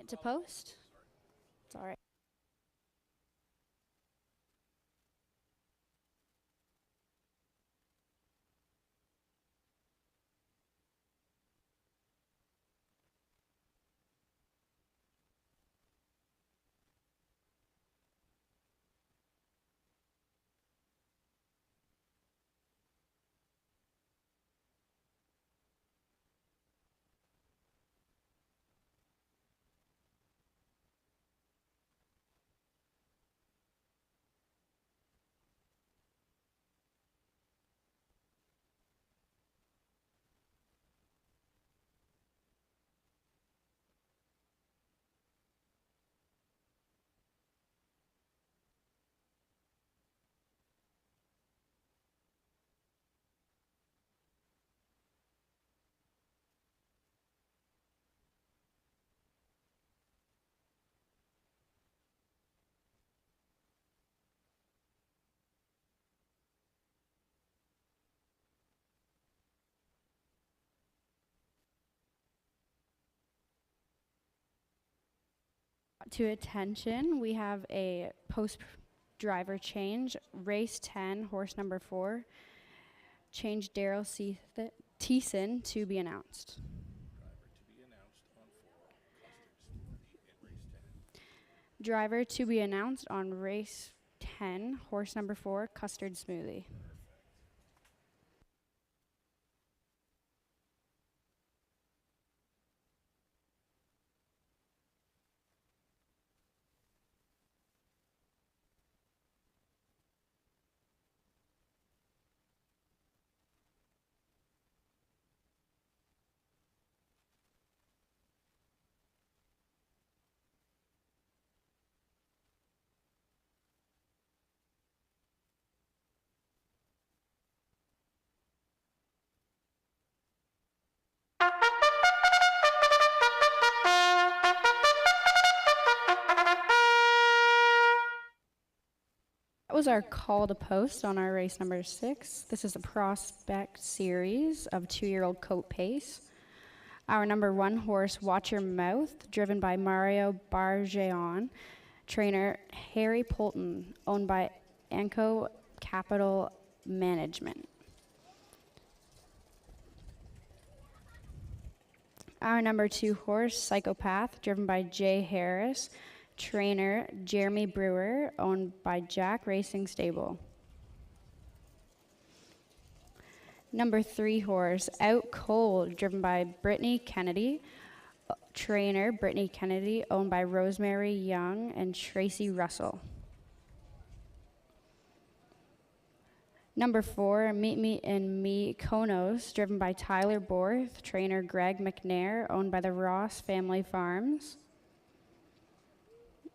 To post? It's all right. To attention, we have a post driver change. Race 10, horse number 4. Change Daryl Thiessen to be announced. Driver to be announced on race 10, horse number 4, Custard Smoothie. That was our call to post on our race number 6. This is a prospect series of 2-year-old coat pace. Our number 1 horse, Watch Your Mouth, driven by Mario Bargeon, trainer Harry Polton, owned by Anco Capital Management. Our number 2 horse, Psychopath, driven by Jay Harris, trainer Jeremy Brewer, owned by Jack Racing Stable. Number 3 horse, Out Cold, driven by Brittany Kennedy, trainer Brittany Kennedy, owned by Rosemary Young and Tracy Russell. Number 4, Meet Me in Me Konos, driven by Tyler Borth, trainer Greg McNair, owned by the Ross Family Farms.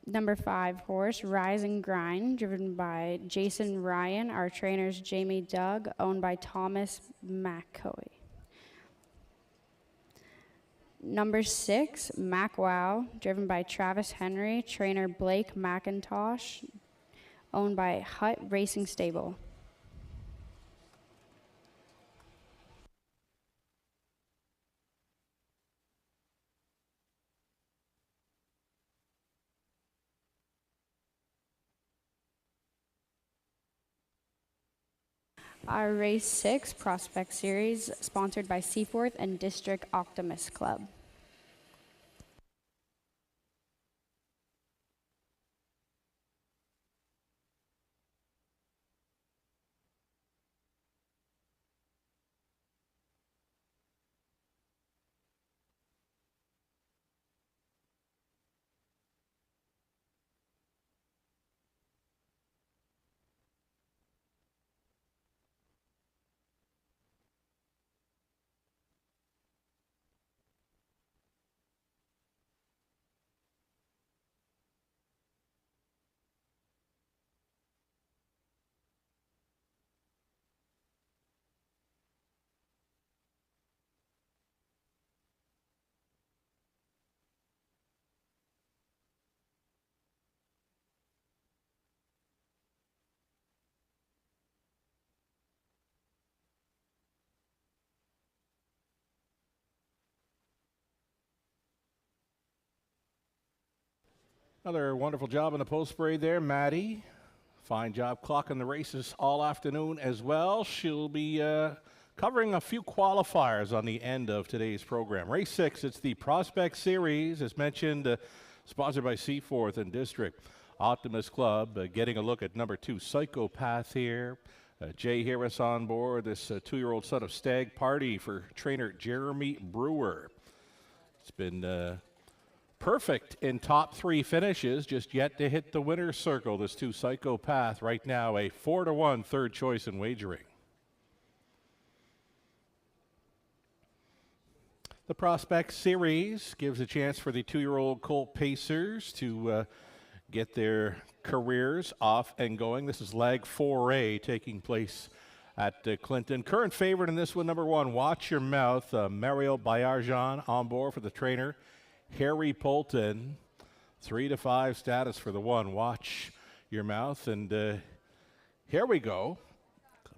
Number 5 horse, Rise and Grind, driven by Jason Ryan, our trainers Jamie Doug, owned by Thomas McCoy. Number 6, Mac Wow, driven by Travis Henry, trainer Blake McIntosh, owned by Hut Racing Stable. Our Race 6 Prospect Series, sponsored by Seaforth and District Optimist Club. Another wonderful job on the post parade there, Maddie. Fine job clocking the races all afternoon as well. She'll be covering a few qualifiers on the end of today's program. Race 6, it's the Prospect Series, as mentioned, sponsored by Seaforth and District Optimist Club. Getting a look at number 2, Psychopath here. Jay Harris on board, this 2-year-old son of Stag Party for trainer Jeremy Brewer. It's been perfect in top 3 finishes, just yet to hit the winner's circle. This 2 Psychopath right now a 4-1 third choice in wagering. The Prospect Series gives a chance for the 2-year-old Colt Pacers to get their careers off and going. This is leg 4A taking place at Clinton. Current favorite in this one, number 1, Watch Your Mouth. Mario Bayarjan on board for the trainer Harry Polton. 3-5 status for the 1, Watch Your Mouth. And here we go.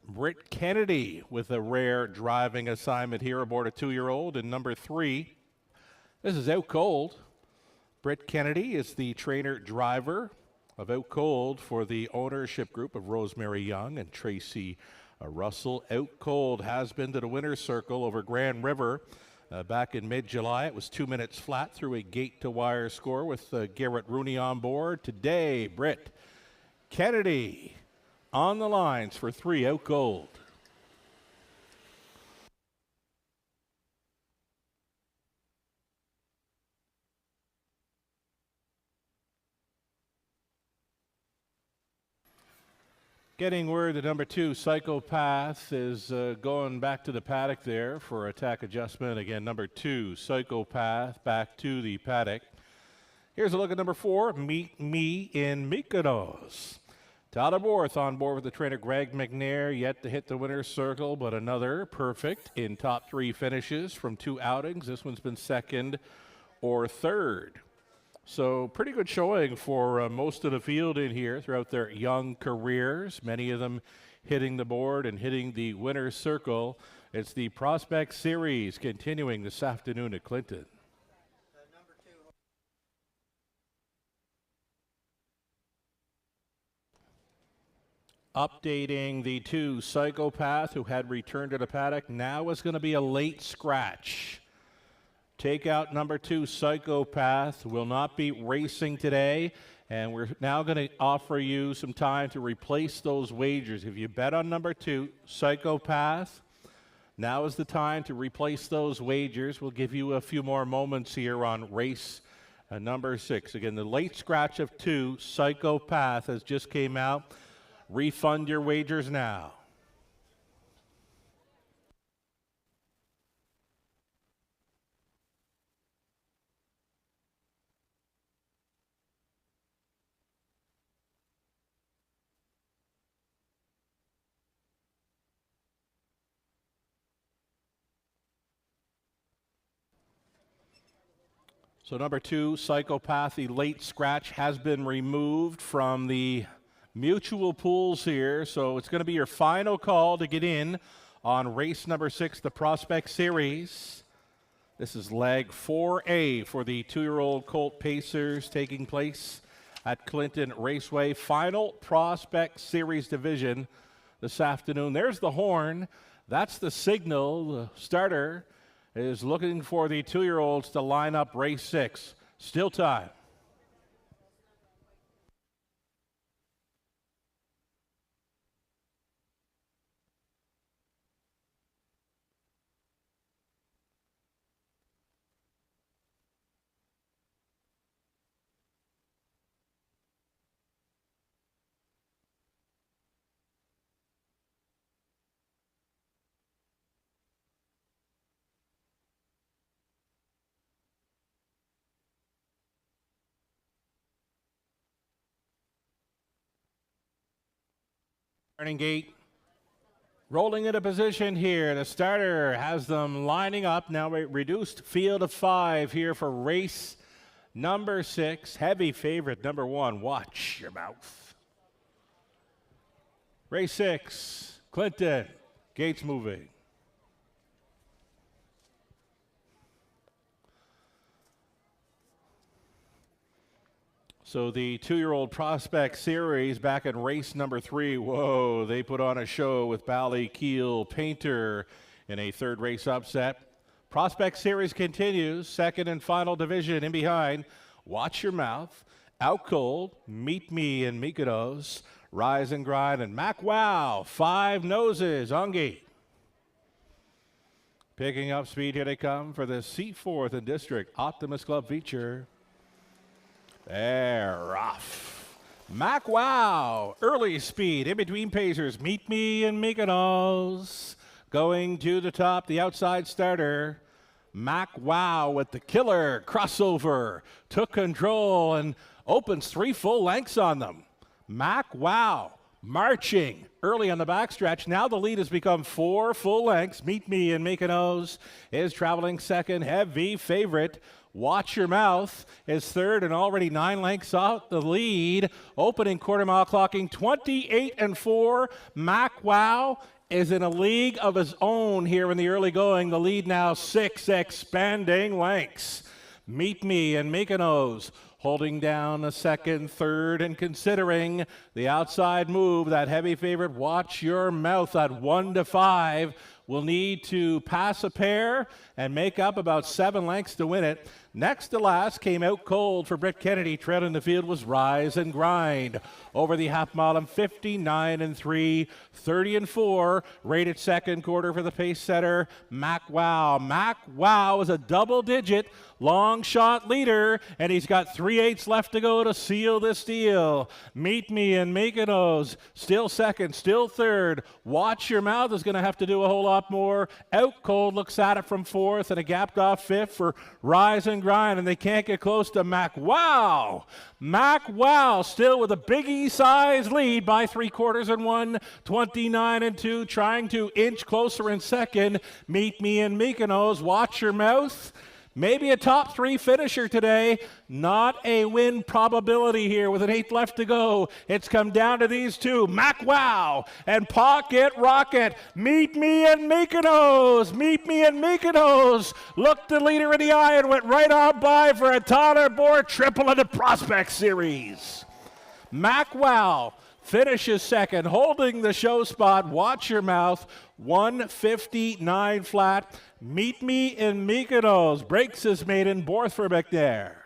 Britt Kennedy with a rare driving assignment here aboard a 2-year-old. And number 3, this is Out Cold. Britt Kennedy is the trainer driver of Out Cold for the ownership group of Rosemary Young and Tracy Russell. Out Cold has been to the winner's circle over Grand River back in mid-July. It was 2 minutes flat through a gate-to-wire score with Garrett Rooney on board. Today, Britt Kennedy on the lines for 3, Out Cold. Getting word that number 2, Psychopath, is going back to the paddock there for attack adjustment. Again, number 2, Psychopath, back to the paddock. Here's a look at number 4, Meet Me in Mykonos. Tyler Borth on board with the trainer Greg McNair, yet to hit the winner's circle, but another perfect in top 3 finishes from 2 outings. This one's been 2nd or 3rd. So pretty good showing for most of the field in here throughout their young careers, many of them hitting the board and hitting the winner's circle. It's the Prospect Series continuing this afternoon at Clinton. Updating the 2, Psychopath, who had returned to the paddock, now is going to be a late scratch. Take out number 2, Psychopath, will not be racing today, and we're now going to offer you some time to replace those wagers. If you bet on number 2, Psychopath, now is the time to replace those wagers. We'll give you a few more moments here on race number 6. Again, the late scratch of 2, Psychopath, has just came out. Refund your wagers now. So number 2, Psychopath, the late scratch has been removed from the mutual pools here. So it's going to be your final call to get in on race number 6, the Prospect Series. This is leg 4A for the 2-year-old Colt Pacers taking place at Clinton Raceway. Final Prospect Series division this afternoon. There's the horn. That's the signal. The starter is looking for the 2-year-olds to line up race 6. Still time. Turning gate, rolling into position here. The starter has them lining up. Now a reduced field of 5 here for race number 6. Heavy favorite, number 1, Watch Your Mouth. Race 6, Clinton, gates moving. So the 2-year-old Prospect Series back in race number 3, whoa, they put on a show with Ballykeel Painter in a third race upset. Prospect Series continues, second and final division in behind. Watch Your Mouth, Out Cold, Meet Me and Mykonos, Rise and Grind, and Mac Wow, Five Noses, Ungi. Picking up speed, here they come for the C4th and District Optimist Club feature. They're off. Mac Wow, early speed in between pacers. Meet Me and Mykonos. Going to the top, the outside starter. Mac Wow with the killer crossover. Took control and opens 3 full lengths on them. Mac Wow marching early on the backstretch. Now the lead has become 4 full lengths. Meet Me and Mykonos is traveling second. Heavy favorite. Watch Your Mouth is third and already 9 lengths out the lead. Opening quarter mile clocking 28-4. Mac Wow is in a league of his own here in the early going. The lead now 6 expanding lengths. Meet Me and Mykonos holding down a second, third, and considering the outside move. That heavy favorite, Watch Your Mouth at 1-5. Will need to pass a pair and make up about 7 lengths to win it. Next to last came Out Cold for Britt Kennedy. Trailing the field was Rise and Grind. Over the half mile, 59-3, 30-4. Rated second quarter for the pace setter, Mac Wow. Mac Wow is a double-digit long shot leader, and he's got 3/8 left to go to seal this deal. Meet Me and Mykonos still second, still third. Watch Your Mouth is going to have to do a whole lot more. Out Cold looks at it from fourth, and a gapped off fifth for Rise and Grind, and they can't get close to Mac Wow. Mac Wow still with a biggie size lead by 3/4 and 1, 29-2, trying to inch closer in second. Meet Me and Mykonos. Watch Your Mouth. Maybe a top 3 finisher today. Not a win probability here with an 8 left to go. It's come down to these two, Mac Wow and Pocket Rocket. Meet Me and Mykonos. Meet Me and Mykonos. Looked the leader in the eye and went right on by for a Tyler Bohr triple in the Prospect Series. Mac Wow finishes second, holding the show spot. Watch Your Mouth, 159 flat. Meet Me in Mykonos breaks his maiden Borthwick there.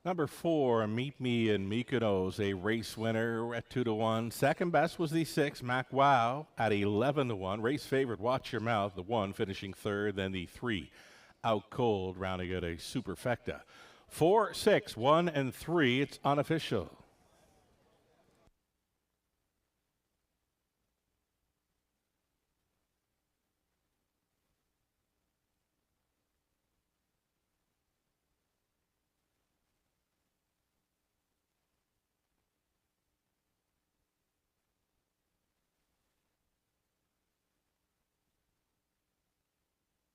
Number 4, Meet Me in Mykonos, a race winner at 2-1. Second best was the 6, Mac Wow, at 11-1. Race favorite, Watch Your Mouth, the 1 finishing third. Then the 3, Out Cold, rounding out a superfecta. 4, 6, 1, and 3, it's unofficial.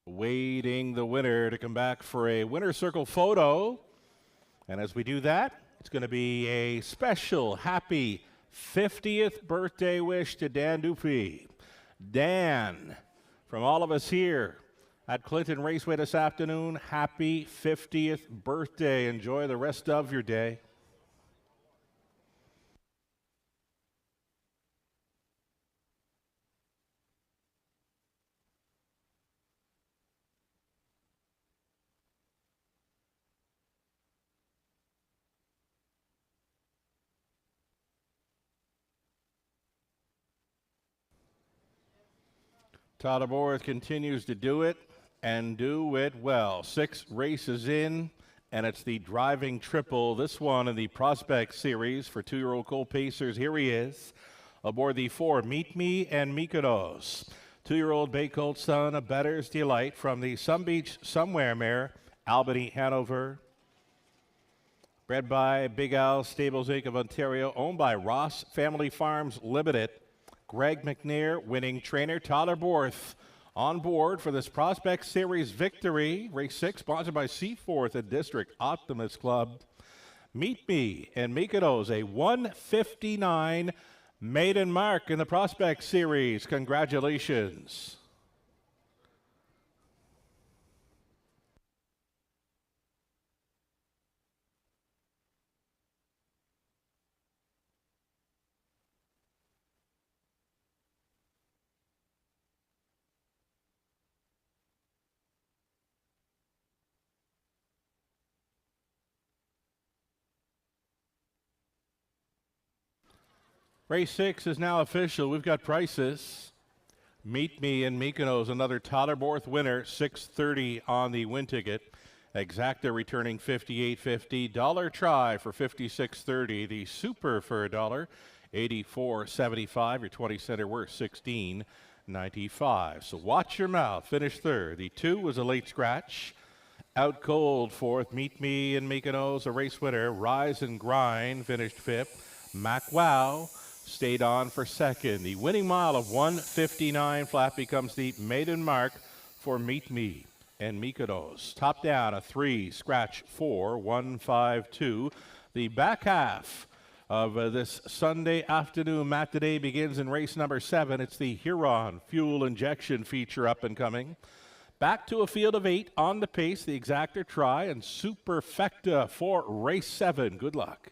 Waiting the winner to come back for a winner's circle photo. And as we do that, it's going to be a special happy 50th birthday wish to Dan Dupuy. Dan, from all of us here at Clinton Raceway this afternoon, happy 50th birthday. Enjoy the rest of your day. Tyler Bohr continues to do it and do it well. 6 races in, and it's the driving triple. This one in the Prospect Series for 2-year-old Cole Pacers. Here he is aboard the 4 Meet Me and Mykonos. 2-year-old bay colt son of Better's Delight from the Sun Beach Somewhere mare, Albany, Hanover. Bred by Big Al Stables Inc. of Ontario, owned by Ross Family Farms Limited. Greg McNair, winning trainer. Tyler Borth on board for this Prospect Series victory. Race 6, sponsored by Seaforth and District Optimist Club. Meet Me and Mykonos, a 1:59 maiden mark in the Prospect Series. Congratulations. Race 6 is now official. We've got prices. Meet Me in Mykonos, another Tyler Borth winner, $6.30 on the win ticket. Exacta returning $58.50. Dollar Try for $56.30. The Super for $1, $84.75. Your 20-center worth $16.95. So watch your mouth. Finish third. The 2 was a late scratch. Out cold fourth. Meet Me in Mykonos, a race winner. Rise and Grind finished fifth. Mac Wow stayed on for second. The winning mile of 1:59 flat becomes the maiden mark for Meet Me and Mykonos. Top down, a 3, scratch 4, 152. The back half of this Sunday afternoon matinee begins in race number 7. It's the Huron fuel injection feature up and coming. Back to a field of 8 on the pace, the Exacta Try and Superfecta for race 7. Good luck.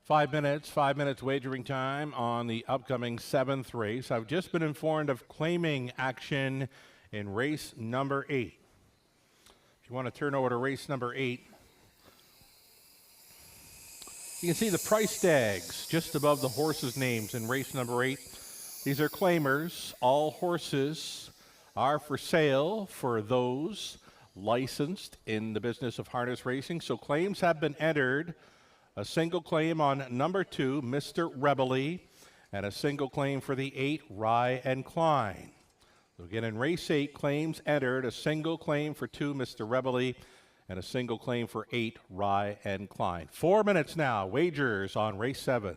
Five minutes wagering time on the upcoming 7th race. I've just been informed of claiming action in race number 8. If you want to turn over to race number 8, you can see the price tags just above the horses' names in race number 8. These are claimers. All horses are for sale for those licensed in the business of harness racing. So claims have been entered. A single claim on number 2, Mr. Rebely, and a single claim for the 8, Rye and Klein. So again, in race 8, claims entered, a single claim for 2, Mr. Rebely, and a single claim for 8, Rye and Klein. 4 minutes now, wagers on race 7.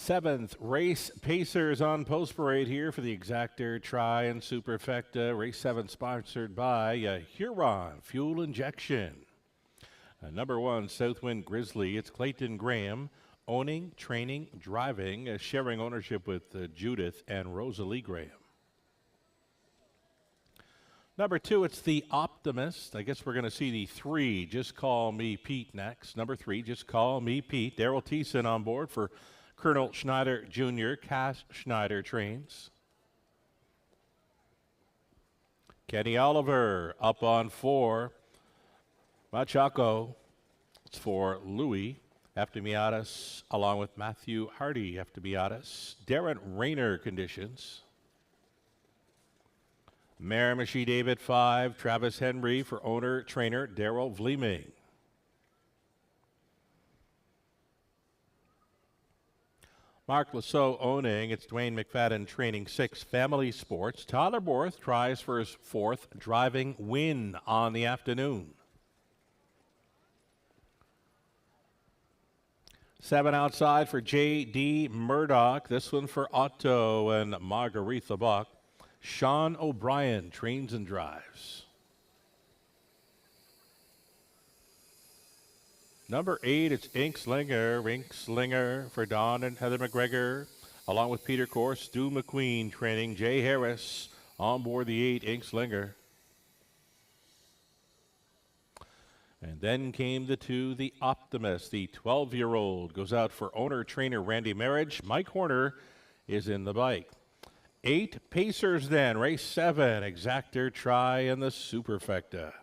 7th race Pacers on post parade here for the Exactor Tri and Superfecta. Race 7 sponsored by Huron Fuel Injection. Number 1, Southwind Grizzly. It's Clayton Graham owning, training, driving, sharing ownership with Judith and Rosalie Graham. Number 2, it's the Optimist. I guess we're going to see the 3, Just Call Me Pete, next. Number 3, Just Call Me Pete. Daryl Thiessen on board for Colonel Schneider Jr. Cass Schneider trains. Kenny Oliver up on 4. Machaco. It's for Louis Eftimiadis along with Matthew Hardy Eftimiadis. Darren Rayner conditions. Miramichi David 5, Travis Henry for owner, trainer, Daryl Vleeming. Mark Lasso owning, it's Dwayne McFadden training 6, Family Sports. Tyler Borth tries for his 4th driving win on the afternoon. 7 outside for J.D. Murdoch. This one for Otto and Margaretha Buck. Sean O'Brien trains and drives. Number 8, it's Inkslinger for Don and Heather McGregor, along with Peter Corse, Stu McQueen training, Jay Harris on board the 8, Inkslinger. And then came the 2, the Optimist. The 12-year-old goes out for owner-trainer Randy Marriage. Mike Horner is in the bike. 8 Pacers then, race 7, Exactor Tri and the Superfecta.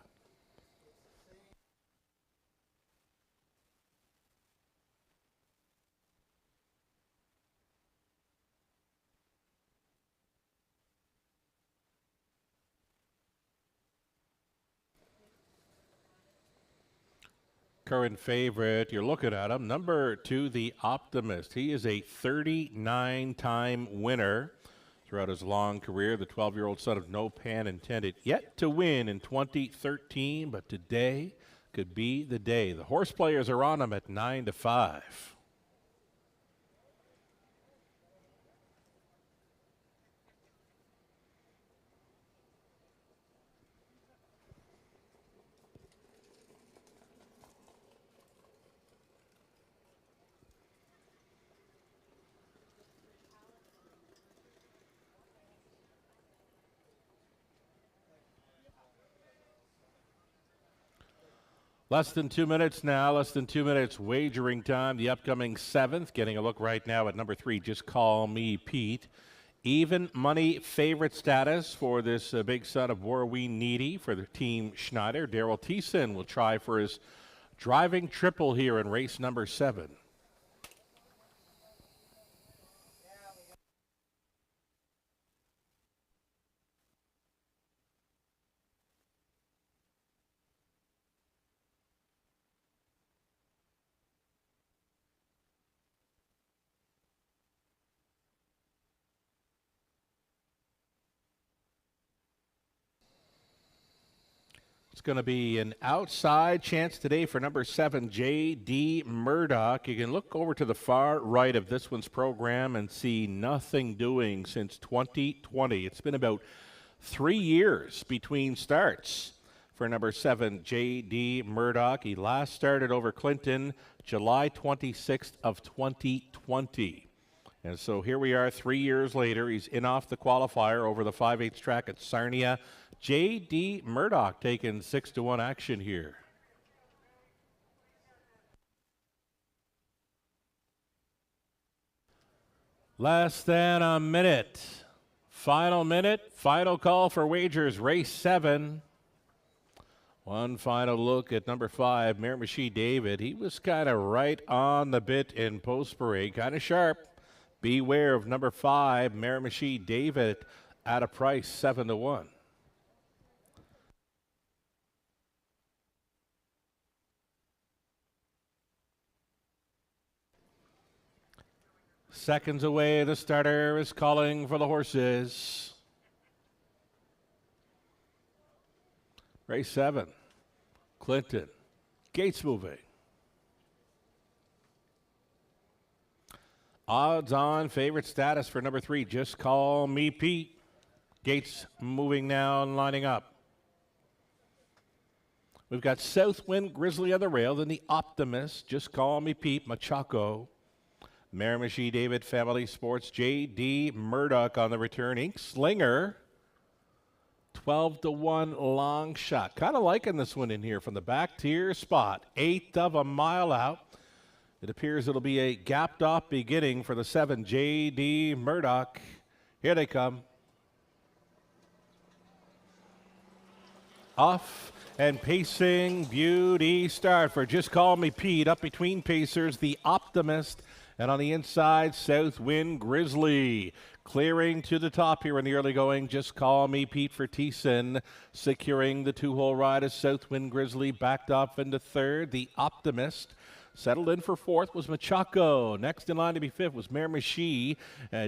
Current favorite, you're looking at him, number 2, the Optimist. He is a 39-time winner throughout his long career. The 12-year-old son of no pan intended, yet to win in 2013, but today could be the day. The horse players are on him at 9-5. Less than 2 minutes now, less than 2 minutes wagering time. The upcoming 7th, getting a look right now at number 3, Just Call Me Pete. Even money favorite status for this big son of Warwee Needy for the team Schneider. Daryl Thiessen will try for his driving triple here in race number 7. It's going to be an outside chance today for number 7, J.D. Murdoch. You can look over to the far right of this one's program and see nothing doing since 2020. It's been about 3 years between starts for number 7, J.D. Murdoch. He last started over Clinton July 26th of 2020. And so here we are 3 years later. He's in off the qualifier over the 5/8 track at Sarnia. J.D. Murdoch taking 6-1 action here. Less than a minute. Final call for wagers, race 7. One final look at number 5, Miramichi David. He was kind of right on the bit in post parade, kind of sharp. Beware of number 5, Miramichi David, at a price 7-1. Seconds away, the starter is calling for the horses. Race 7, Clinton, gates moving. Odds-on favorite status for number 3, Just Call Me Pete. Gates moving now and lining up. We've got Southwind Grizzly on the rail, then the Optimist, Just Call Me Pete, Machaco. Miramichi David Family Sports, J.D. Murdoch on the return. Ink Slinger, 12-1 long shot. Kind of liking this one in here from the back tier spot. 1/8 of a mile out. It appears it'll be a gapped off beginning for the 7, J.D. Murdoch. Here they come. Off and pacing, beauty start for Just Call Me Pete. Up between pacers, the Optimist. And on the inside, Southwind Grizzly. Clearing to the top here in the early going. Just Call Me Pete for Thiessen. Securing the 2-hole ride as Southwind Grizzly backed off into third. The Optimist. Settled in for fourth was Machaco. Next in line to be fifth was Miramichi.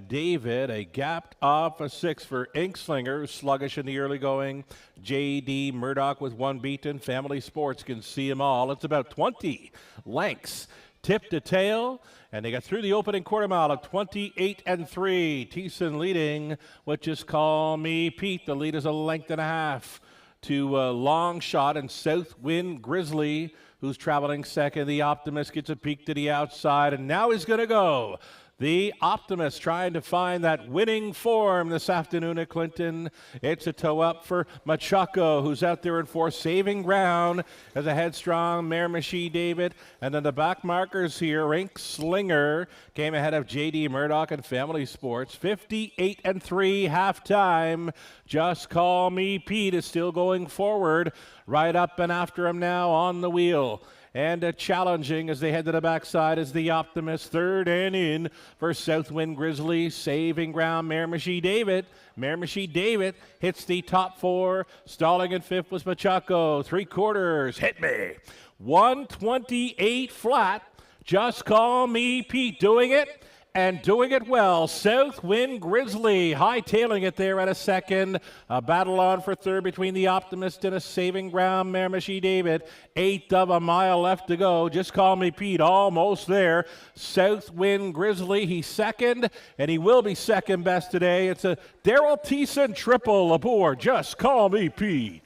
David, a gapped off a 6 for Inkslinger, sluggish in the early going. J.D. Murdoch with one beaten. Family Sports can see them all. It's about 20 lengths. Tip to tail, and they got through the opening quarter mile of 28-3. Thiessen leading with Just Call Me Pete. The lead is a length and a half to Long Shot and Southwind Grizzly, who's traveling second. The Optimist gets a peek to the outside, and now he's going to go. The Optimist trying to find that winning form this afternoon at Clinton. It's a toe up for Machaco, who's out there in fourth, saving ground as a headstrong Miramichi David. And then the back markers here, Rink Slinger came ahead of J.D. Murdoch and Family Sports. 58-3 halftime. Just Call Me Pete is still going forward. Right up and after him now on the wheel. And challenging as they head to the backside is the Optimist. Third and in for Southwind Grizzly. Saving ground, Miramichi David. Miramichi David hits the top 4. Stalling in fifth was Machaco. 3/4. Hit me. 128 flat. Just Call Me Pete doing it. And doing it well, Southwind Grizzly hightailing it there at a second. A battle on for third between the Optimist and a saving ground, Miramichi David. 1/8 of a mile left to go. Just Call Me Pete almost there. Southwind Grizzly, he's second, and he will be second best today. It's a Daryl Thiessen triple aboard Just Call Me Pete.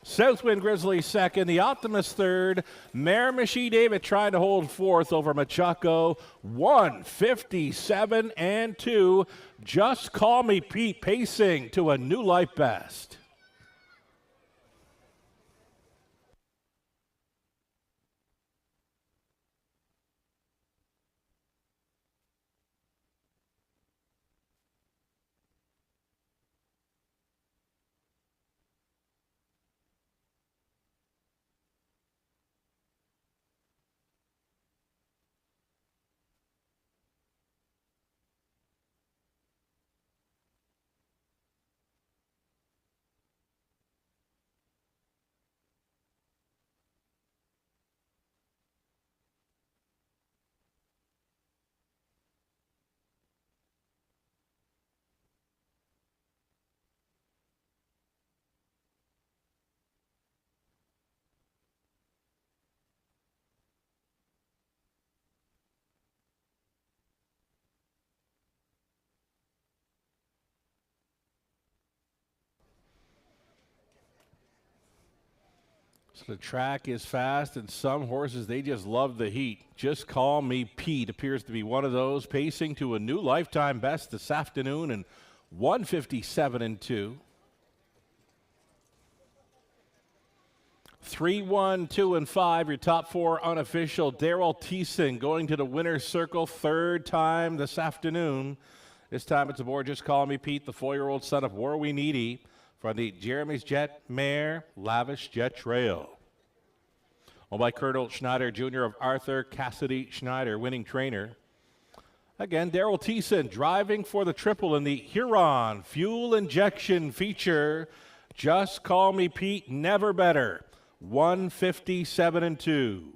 Southwind Grizzly second, the Optimist third. Miramichi David trying to hold fourth over Machaco. 1:57-2. Just Call Me Pete pacing to a new life best. So the track is fast, and some horses, they just love the heat. Just Call Me Pete appears to be one of those, pacing to a new lifetime best this afternoon, and 1:57-2. 3, 1, 2, and 5, your top 4 unofficial. Daryl Thiessen going to the winner's circle, third time this afternoon. This time it's aboard Just Call Me Pete, the 4-year-old son of Warwee Needy, from the Jeremy's Jet Mare Lavish Jet Trail. Owned by Colonel Schneider Jr. of Arthur Cassidy Schneider, winning trainer. Again, Daryl Thiessen driving for the triple in the Huron fuel injection feature. Just Call Me Pete, never better. 1:57-2.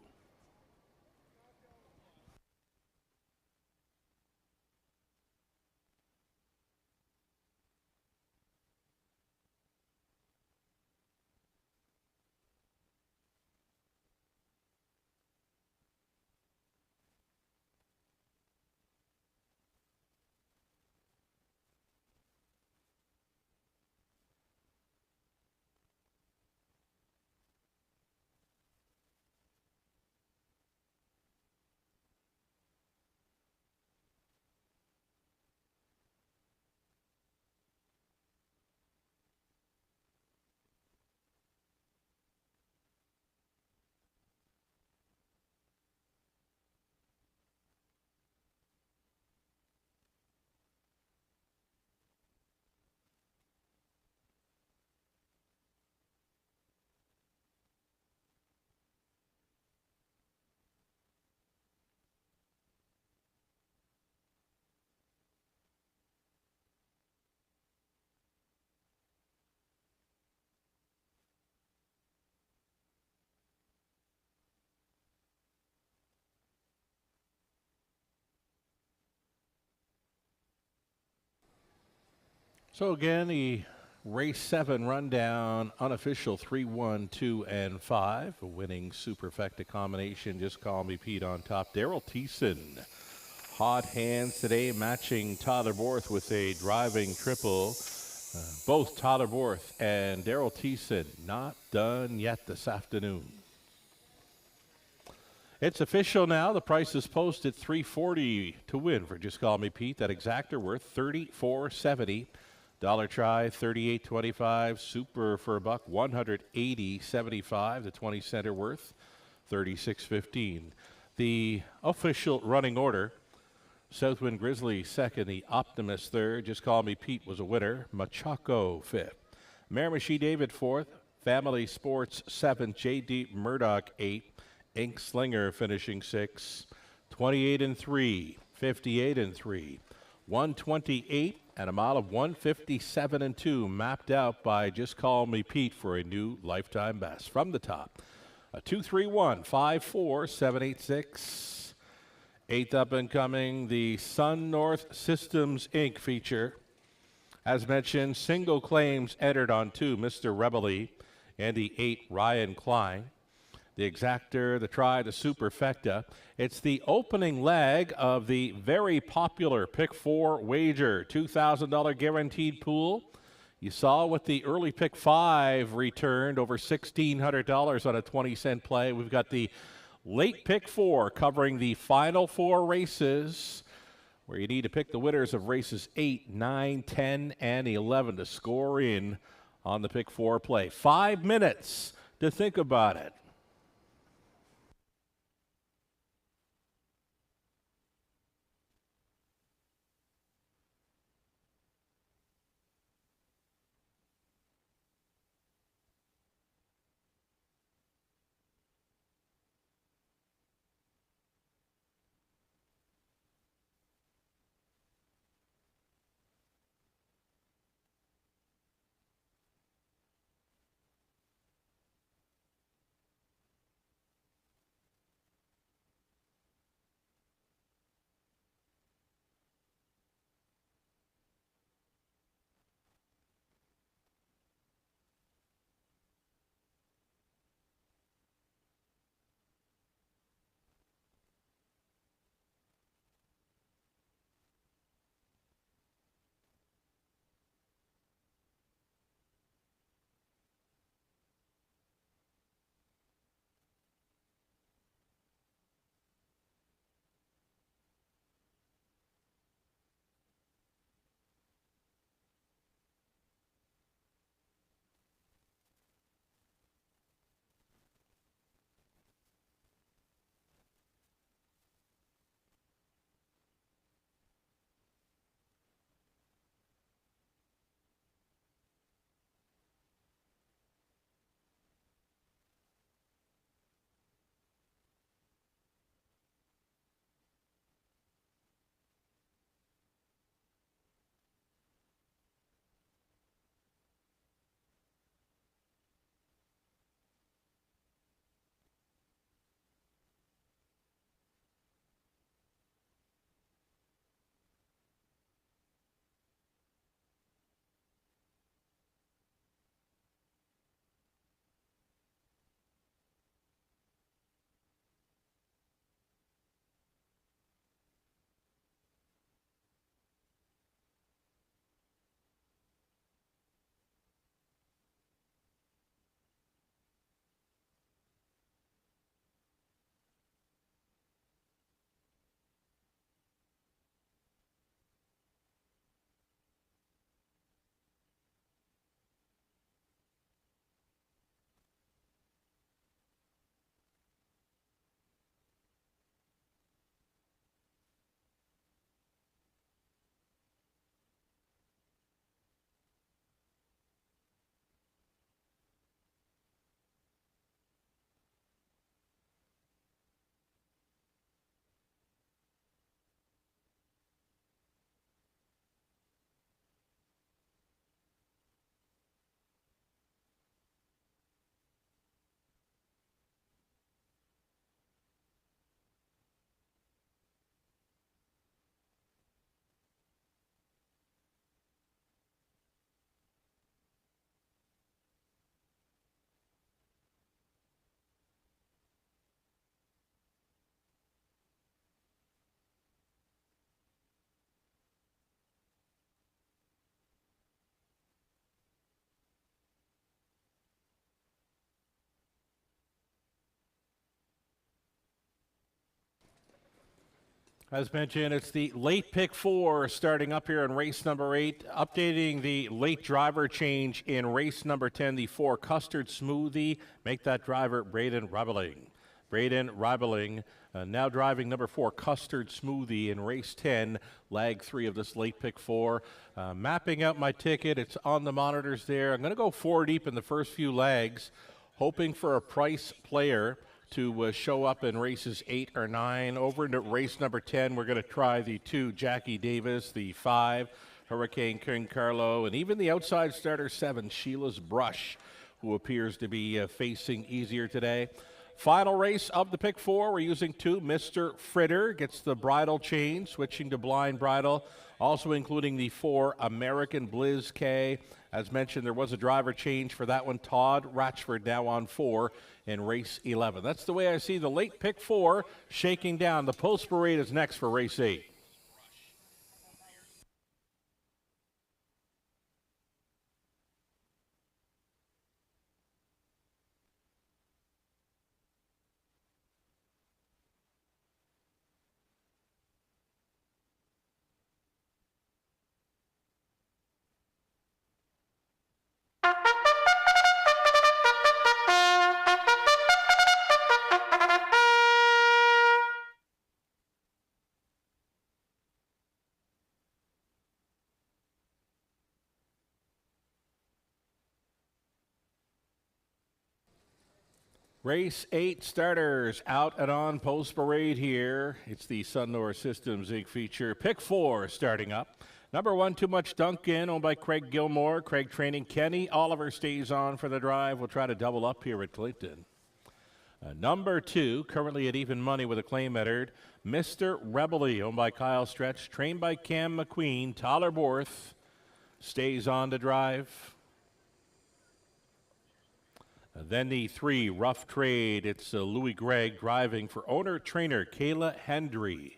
So again, the race 7 rundown, unofficial 3, 1, 2, and 5. A winning superfecta combination. Just Call Me Pete on top. Daryl Thiessen. Hot hands today, matching Tyler Borth with a driving triple. Both Tyler Borth and Daryl Thiessen not done yet this afternoon. It's official now. The price is posted $340 to win for Just Call Me Pete. That exactor worth $34.70. Dollar try $38.25. Super for a buck $180.75. The 20 center worth $36.15. The official running order: Southwind Grizzly second, the Optimist third. Just Call Me Pete was a winner. Machaco fifth. Miramichi David fourth. Family Sports seventh. J.D. Murdoch eighth. Ink Slinger finishing sixth. 28-3, 58-3, 128, and a mile of 157-2 mapped out by Just Call Me Pete for a new lifetime best. From the top, a 231, 54, 786. Eighth up and coming, the Sun North Systems Inc. feature. As mentioned, single claims entered on 2, Mr. Rebelly, and the 8, Ryan Klein. The exactor, the try, the superfecta. It's the opening leg of the very popular Pick 4 wager, $2,000 guaranteed pool. You saw what the early Pick 5 returned, over $1,600 on a 20-cent play. We've got the late Pick 4 covering the final 4 races, where you need to pick the winners of races 8, 9, 10, and 11 to score in on the Pick 4 play. 5 minutes to think about it. As mentioned, it's the late pick 4 starting up here in race number 8. Updating the late driver change in race number 10, the 4 Custard Smoothie. Make that driver Braden Ribeling. Braden Ribeling now driving number 4 Custard Smoothie in race 10, lag 3 of this late pick 4. Mapping out my ticket, it's on the monitors there. I'm going to go 4 deep in the first few legs, hoping for a price player to show up in races 8 or 9. Over into race number 10, we're going to try the 2 Jackie Davis, the 5 Hurricane King Carlo, and even the outside starter 7 Sheila's Brush, who appears to be facing easier today. Final race of the pick 4, we're using 2 Mr. Fritter, gets the bridle change, switching to blind bridle, also including the 4 American Blizz K. As mentioned, there was a driver change for that one. Todd Ratchford now on 4 in race 11. That's the way I see the late pick 4 shaking down. The post parade is next for race 8. Race 8 starters out and on post parade here. It's the Sunnor Systems Inc. feature. Pick 4 starting up. Number 1, Too Much Duncan, owned by Craig Gilmore. Craig training. Kenny Oliver stays on for the drive. We'll try to double up here at Clinton. Number 2, currently at even money with a claim entered. Mr. Rebelly, owned by Kyle Stretch. Trained by Cam McQueen. Tyler Borth stays on to drive. Then the 3, Rough Trade. It's Louis Gregg driving for owner-trainer Kayla Hendry.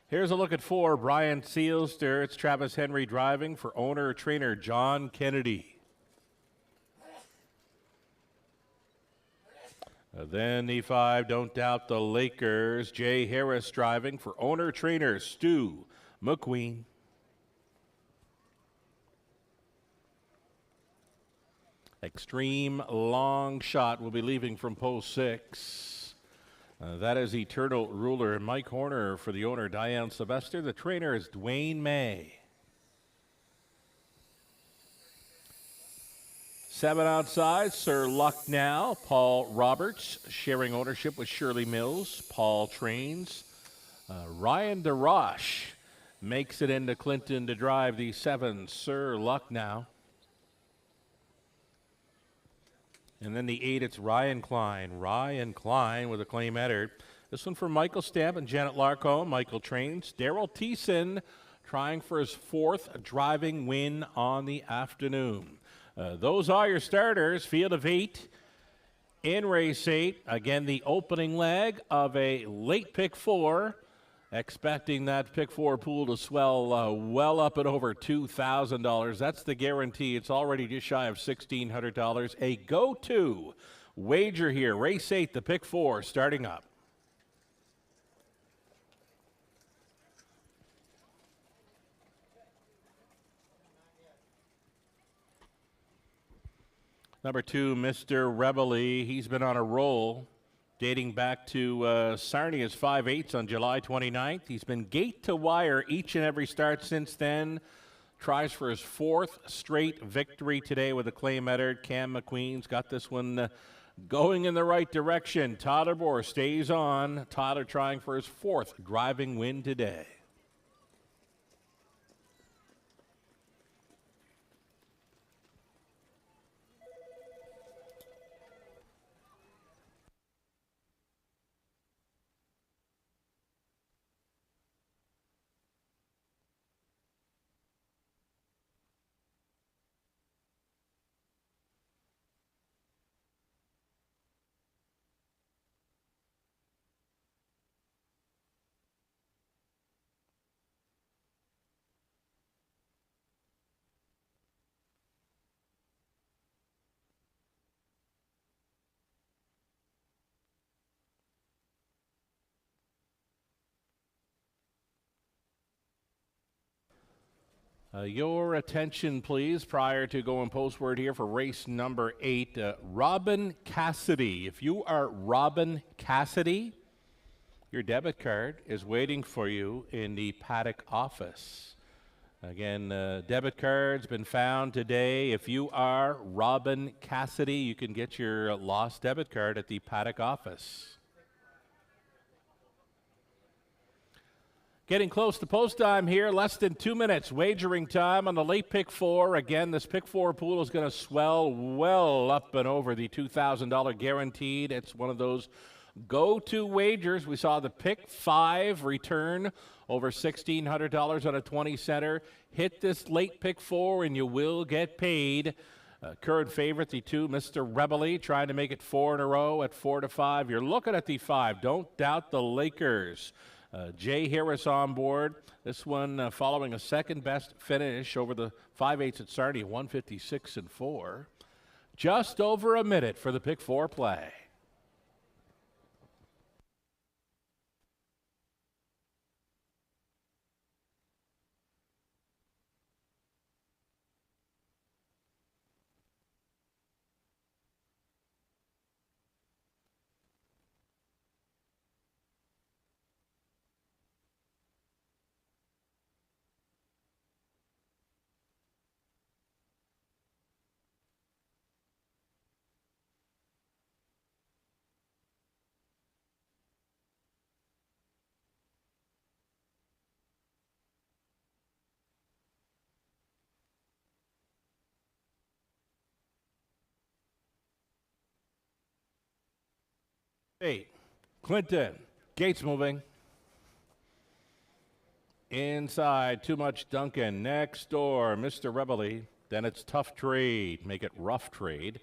Here's a look at 4, Brian Sealster. It's Travis Henry driving for owner-trainer John Kennedy. Then the 5, Don't Doubt the Lakers. Jay Harris driving for owner-trainer Stu McQueen. Extreme Long Shot will be leaving from post 6. That is Eternal Ruler Mike Horner for the owner, Diane Sylvester. The trainer is Dwayne May. 7 outside, Sir Lucknow, Paul Roberts, sharing ownership with Shirley Mills. Paul trains. Ryan DeRoche makes it into Clinton to drive the 7, Sir Lucknow. And then the 8, it's Ryan Klein. Ryan Klein with a claim entered. This one for Michael Stamp and Janet Larcombe. Michael trains. Daryl Thiessen trying for his 4th driving win on the afternoon. Those are your starters. Field of 8 in race 8. Again, the opening leg of a late pick 4. Expecting that pick 4 pool to swell well up at over $2,000. That's the guarantee. It's already just shy of $1,600. A go-to wager here. Race 8, the pick 4, starting up. Number 2, Mr. Rebelly. He's been on a roll dating back to Sarnia's 5/8 on July 29th. He's been gate to wire each and every start since then. Tries for his 4th straight victory today with a claim entered. Cam McQueen's got this one going in the right direction. Tyler Bohr stays on. Tyler trying for his 4th driving win today. Your attention, please, prior to going postward here for race number 8. Robin Cassidy. If you are Robin Cassidy, your debit card is waiting for you in the paddock office. Again, debit card's been found today. If you are Robin Cassidy, you can get your lost debit card at the paddock office. Getting close to post time here, less than 2 minutes. Wagering time on the late pick 4. Again, this pick 4 pool is going to swell well up and over the $2,000 guaranteed. It's one of those go-to wagers. We saw the pick 5 return over $1,600 on a 20-center. Hit this late pick 4 and you will get paid. Current favorite, the 2, Mr. Rebel, trying to make it 4 in a row at 4-5. You're looking at the 5. Don't doubt the Lakers. Jay Harris on board. This one following a second-best finish over the 5/8 at Sarnia, 156-4. Just over a minute for the pick 4 play. Eight. Clinton. Gates moving. Inside. Too much Duncan. Next door. Mr. Rebel. Then it's Tough Trade. Make it Rough Trade.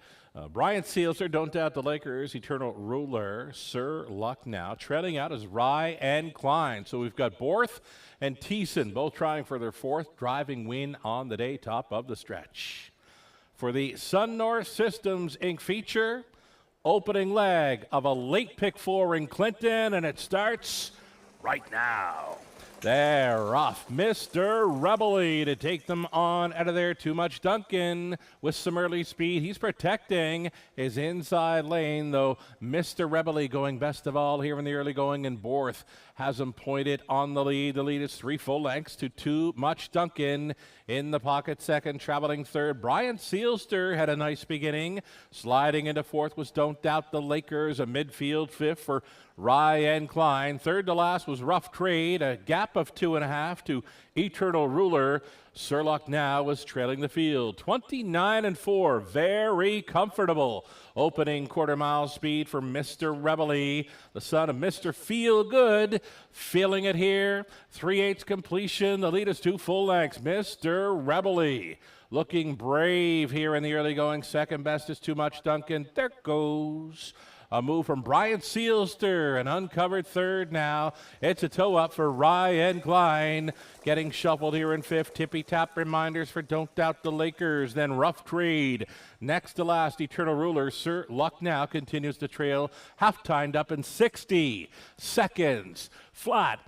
Brian Sealser. Don't doubt the Lakers. Eternal Ruler. Sir Lucknow. Trailing out is Rye and Klein. So we've got Borth and Thiessen both trying for their 4th driving win on the day. Top of the stretch. For the Sun North Systems Inc. feature, opening leg of a late pick 4 in Clinton, and it starts right now. They're off. Mr. Rebel to take them on out of there. Too much Duncan with some early speed. He's protecting his inside lane, though Mr. Rebel going best of all here in the early going, and Borth has him pointed on the lead. The lead is 3 full lengths to Too Much Duncan in the pocket second, traveling third. Brian Sealster had a nice beginning. Sliding into 4th was Don't Doubt the Lakers, a midfield 5th for Rye and Klein. Third to last was Rough Trade, a gap of 2.5 to Eternal Ruler. Surlock now was trailing the field. 29-4, very comfortable. Opening quarter-mile speed for Mr. Rebel, the son of Mr. Feel Good, feeling it here. 3/8 completion. The lead is 2 full lengths. Mr. Rebel looking brave here in the early going. Second best is Too Much Duncan. There goes a move from Brian Sealster, an uncovered third now. It's a toe up for Rye and Klein. Getting shuffled here in 5th. Tippy-tap reminders for Don't Doubt the Lakers. Then Rough Trade. Next to last, Eternal Ruler. Sir Lucknow continues to trail. Half-timed up in 60 seconds. Flat.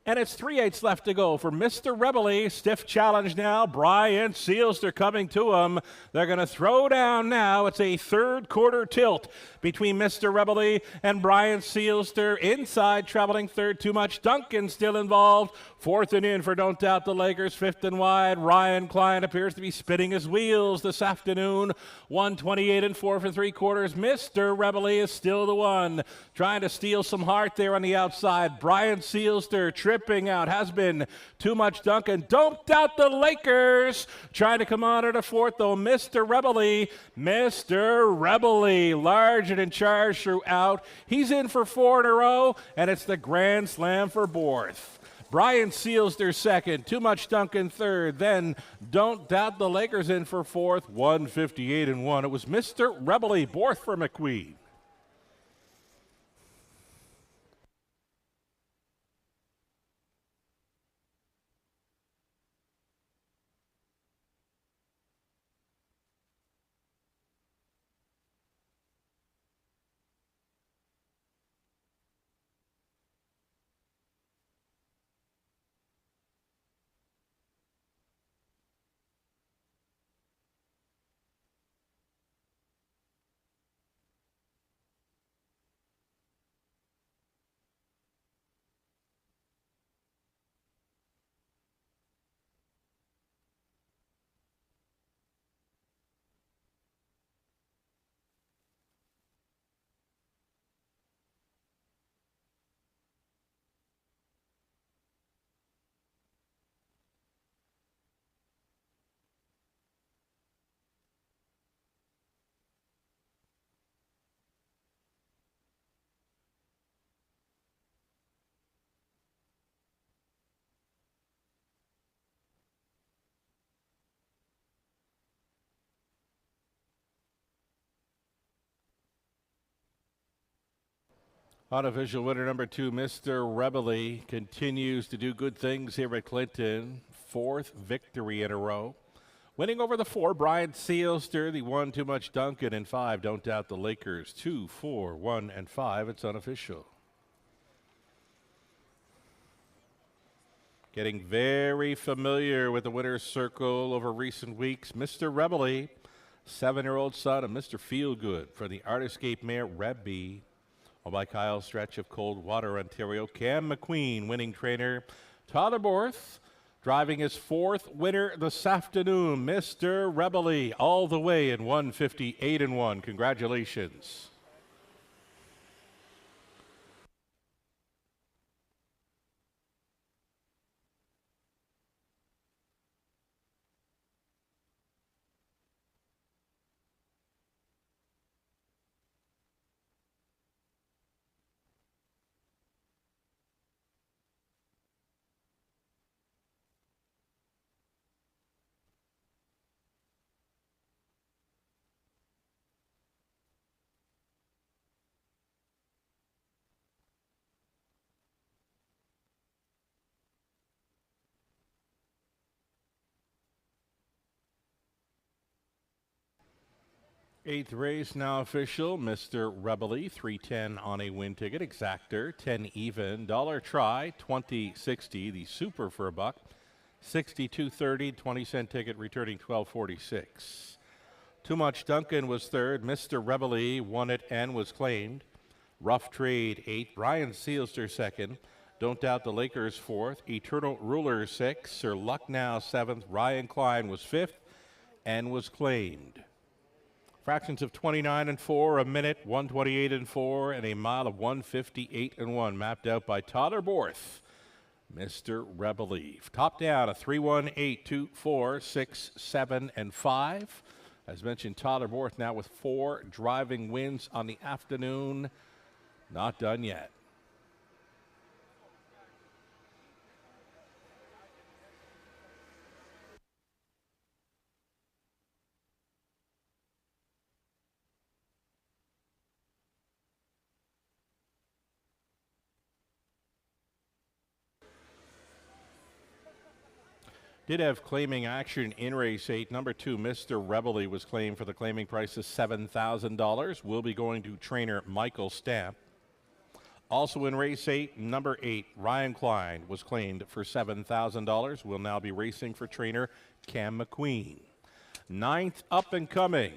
And it's 3/8 left to go for Mr. Rebel. Stiff challenge now. Brian Sealster coming to him. They're going to throw down now. It's a third quarter tilt between Mr. Rebel and Brian Sealster. Inside, traveling third. Too Much Duncan still involved. 4th and in for Don't Doubt the Lakers. 5th and wide. Ryan Klein appears to be spinning his wheels this afternoon. 128 4 for 3/4. Mr. Rebel is still the one. Trying to steal some heart there on the outside. Brian Sealster tripping out. Has been Too Much Duncan. Don't Doubt the Lakers. Trying to come on at a 4th, though. Mr. Rebel. Mr. Rebel. Large and in charge throughout. He's in for 4 in a row, and it's the grand slam for Borth. Brian Sealster second, Too Much Duncan third, then Don't Doubt the Lakers in for 4th, 158-1. It was Mr. Rebel, Borth for McQueen. Unofficial winner number 2, Mr. Rebely, continues to do good things here at Clinton. 4th victory in a row. Winning over the 4, Brian Seelster, the 1, Too Much Duncan, and 5, Don't Doubt the Lakers. 2, 4, 1, and 5. It's unofficial. Getting very familiar with the winner's circle over recent weeks. Mr. Rebely, 7-year-old son of Mr. Feelgood for the Artiscape Mayor Rebby. Owned by Kyle Stretch of Coldwater, Ontario. Cam McQueen, winning trainer. Tyler Borth, driving his 4th winner this afternoon. Mr. Rebely, all the way in 158-1. Congratulations. Eighth race now official. Mr. Rebely, 310 on a win ticket. Exactor, 10 even. Dollar try, 20.60. The super for a buck, 62.30. 20-cent ticket returning 12.46. Too Much Duncan was 3rd. Mr. Rebely won it and was claimed. Rough Trade, 8th. Brian Seelster, 2nd. Don't Doubt the Lakers, 4th. Eternal Ruler, 6th. Sir Lucknow, 7th. Ryan Klein was 5th and was claimed. Fractions of 29 and 4, a minute, 128 and 4, and a mile of 158 and 1, mapped out by Tyler Borth, Mr. Rebely. Top down, a 3-1, 8, 2, 4, 6, 7, and 5. As mentioned, Tyler Borth now with 4 driving wins on the afternoon. Not done yet. Did have claiming action in race 8. Number 2, Mr. Rebely, was claimed for the claiming price of $7,000. Will be going to trainer Michael Stamp. Also in race 8, number 8, Ryan Klein, was claimed for $7,000. Will now be racing for trainer Cam McQueen. 9th up and coming.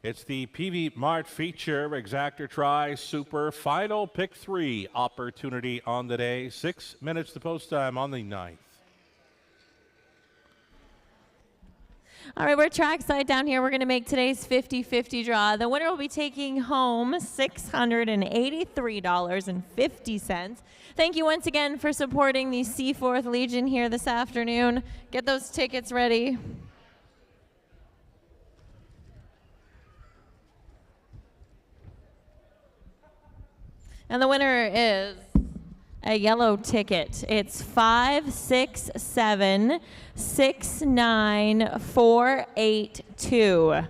It's the PV Mart feature, Exactor Try Super Final Pick 3 opportunity on the day. 6 minutes to post time on the 9th. All right, we're trackside down here. We're going to make today's 50-50 draw. The winner will be taking home $683.50. Thank you once again for supporting the Seaforth Legion here this afternoon. Get those tickets ready. And the winner is a yellow ticket. It's 567-69482.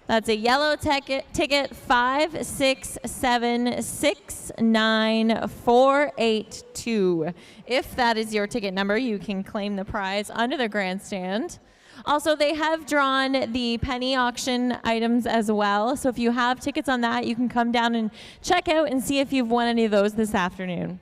That's a yellow ticket 567-69482. If that is your ticket number, you can claim the prize under the grandstand. Also, they have drawn the penny auction items as well. So if you have tickets on that, you can come down and check out and see if you've won any of those this afternoon.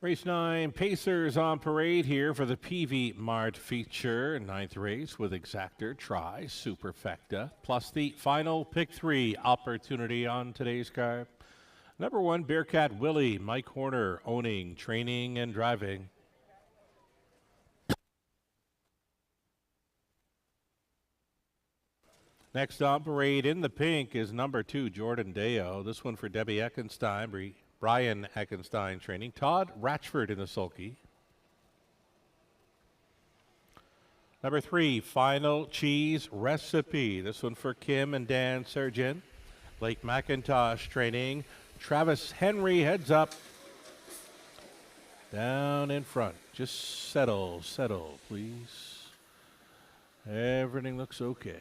Race 9, Pacers on parade here for the PV Mart feature. 9th race with Exactor, Tri, Superfecta, plus the final pick 3 opportunity on today's card. Number 1, Bearcat Willie, Mike Horner, owning, training, and driving. Next on parade in the pink is number 2, Jordan Deo. This one for Debbie Eckenstein, Brian Eckenstein training. Todd Ratchford in the sulky. Number 3, Final Cheese Recipe. This one for Kim and Dan Surgeon. Blake McIntosh training. Travis Henry heads up. Down in front. Just settle, please. Everything looks okay.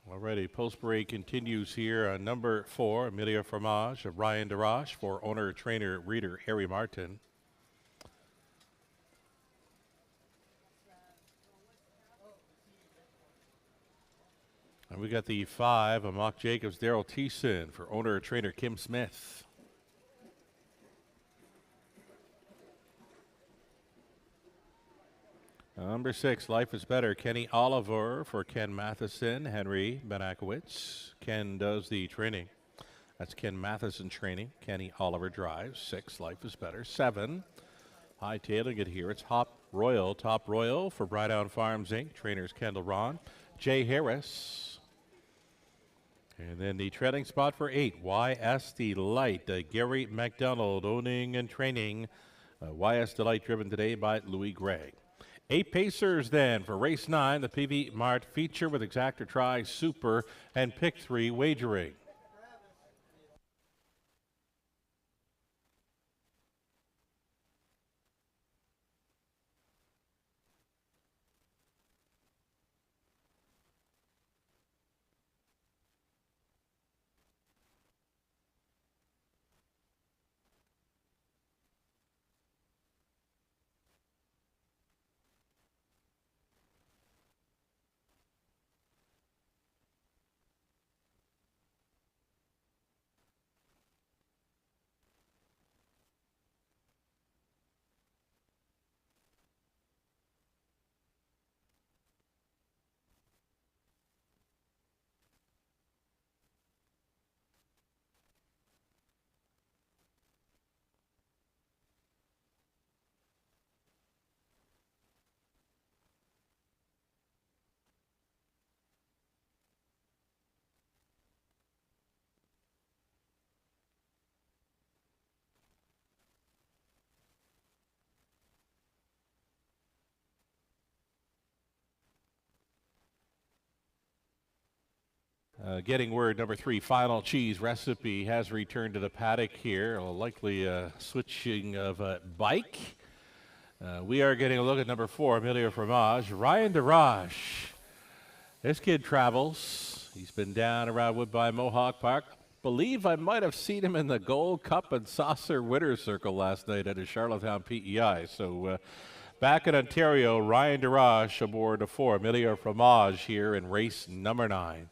Alrighty, post parade continues here on number 4, Amelia Fromage of Ryan DeRoche for owner, trainer, reader Harry Martin. And we got the 5, Amok Jacobs, Daryl Thiessen for owner, trainer Kim Smith. Number 6, Life is Better, Kenny Oliver for Ken Matheson, Henry Benakowitz. Ken does the training. That's Ken Matheson training. Kenny Oliver drives. 6, Life is Better. 7, hightailing it here. It's Top Royal for Brydown Farms Inc. Trainers Kendall Ron, Jay Harris. And then the trailing spot for 8, YS Delight, Gary McDonald owning and training. YS Delight driven today by Louis Gregg. 8 Pacers then for race 9, the PV Mart feature with Exactor, Tri, Super, and pick 3 wagering. Getting word, number 3, Final Cheese Recipe has returned to the paddock here. Likely switching of a bike. We are getting a look at number 4, Amelia Fromage. Ryan DeRoche. This kid travels. He's been down around Woodbine Mohawk Park. Believe I might have seen him in the Gold Cup and Saucer Winner's Circle last night at a Charlottetown PEI. So back in Ontario, Ryan DeRoche aboard the 4, Amelia Fromage here in race number 9.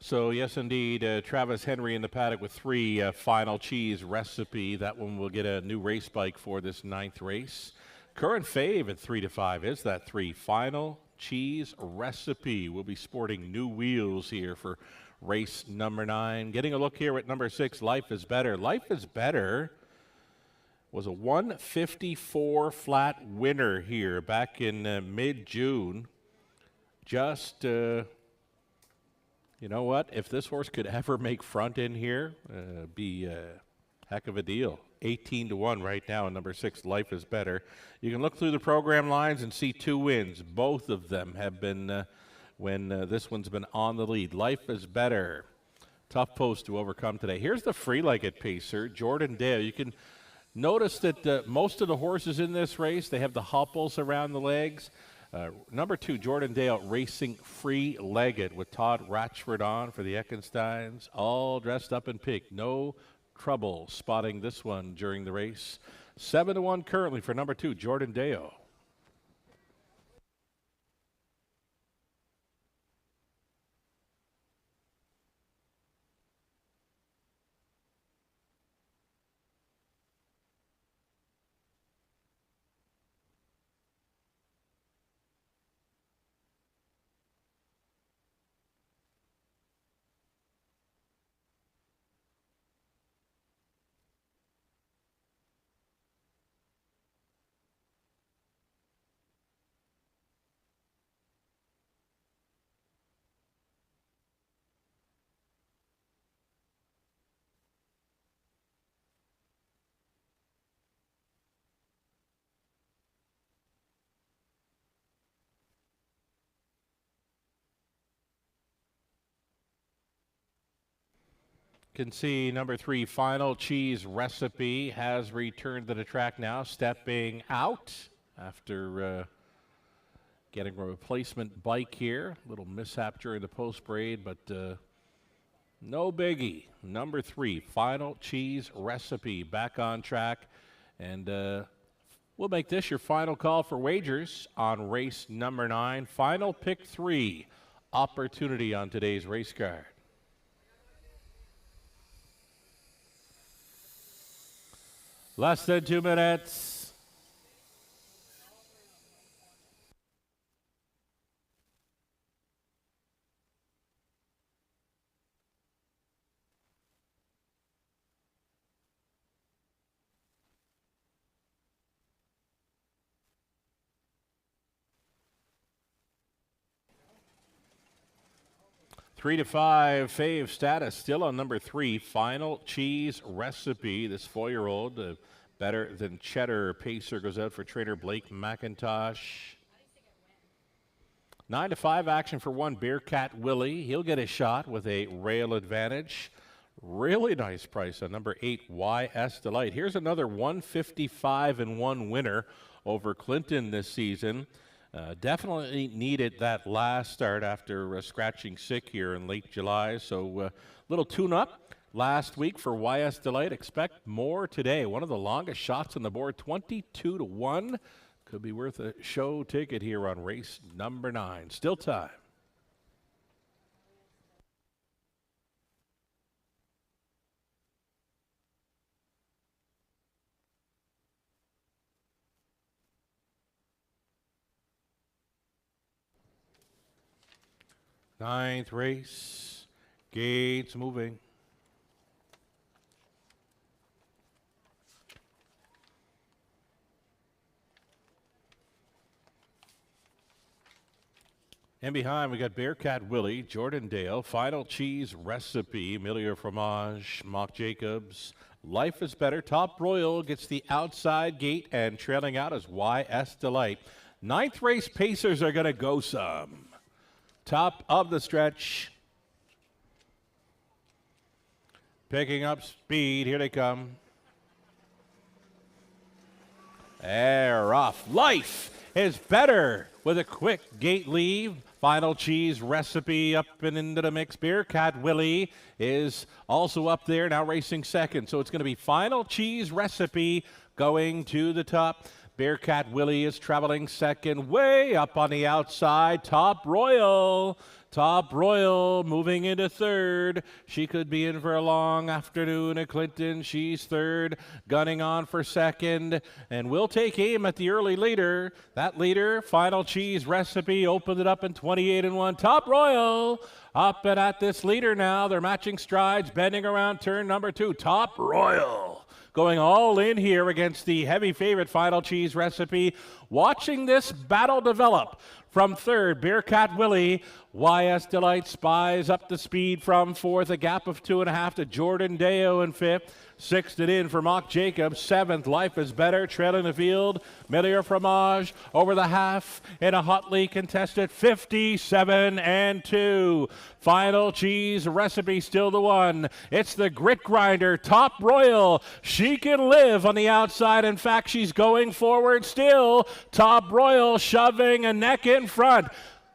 So, yes, indeed, Travis Henry in the paddock with 3, Final Cheese Recipe. That one will get a new race bike for this 9th race. Current fave at 3 to 5 is that 3, Final Cheese Recipe. We'll be sporting new wheels here for race number 9. Getting a look here at number 6, Life is Better. Life is Better was a 154 flat winner here back in mid-June. Just... you know what? If this horse could ever make front in here, be a heck of a deal. 18 to 1 right now in number 6, Life is Better. You can look through the program lines and see 2 wins. Both of them have been when this one's been on the lead. Life is Better. Tough post to overcome today. Here's the free-legged pacer, Jordan Dale. You can Notice that most of the horses in this race, they have the hopples around the legs. Number 2, Jordan Dale, racing free-legged with Todd Ratchford on for the Eckensteins, all dressed up in pink. No trouble spotting this one during the race. 7-1 currently for number 2, Jordan Dale. Can see number 3, Final Cheese Recipe, has returned to the track now, stepping out after getting a replacement bike here. Little mishap during the post braid, but no biggie. Number 3, Final Cheese Recipe, back on track. And we'll make this your final call for wagers on race number 9. Final pick 3 opportunity on today's race card. Less than 2 minutes. Three to 5 fave status still on number 3, Final Cheese Recipe. This 4-year-old, better than cheddar pacer, goes out for trainer Blake McIntosh. 9 to 5 action for 1, Bearcat Willie. He'll get a shot with a rail advantage. Really nice price on number 8, YS Delight. Here's another 155-1 winner over Clinton this season. Definitely needed that last start after scratching sick here in late July. So little tune-up last week for YS Delight. Expect more today. One of the longest shots on the board, 22-1. Could be worth a show ticket here on race number 9. Still time. Ninth race, gates moving. And behind, we got Bearcat Willie, Jordan Dale, Final Cheese Recipe, Emilio Fromage, Mock Jacobs, Life is Better, Top Royal gets the outside gate, and trailing out is YS Delight. Ninth race pacers are going to go some. Top of the stretch. Picking up speed. Here they come. They're off. Life is Better with a quick gate leave. Final Cheese Recipe up and into the mix. Bearcat Willie is also up there, now racing second. So it's going to be Final Cheese Recipe going to the top. Bearcat Willie is traveling second, way up on the outside. Top Royal moving into third. She could be in for a long afternoon at Clinton. She's third, gunning on for second. And we'll take aim at the early leader. That leader, Final Cheese Recipe, opened it up in 28-1. Top Royal up and at this leader now. They're matching strides, bending around turn number 2. Top Royal going all in here against the heavy favorite Final Cheese Recipe. Watching this battle develop from third, Bearcat Willie. YS Delight spies up the speed from fourth, a gap of 2.5 to Jordan Deo in fifth. Sixth and in for Mock Jacobs. Seventh, Life is Better, trailing the field. Millier Fromage over the half in a hotly contested 57-2. Final Cheese Recipe still the one. It's the Grit Grinder, Top Royal. She can live on the outside. In fact, she's going forward still. Top Royal shoving a neck in front.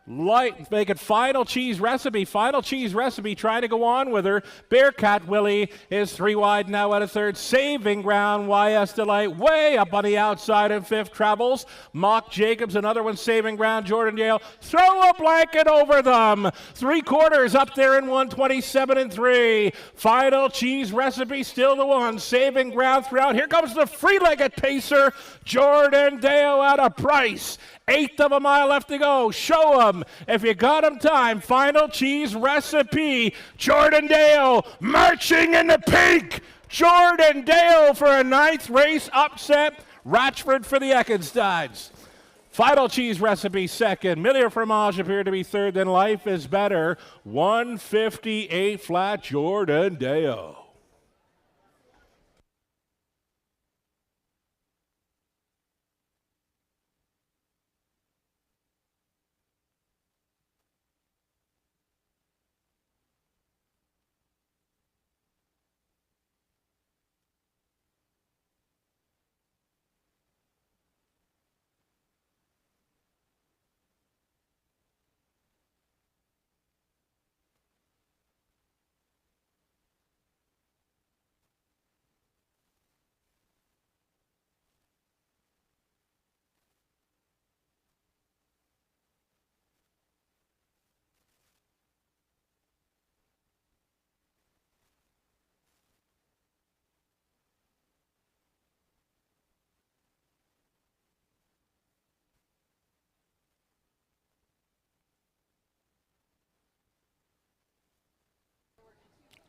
Make it Final Cheese Recipe. Final Cheese Recipe trying to go on with her. Bearcat Willie is 3 wide now at a third. Saving Ground, YS Delight way up on the outside in fifth. Travels. Mock Jacobs, another one saving ground. Jordan Dale, throw a blanket over them. 3/4 up there in 127-3. Final Cheese Recipe still the one. Saving ground throughout. Here comes the free-legged pacer. Jordan Dale at a price. 1/8 of a mile left to go. Show them if you got them time. Final Cheese Recipe. Jordan Dale marching in the pink. Jordan Dale for a 9th race upset. Ratchford for the Eckensteins. Final Cheese Recipe second. Millier Fromage appeared to be third. Then Life is Better. 158 flat. Jordan Dale.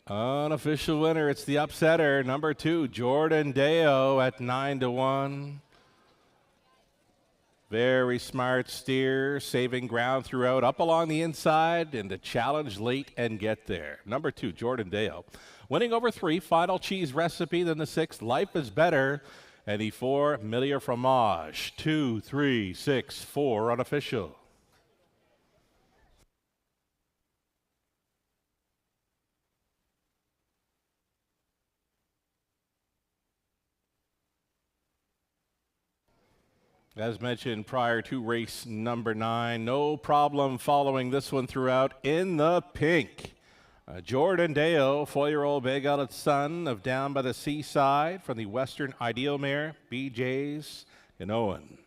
Unofficial winner, it's the upsetter, number 2, Jordan Deo at 9-1. Very smart steer, saving ground throughout, up along the inside, and the challenge late and get there. Number 2, Jordan Deo. Winning over 3, Final Cheese Recipe, then the 6th, Life is Better, and the 4, Millier Fromage. 2, 3, 6, 4 unofficial. As mentioned prior to race number 9, no problem following this one throughout in the pink. Jordan Deo, 4-year-old Big Ellet son of Down by the Seaside from the Western Ideal Mare, BJ's in Owen.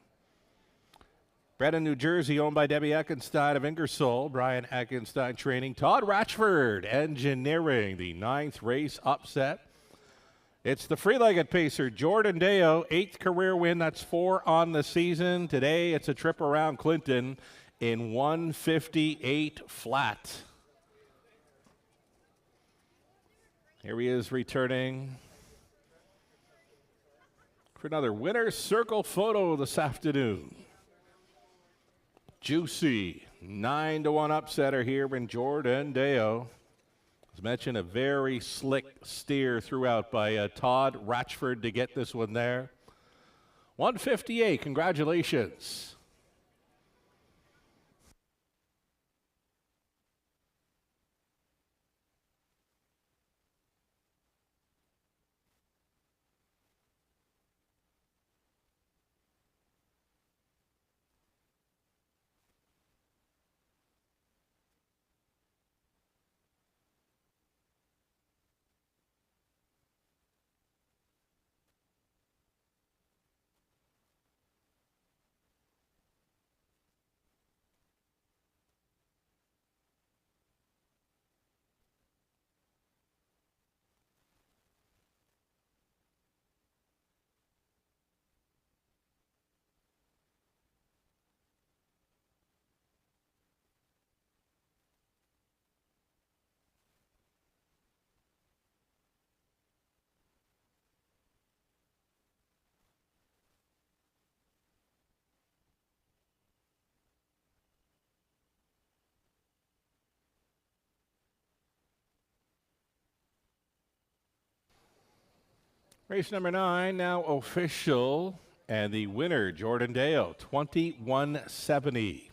Bred in New Jersey, owned by Debbie Eckenstein of Ingersoll. Brian Eckenstein training. Todd Ratchford engineering the 9th race upset. It's the free-legged pacer, Jordan Deo, 8th career win. That's 4 on the season. Today, it's a trip around Clinton in 158 flat. Here he is returning for another winner's circle photo this afternoon. Juicy 9-1 upsetter here in Jordan Deo. As mentioned, a very slick steer throughout by Todd Ratchford to get this one there. 158, congratulations. Race number 9 now official, and the winner, Jordan Dale, 2170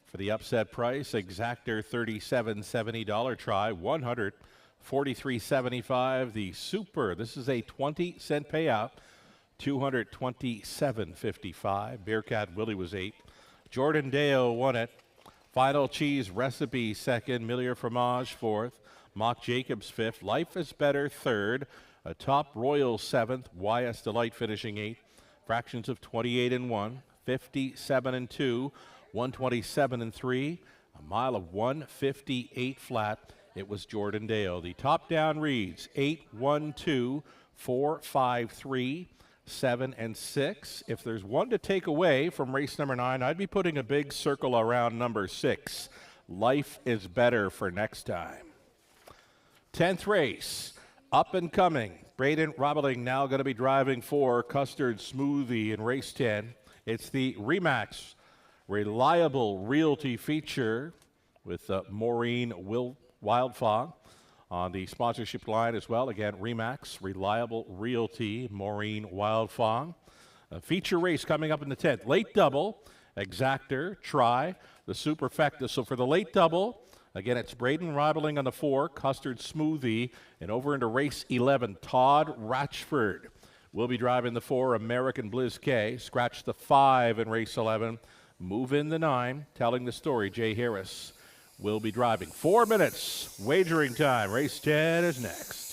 for the upset price. Exactor $37.70 try, 143.75. The super, this is a 20-cent payout, 227.55. Bearcat Willie was 8. Jordan Dale won it. Final Cheese Recipe second, Millier Fromage fourth, Mock Jacobs fifth, Life is Better third, a Top Royal seventh, YS Delight finishing eighth, fractions of 28 and 1, 57 and 2, 127 and 3, a mile of 158 flat. It was Jordan Dale. The top down reads 8, 1, 2, 4, 5, 3, 7, and 6. If there's one to take away from race number 9, I'd be putting a big circle around number 6. Life is Better for next time. 10th race, up and coming. Braden Robeling now going to be driving for Custard Smoothie in race 10. It's the Remax Reliable Realty feature with Maureen Wildfog on the sponsorship line as well. Again, Remax Reliable Realty, Maureen Wildfog. A feature race coming up in the 10th. Late double, Exactor, Try, the Superfecta. So for the late double, again, it's Braden Robeling on the 4, Custard Smoothie, and over into race 11, Todd Ratchford will be driving the 4, American Blizz K. Scratch the 5 in race 11. Move in the 9, telling the story, Jay Harris will be driving. 4 minutes, wagering time. Race 10 is next.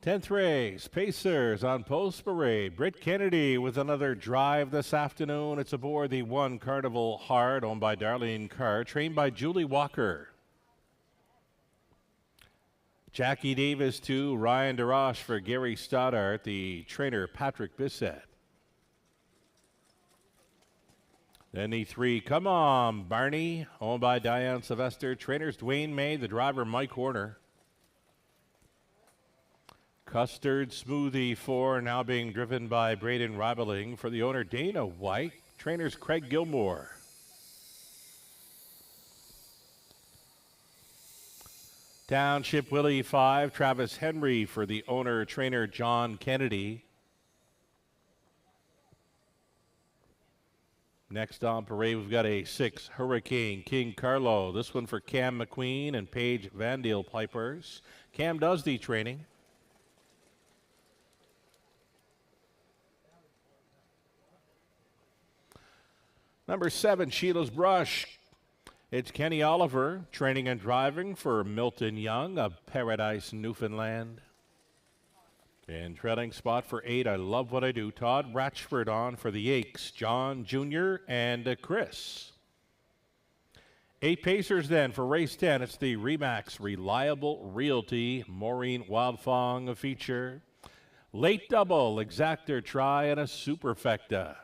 10th race, Pacers on Post Parade. Britt Kennedy with another drive this afternoon. It's aboard the 1 Carnival Hard, owned by Darlene Carr, trained by Julie Walker. Jackie Davis 2, Ryan DeRoche for Gary Stoddart, the trainer Patrick Bissett. Then the 3, Come On Barney, owned by Diane Sylvester, trainers Dwayne May, the driver Mike Horner. Custard Smoothie 4, now being driven by Braden Ribeling for the owner Dana White, trainers Craig Gilmore. Township Willie 5, Travis Henry for the owner trainer John Kennedy. Next on parade, we've got a 6, Hurricane King Carlo. This one for Cam McQueen and Paige Vandale Pipers. Cam does the training. Number 7, Sheila's Brush. It's Kenny Oliver, training and driving for Milton Young of Paradise, Newfoundland. And trailing spot for 8, I Love What I Do, Todd Ratchford on for the Yakes, John Jr. and Chris. 8 Pacers then for race 10. It's the Remax Reliable Realty Maureen Wildfong feature. Late double, exactor try, and a superfecta.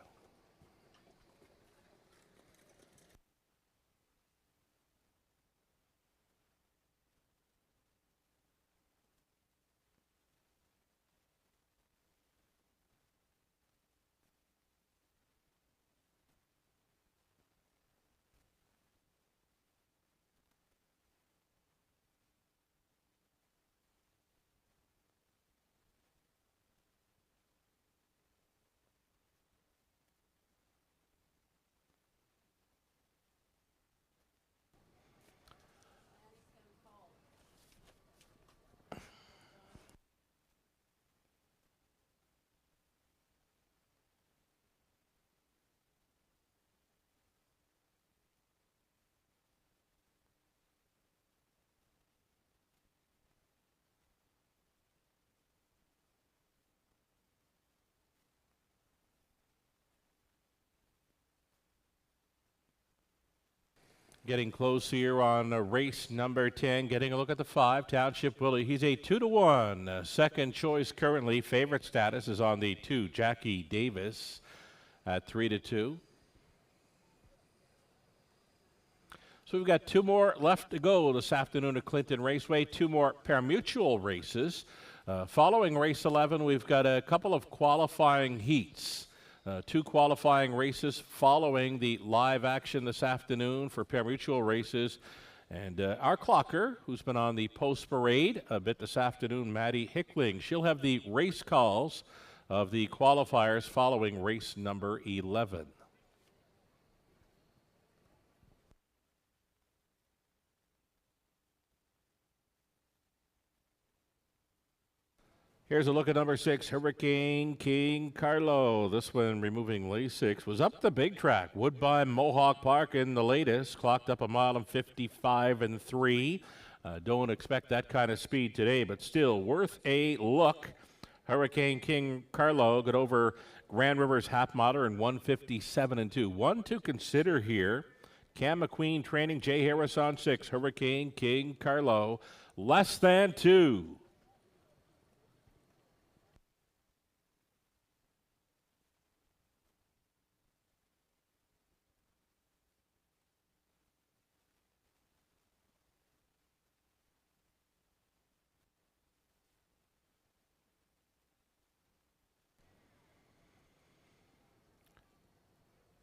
Getting close here on race number 10. Getting a look at the 5, Township Willie. He's a 2-1. Second choice currently. Favorite status is on the 2, Jackie Davis, at 3-2. So we've got 2 more left to go this afternoon at Clinton Raceway. 2 more parimutuel races. Following race 11, we've got a couple of qualifying heats. 2 qualifying races following the live action this afternoon for parimutuel races. And our clocker, who's been on the Post Parade a bit this afternoon, Maddie Hickling, she'll have the race calls of the qualifiers following race number 11. Here's a look at number 6, Hurricane King Carlo. This one, removing lane 6, was up the big track. Woodbine Mohawk Park in the latest. Clocked up 1:55 and 3. Don't expect that kind of speed today, but still worth a look. Hurricane King Carlo got over Grand River's half mile in 1:57 and 2. One to consider here. Cam McQueen training, Jay Harris on 6. Hurricane King Carlo, less than 2.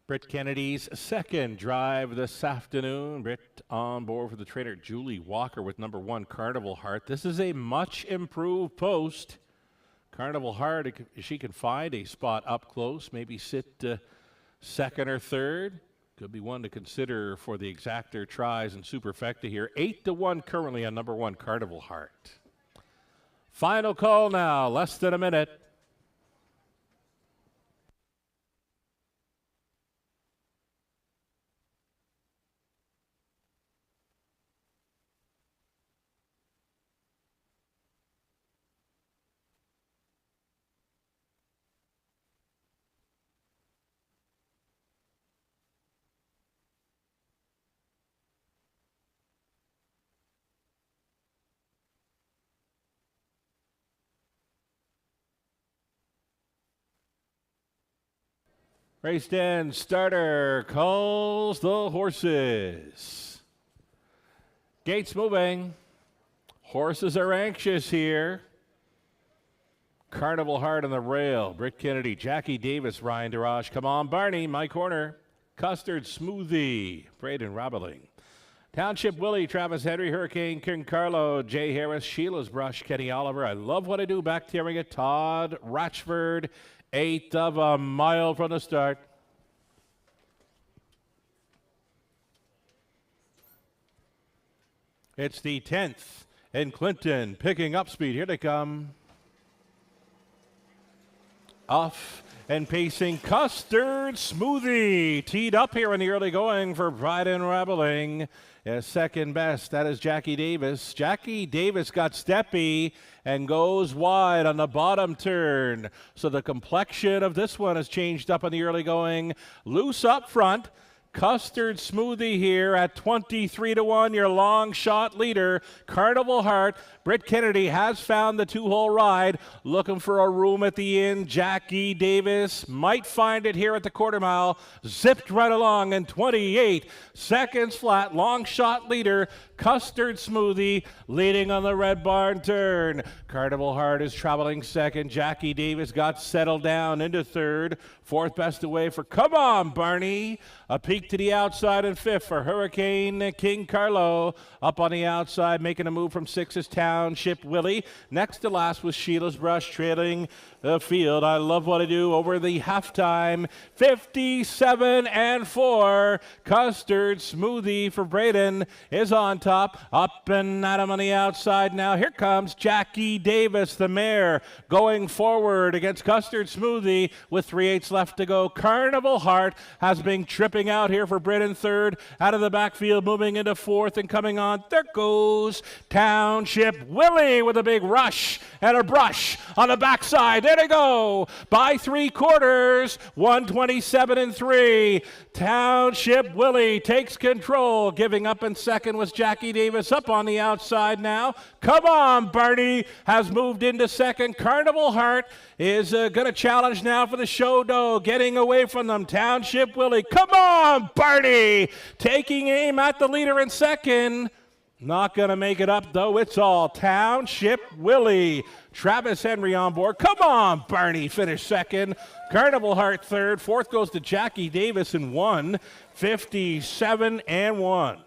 Britt Kennedy's second drive this afternoon. Britt on board for the trainer Julie Walker with number 1, Carnival Heart. This is a much improved post. Carnival Heart, if she can find a spot up close, maybe sit second or third. Could be one to consider for the exactor tries and superfecta here. 8-1 currently on number 1, Carnival Heart. Final call now, less than a minute. Race 10 starter calls the horses. Gates moving. Horses are anxious here. Carnival Heart on the rail. Britt Kennedy, Jackie Davis, Ryan Darage. Come on, Barney, my corner. Custard Smoothie, Braden Rabeling. Township Willie, Travis Henry, Hurricane, King Carlo, Jay Harris, Sheila's Brush, Kenny Oliver. I love what I do back tearing it. Todd Ratchford, 1/8 of a mile from the start. It's the 10th in Clinton, picking up speed. Here they come. Off and pacing, Custard Smoothie. Teed up here in the early going for Bryden Rabeling. Second best, that is Jackie Davis. Jackie Davis got steppy and goes wide on the bottom turn. So the complexion of this one has changed up in the early going. Loose up front. Custard Smoothie here at 23-1, your long shot leader. Carnival Heart. Britt Kennedy has found the 2-hole ride, looking for a room at the inn. Jackie Davis might find it here at the quarter mile. Zipped right along in 28 seconds flat. Long shot leader, Custard Smoothie, leading on the Red Barn turn. Carnival Heart is traveling second. Jackie Davis got settled down into third. Fourth best away for Come On Barney. A peek to the outside and fifth for Hurricane King Carlo. Up on the outside, making a move from sixth is Township Willie. Next to last was Sheila's Brush, trailing the field. I love what I do over the halftime. 57-4. Custard Smoothie for Braden is on top. Up and at him on the outside now. Here comes Jackie Davis, the mare, going forward against Custard Smoothie with 3/8 left to go. Carnival Heart has been tripping out here for Braden third. Out of the backfield, moving into fourth and coming on. There goes Township Willie with a big rush and a brush on the backside. There they go. By 3/4, 127-3. Township Willie takes control. Giving up in second was Jackie Davis. Up on the outside now. Come on, Barney has moved into second. Carnival Heart is going to challenge now for the show dough. Getting away from them. Township Willie. Come on, Barney. Taking aim at the leader in second. Not going to make it up, though. It's all Township Willie. Travis Henry on board. Come on, Barney. Finished second. Carnival Heart third. Fourth goes to Jackie Davis in 1:57-1.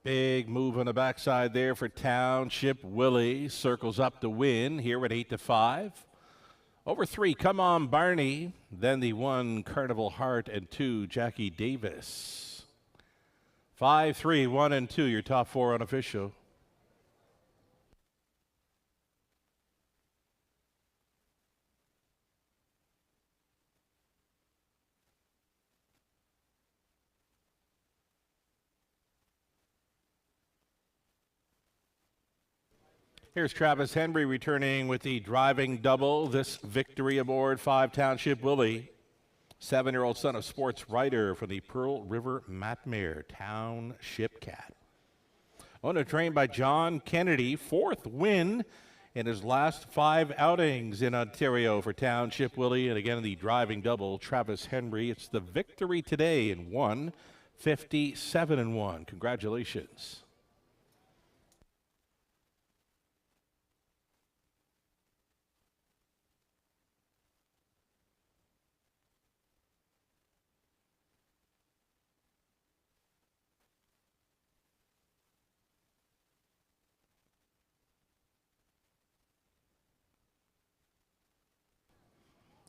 Big move on the backside there for Township Willie. Circles up to win here at 8-5. Over 3, Come On Barney. Then the 1, Carnival Heart, and 2, Jackie Davis. 5-3, 1 and 2, your top 4 unofficial. Here's Travis Henry returning with the driving double. This victory aboard 5 Township Willie. 7-year-old son of sports writer for the Pearl River Matmere Township Cat. Owned and trained by John Kennedy. 4th win in his last 5 outings in Ontario for Township Willie. And again, the driving double, Travis Henry. It's the victory today in 1:57-1. Congratulations.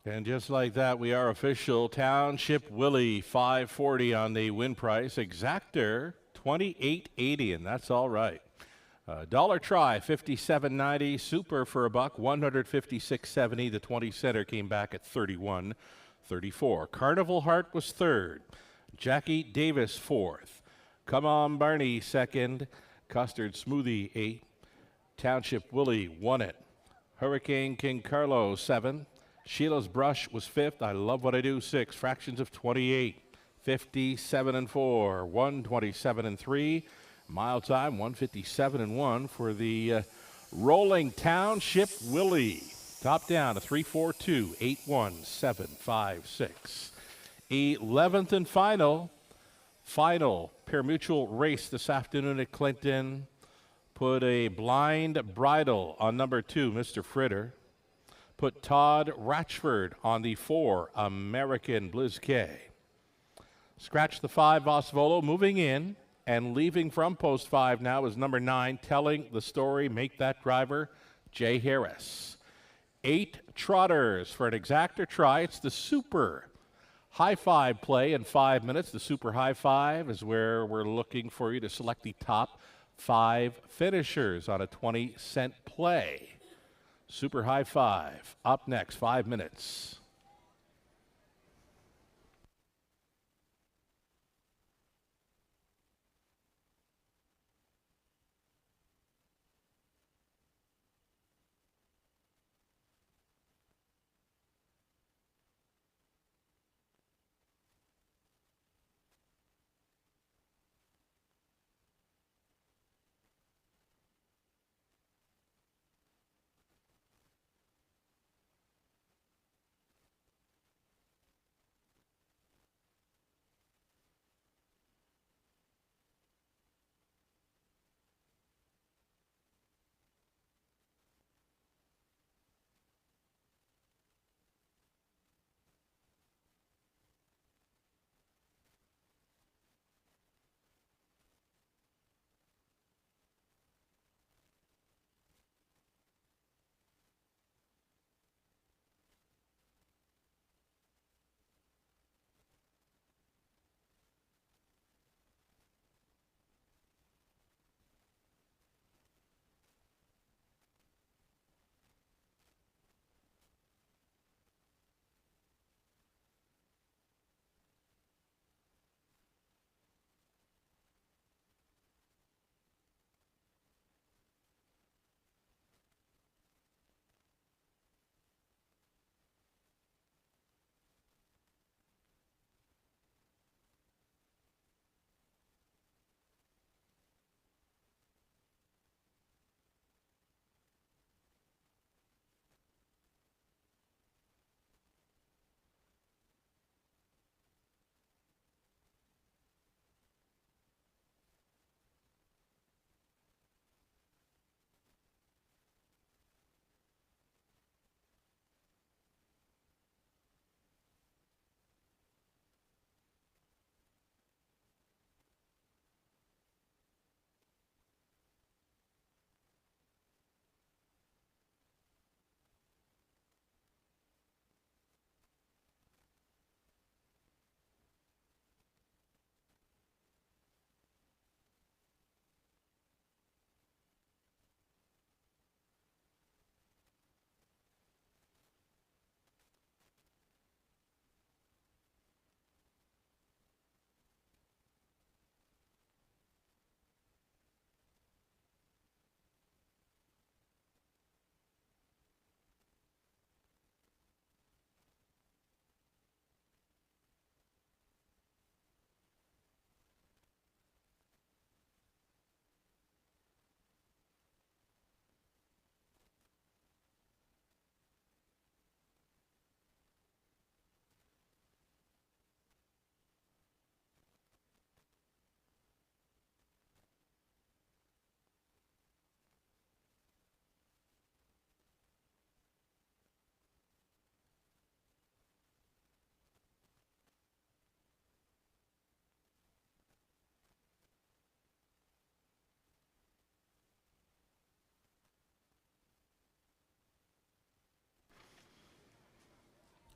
And just like that, we are official. Township Willie, 540 on the win price. Exactor, 28.80, and that's all right. Dollar try, 57.90. Super for a buck, 156.70. The 20 center came back at 31.34. Carnival Heart was third. Jackie Davis fourth. Come On Barney second. Custard Smoothie 8. Township Willie won it. Hurricane King Carlo 7. Sheila's Brush was 5th. I Love What I Do 6. Fractions of 28. 57 and 4. 127 and 3. Mile time 157 and 1 for the Rolling Township Willie. Top down to 342 81756. 11th and final pari-mutuel race this afternoon at Clinton. Put a blind bridle on number 2, Mr. Fritter. Put Todd Ratchford on the 4, American Blizzkay. Scratch the 5, Osvolo. Moving in and leaving from post 5 now is number 9, Telling the Story, Make That Driver, Jay Harris. 8 trotters for an exactor try. It's the Super High Five play in 5 minutes. The Super High Five is where we're looking for you to select the top 5 finishers on a 20-cent play. Super High Five, up next, 5 minutes.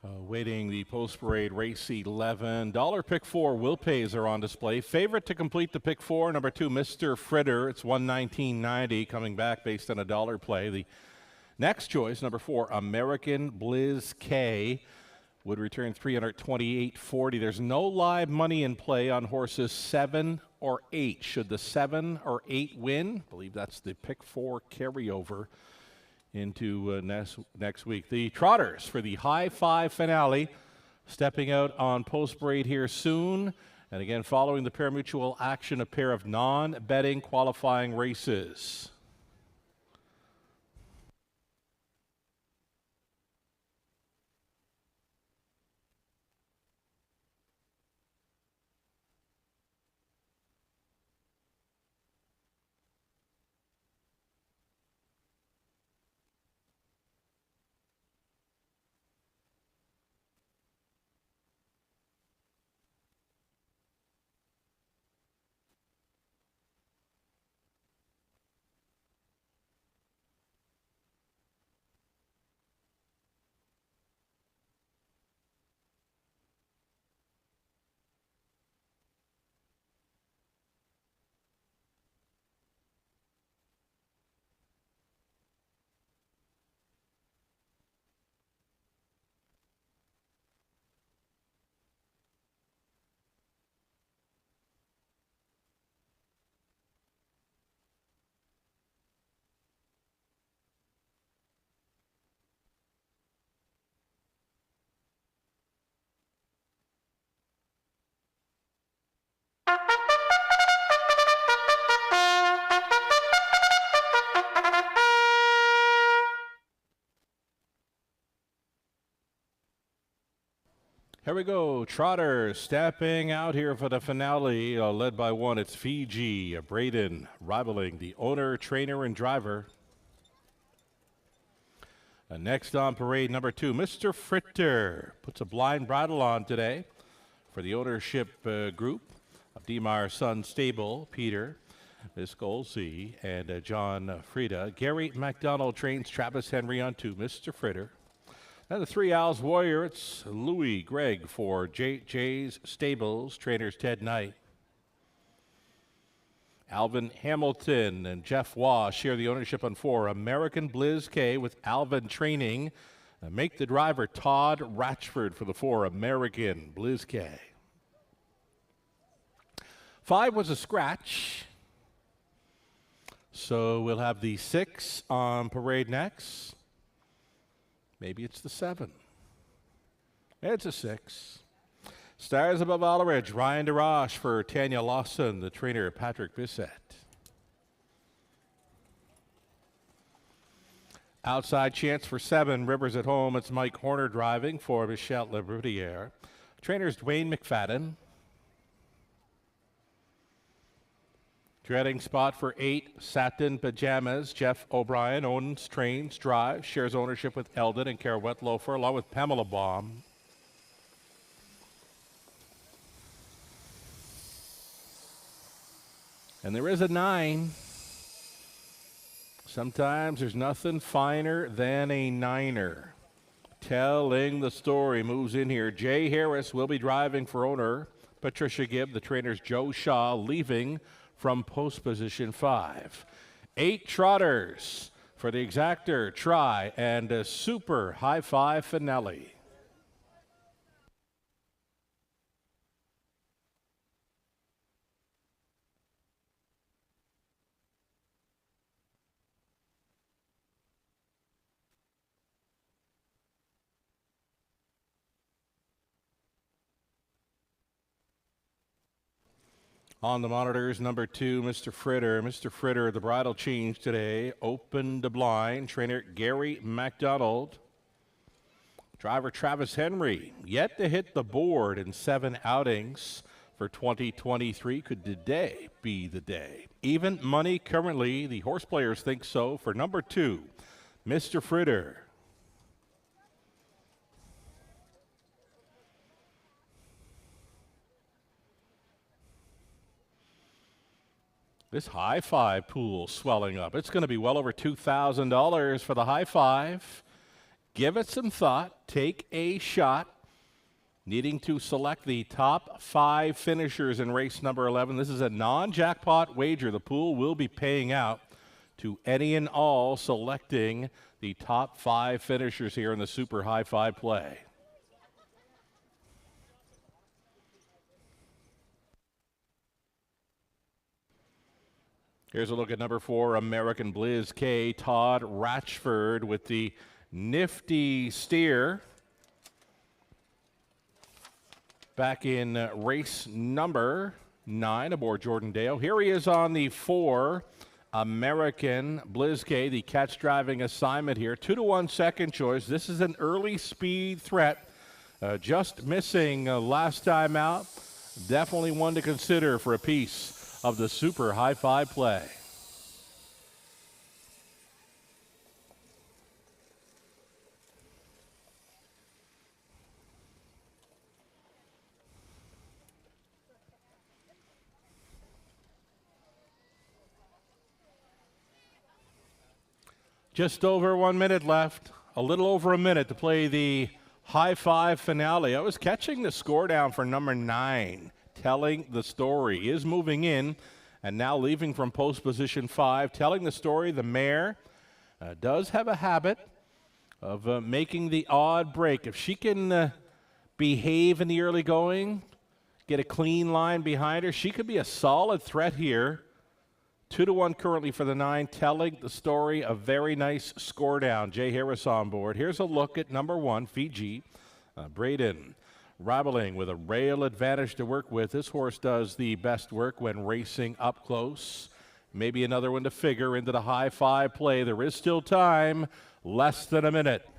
Waiting the post-parade race 11. Dollar pick 4 will pays are on display. Favorite to complete the pick 4, number 2, Mr. Fritter. It's 119.90, coming back based on a dollar play. The next choice, number 4, American Blizz K, would return 328.40. There's no live money in play on horses 7 or 8. Should the 7 or 8 win, I believe that's the pick 4 carryover into next week. The Trotters for the High Five finale, stepping out on post-parade here soon. And again, following the pari-mutuel action, a pair of non-betting qualifying races. Here we go, Trotters stepping out here for the finale, led by one. It's Fiji, Braden, rivaling the owner, trainer, and driver. Next on parade, number 2, Mr. Fritter, puts a blind bridle on today for the ownership group of Demeyer Son Stable, Peter, Viscolsi, and John Frieda. Gary MacDonald trains Travis Henry on 2, Mr. Fritter. And the 3 Owls Warrior, it's Louis Gregg for Jay's Stables, trainers Ted Knight. Alvin Hamilton and Jeff Waugh share the ownership on 4, American Blizz K, with Alvin training. Make the driver Todd Ratchford for the 4, American Blizz K. 5 was a scratch. So we'll have the 6 on parade next. Maybe it's the 7. It's a 6. Stars above Olive Ridge, Ryan DeRoche for Tanya Lawson, the trainer Patrick Bissett. Outside chance for 7, Rivers at home. It's Mike Horner driving for Michelle Lebrutiere. Trainers Dwayne McFadden. Dreading spot for 8, Satin Pajamas. Jeff O'Brien owns, trains, drives, shares ownership with Eldon and Kara Wetlofer, along with Pamela Baum. And there is a 9. Sometimes there's nothing finer than a 9er. Telling the story moves in here. Jay Harris will be driving for owner. Patricia Gibb, the trainers Joe Shaw, leaving from post position 5. 8 Trotters for the Exactor, Try, and a super high five finale. On the monitors, number 2, Mr. Fritter. Mr. Fritter, the bridle change today. Open to blind. Trainer Gary MacDonald. Driver Travis Henry, yet to hit the board in 7 outings for 2023. Could today be the day? Even money currently, the horse players think so, for number 2, Mr. Fritter. This high five pool swelling up. It's going to be well over $2,000 for the high five. Give it some thought. Take a shot. Needing to select the top 5 finishers in race number 11. This is a non-jackpot wager. The pool will be paying out to any and all selecting the top 5 finishers here in the Super High 5 play. Here's a look at number 4, American Blizz K. Todd Ratchford with the nifty steer. Back in race number 9 aboard Jordan Dale. Here he is on the 4, American Blizz K, the catch driving assignment here. 2-1 second choice. This is an early speed threat. Just missing last time out. Definitely one to consider for a piece of the Super High 5 play. Just over 1 minute left, a little over a minute to play the High 5 finale. I was catching the score down for number 9, Telling the Story. He is moving in and now leaving from post position 5. Telling the Story, the mare, does have a habit of making the odd break. If she can behave in the early going, get a clean line behind her, she could be a solid threat here. 2-1 currently for the 9, Telling the Story. A very nice score down. Jay Harris on board. Here's a look at number 1, Fiji. Braden Raveling with a rail advantage to work with. This horse does the best work when racing up close. Maybe another one to figure into the High 5 play. There is still time. Less than a minute.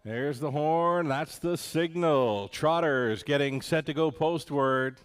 There's the horn. That's the signal. Trotters getting set to go postward.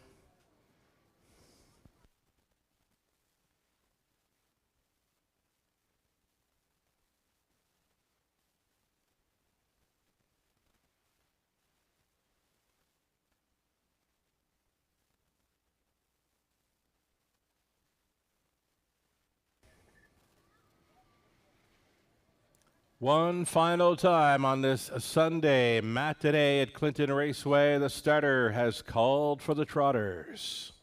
One final time on this Sunday matinee at Clinton Raceway. The starter has called for the Trotters.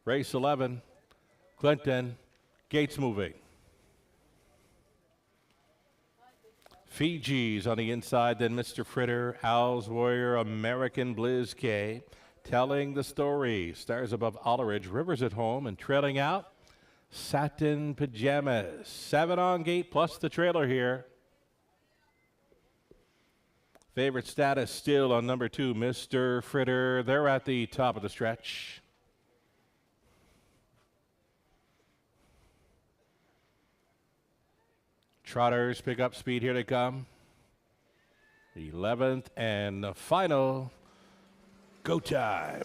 Race 11, Clinton, gates moving. Fiji's on the inside, then Mr. Fritter, Al's Warrior, American Blizz K. Telling the Story. Stars above Alleridge, Rivers at home, and trailing out, Satin Pajamas. 7 on gate plus the trailer here. Favorite status still on number 2, Mr. Fritter. They're at the top of the stretch. Trotters pick up speed. Here they come. 11th and the final. Go time.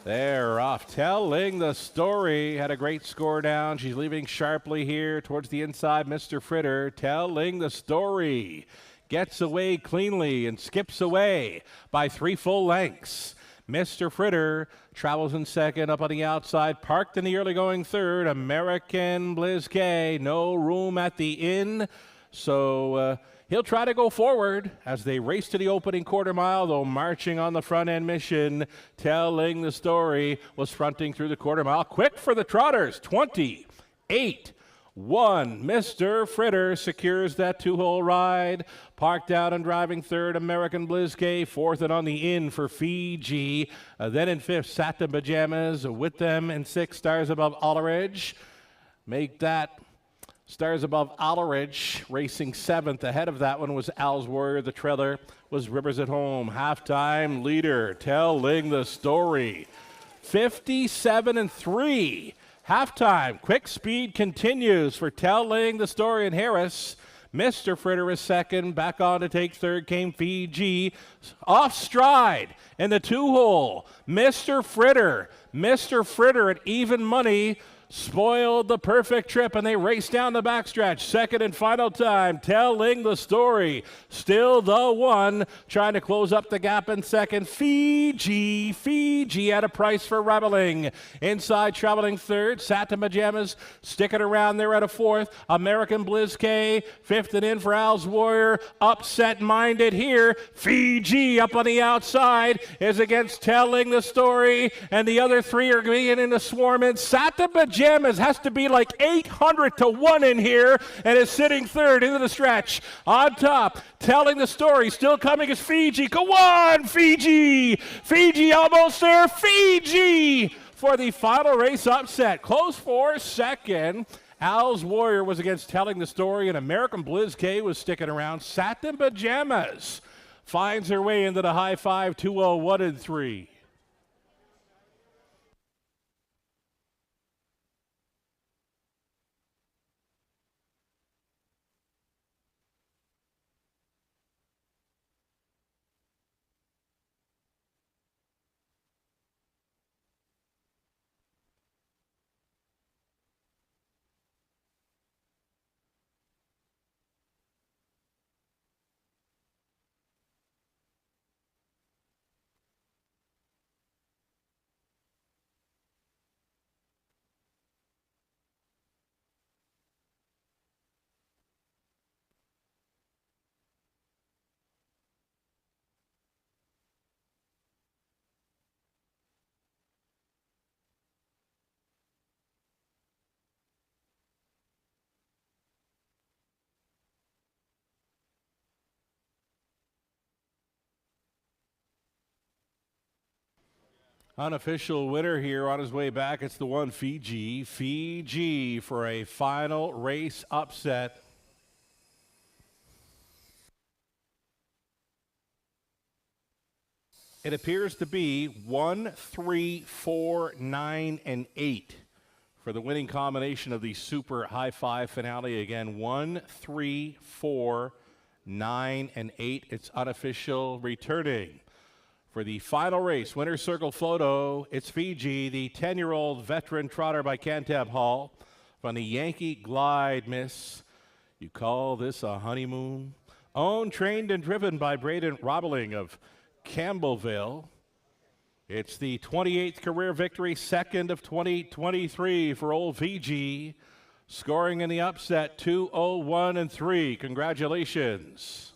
They're off. Telling the Story had a great score down. She's leaving sharply here towards the inside. Mr. Fritter, Telling the Story, gets away cleanly and skips away by 3 full lengths. Mr. Fritter travels in second, up on the outside, parked in the early going third. American Blizz K, no room at the inn, so he'll try to go forward as they race to the opening quarter mile, though marching on the front end mission. Telling the Story was fronting through the quarter mile. Quick for the Trotters, 28-1. Mr. Fritter secures that 2-hole ride. Parked out and driving third, American Blizz K. Fourth and on the in for Fiji. Then in fifth, Satin Pajamas. With them in sixth, Stars Above Alleridge. Make that Stars Above Alleridge racing seventh. Ahead of that one was Al's Warrior. The trailer was Rivers at Home. Halftime leader, Telling the Story. 57-3. Halftime. Quick speed continues for Telling the Story and Harris. Mr. Fritter is second. Back on to take third came Fiji. Off stride in the 2-hole. Mr. Fritter at even money spoiled the perfect trip, and they race down the backstretch. Second and final time, Telling the Story. Still the one, trying to close up the gap in second. Fiji at a price for Rebelling. Inside, traveling third. Satin Pajamas sticking around there at a fourth. American Blizz K, fifth and in for Al's Warrior. Upset-minded here. Fiji up on the outside is against Telling the Story, and the other three are beginning to swarm in. Satin Pajamas has to be like 800 to 1 in here and is sitting third into the stretch. On top, Telling the Story, still coming is Fiji. Go on, Fiji! Fiji almost there. Fiji for the final race upset. Close for second. Al's Warrior was against Telling the Story, and American Blizz K was sticking around. Satin Pajamas finds her way into the high five, 201 and 3. Unofficial winner here on his way back. It's the one Fiji for a final race upset. It appears to be 1, 3, 4, 9, and 8 for the winning combination of the Super High Five finale. Again, 1, 3, 4, 9, and 8. It's unofficial. Returning for the final race, winner's circle photo, it's Fiji, the 10-year-old veteran trotter by Cantab Hall from the Yankee Glide Miss. You call this a honeymoon? Owned, trained, and driven by Braden Robeling of Campbellville. It's the 28th career victory, second of 2023 for old Fiji. Scoring in the upset, 201 and 3. Congratulations.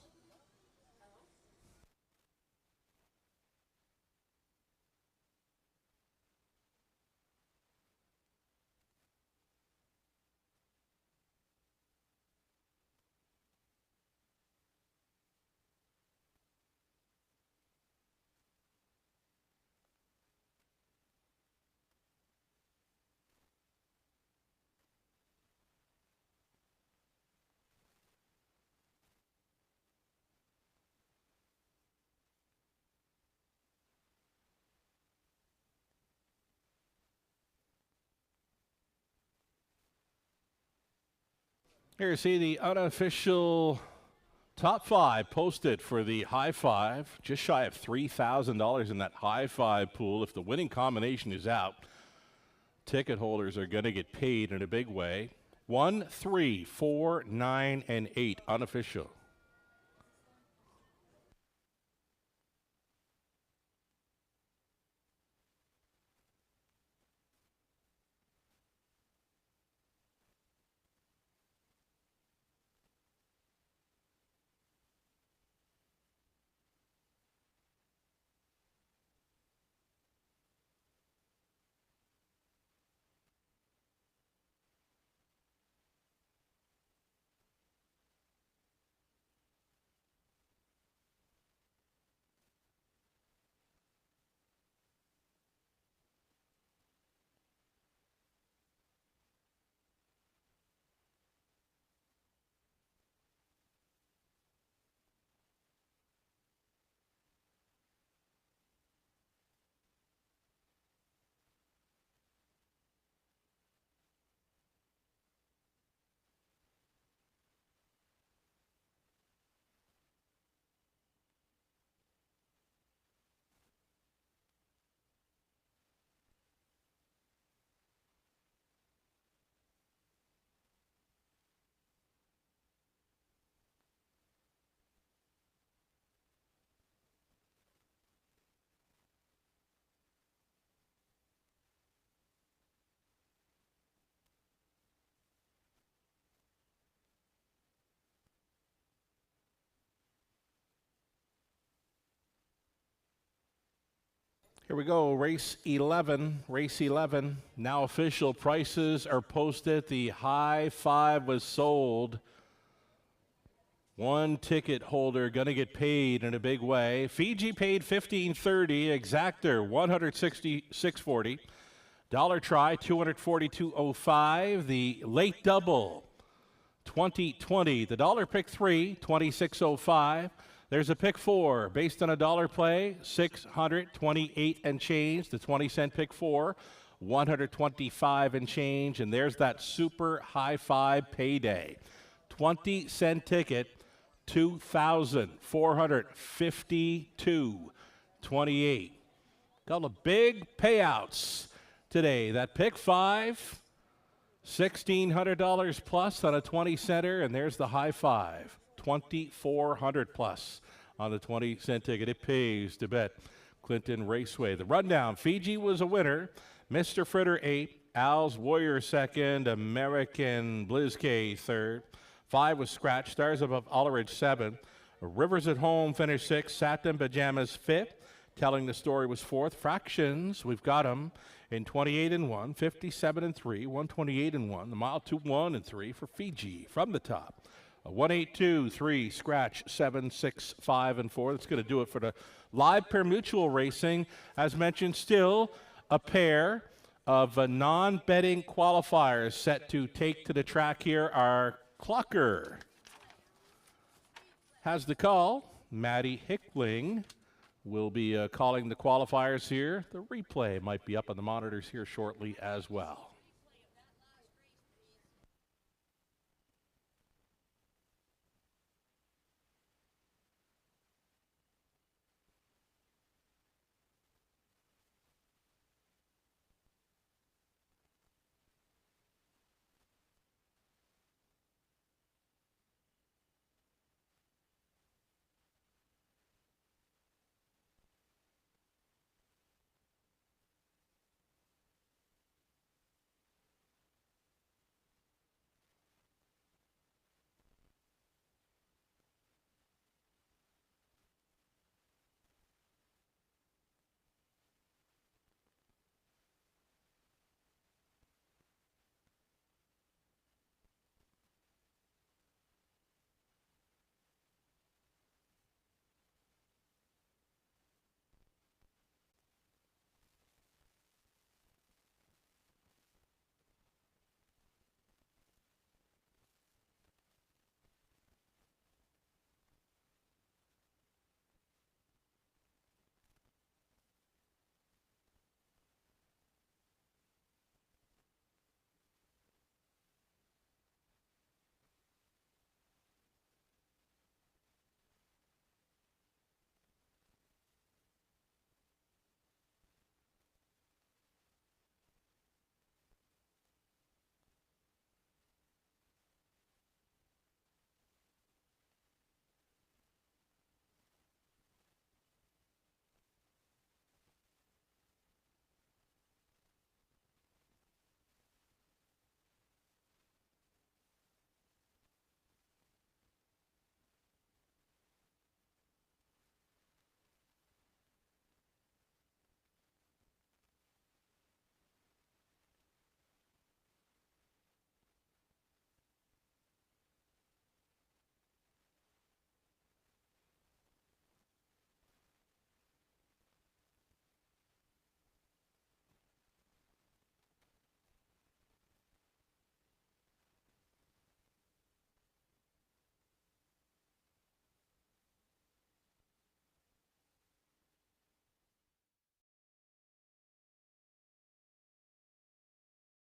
Here you see the unofficial top five posted for the high five. Just shy of $3,000 in that high five pool. If the winning combination is out, ticket holders are going to get paid in a big way. 1, 3, 4, 9, and 8 unofficial. Here we go, race 11, now official. Prices are posted. The high five was sold. One ticket holder gonna get paid in a big way. Fiji paid $15.30, Exactor $166.40, Dollar Try $242.05, the late double $20.20, the dollar pick 3 $26.05. There's a pick 4 based on a dollar play, $628 and change. The 20-cent pick 4, $125 and change. And there's that super high five payday. 20-cent ticket, $2,452.28. Couple of big payouts today. That pick 5, $1,600 plus on a 20-center, and there's the high five. $2,400 plus on the 20-cent ticket. It pays to bet Clinton Raceway. The rundown: Fiji was a winner. Mr. Fritter 8, Al's Warrior 2nd, American Blizzkay 3rd. 5 was Scratch. Stars Above Ullerich 7. Rivers at Home finished 6th. Satin Pajamas 5th. Telling the Story was 4th. Fractions, we've got them in 28-1, 57-3, 128-1. The mile 2-1-3 for Fiji from the top. 1, 8, 2, 3, Scratch, 7, 6, 5, and 4. That's going to do it for the live pair mutual racing. As mentioned, still a pair of non-betting qualifiers set to take to the track here. Our Clucker has the call. Maddie Hickling will be calling the qualifiers here. The replay might be up on the monitors here shortly as well.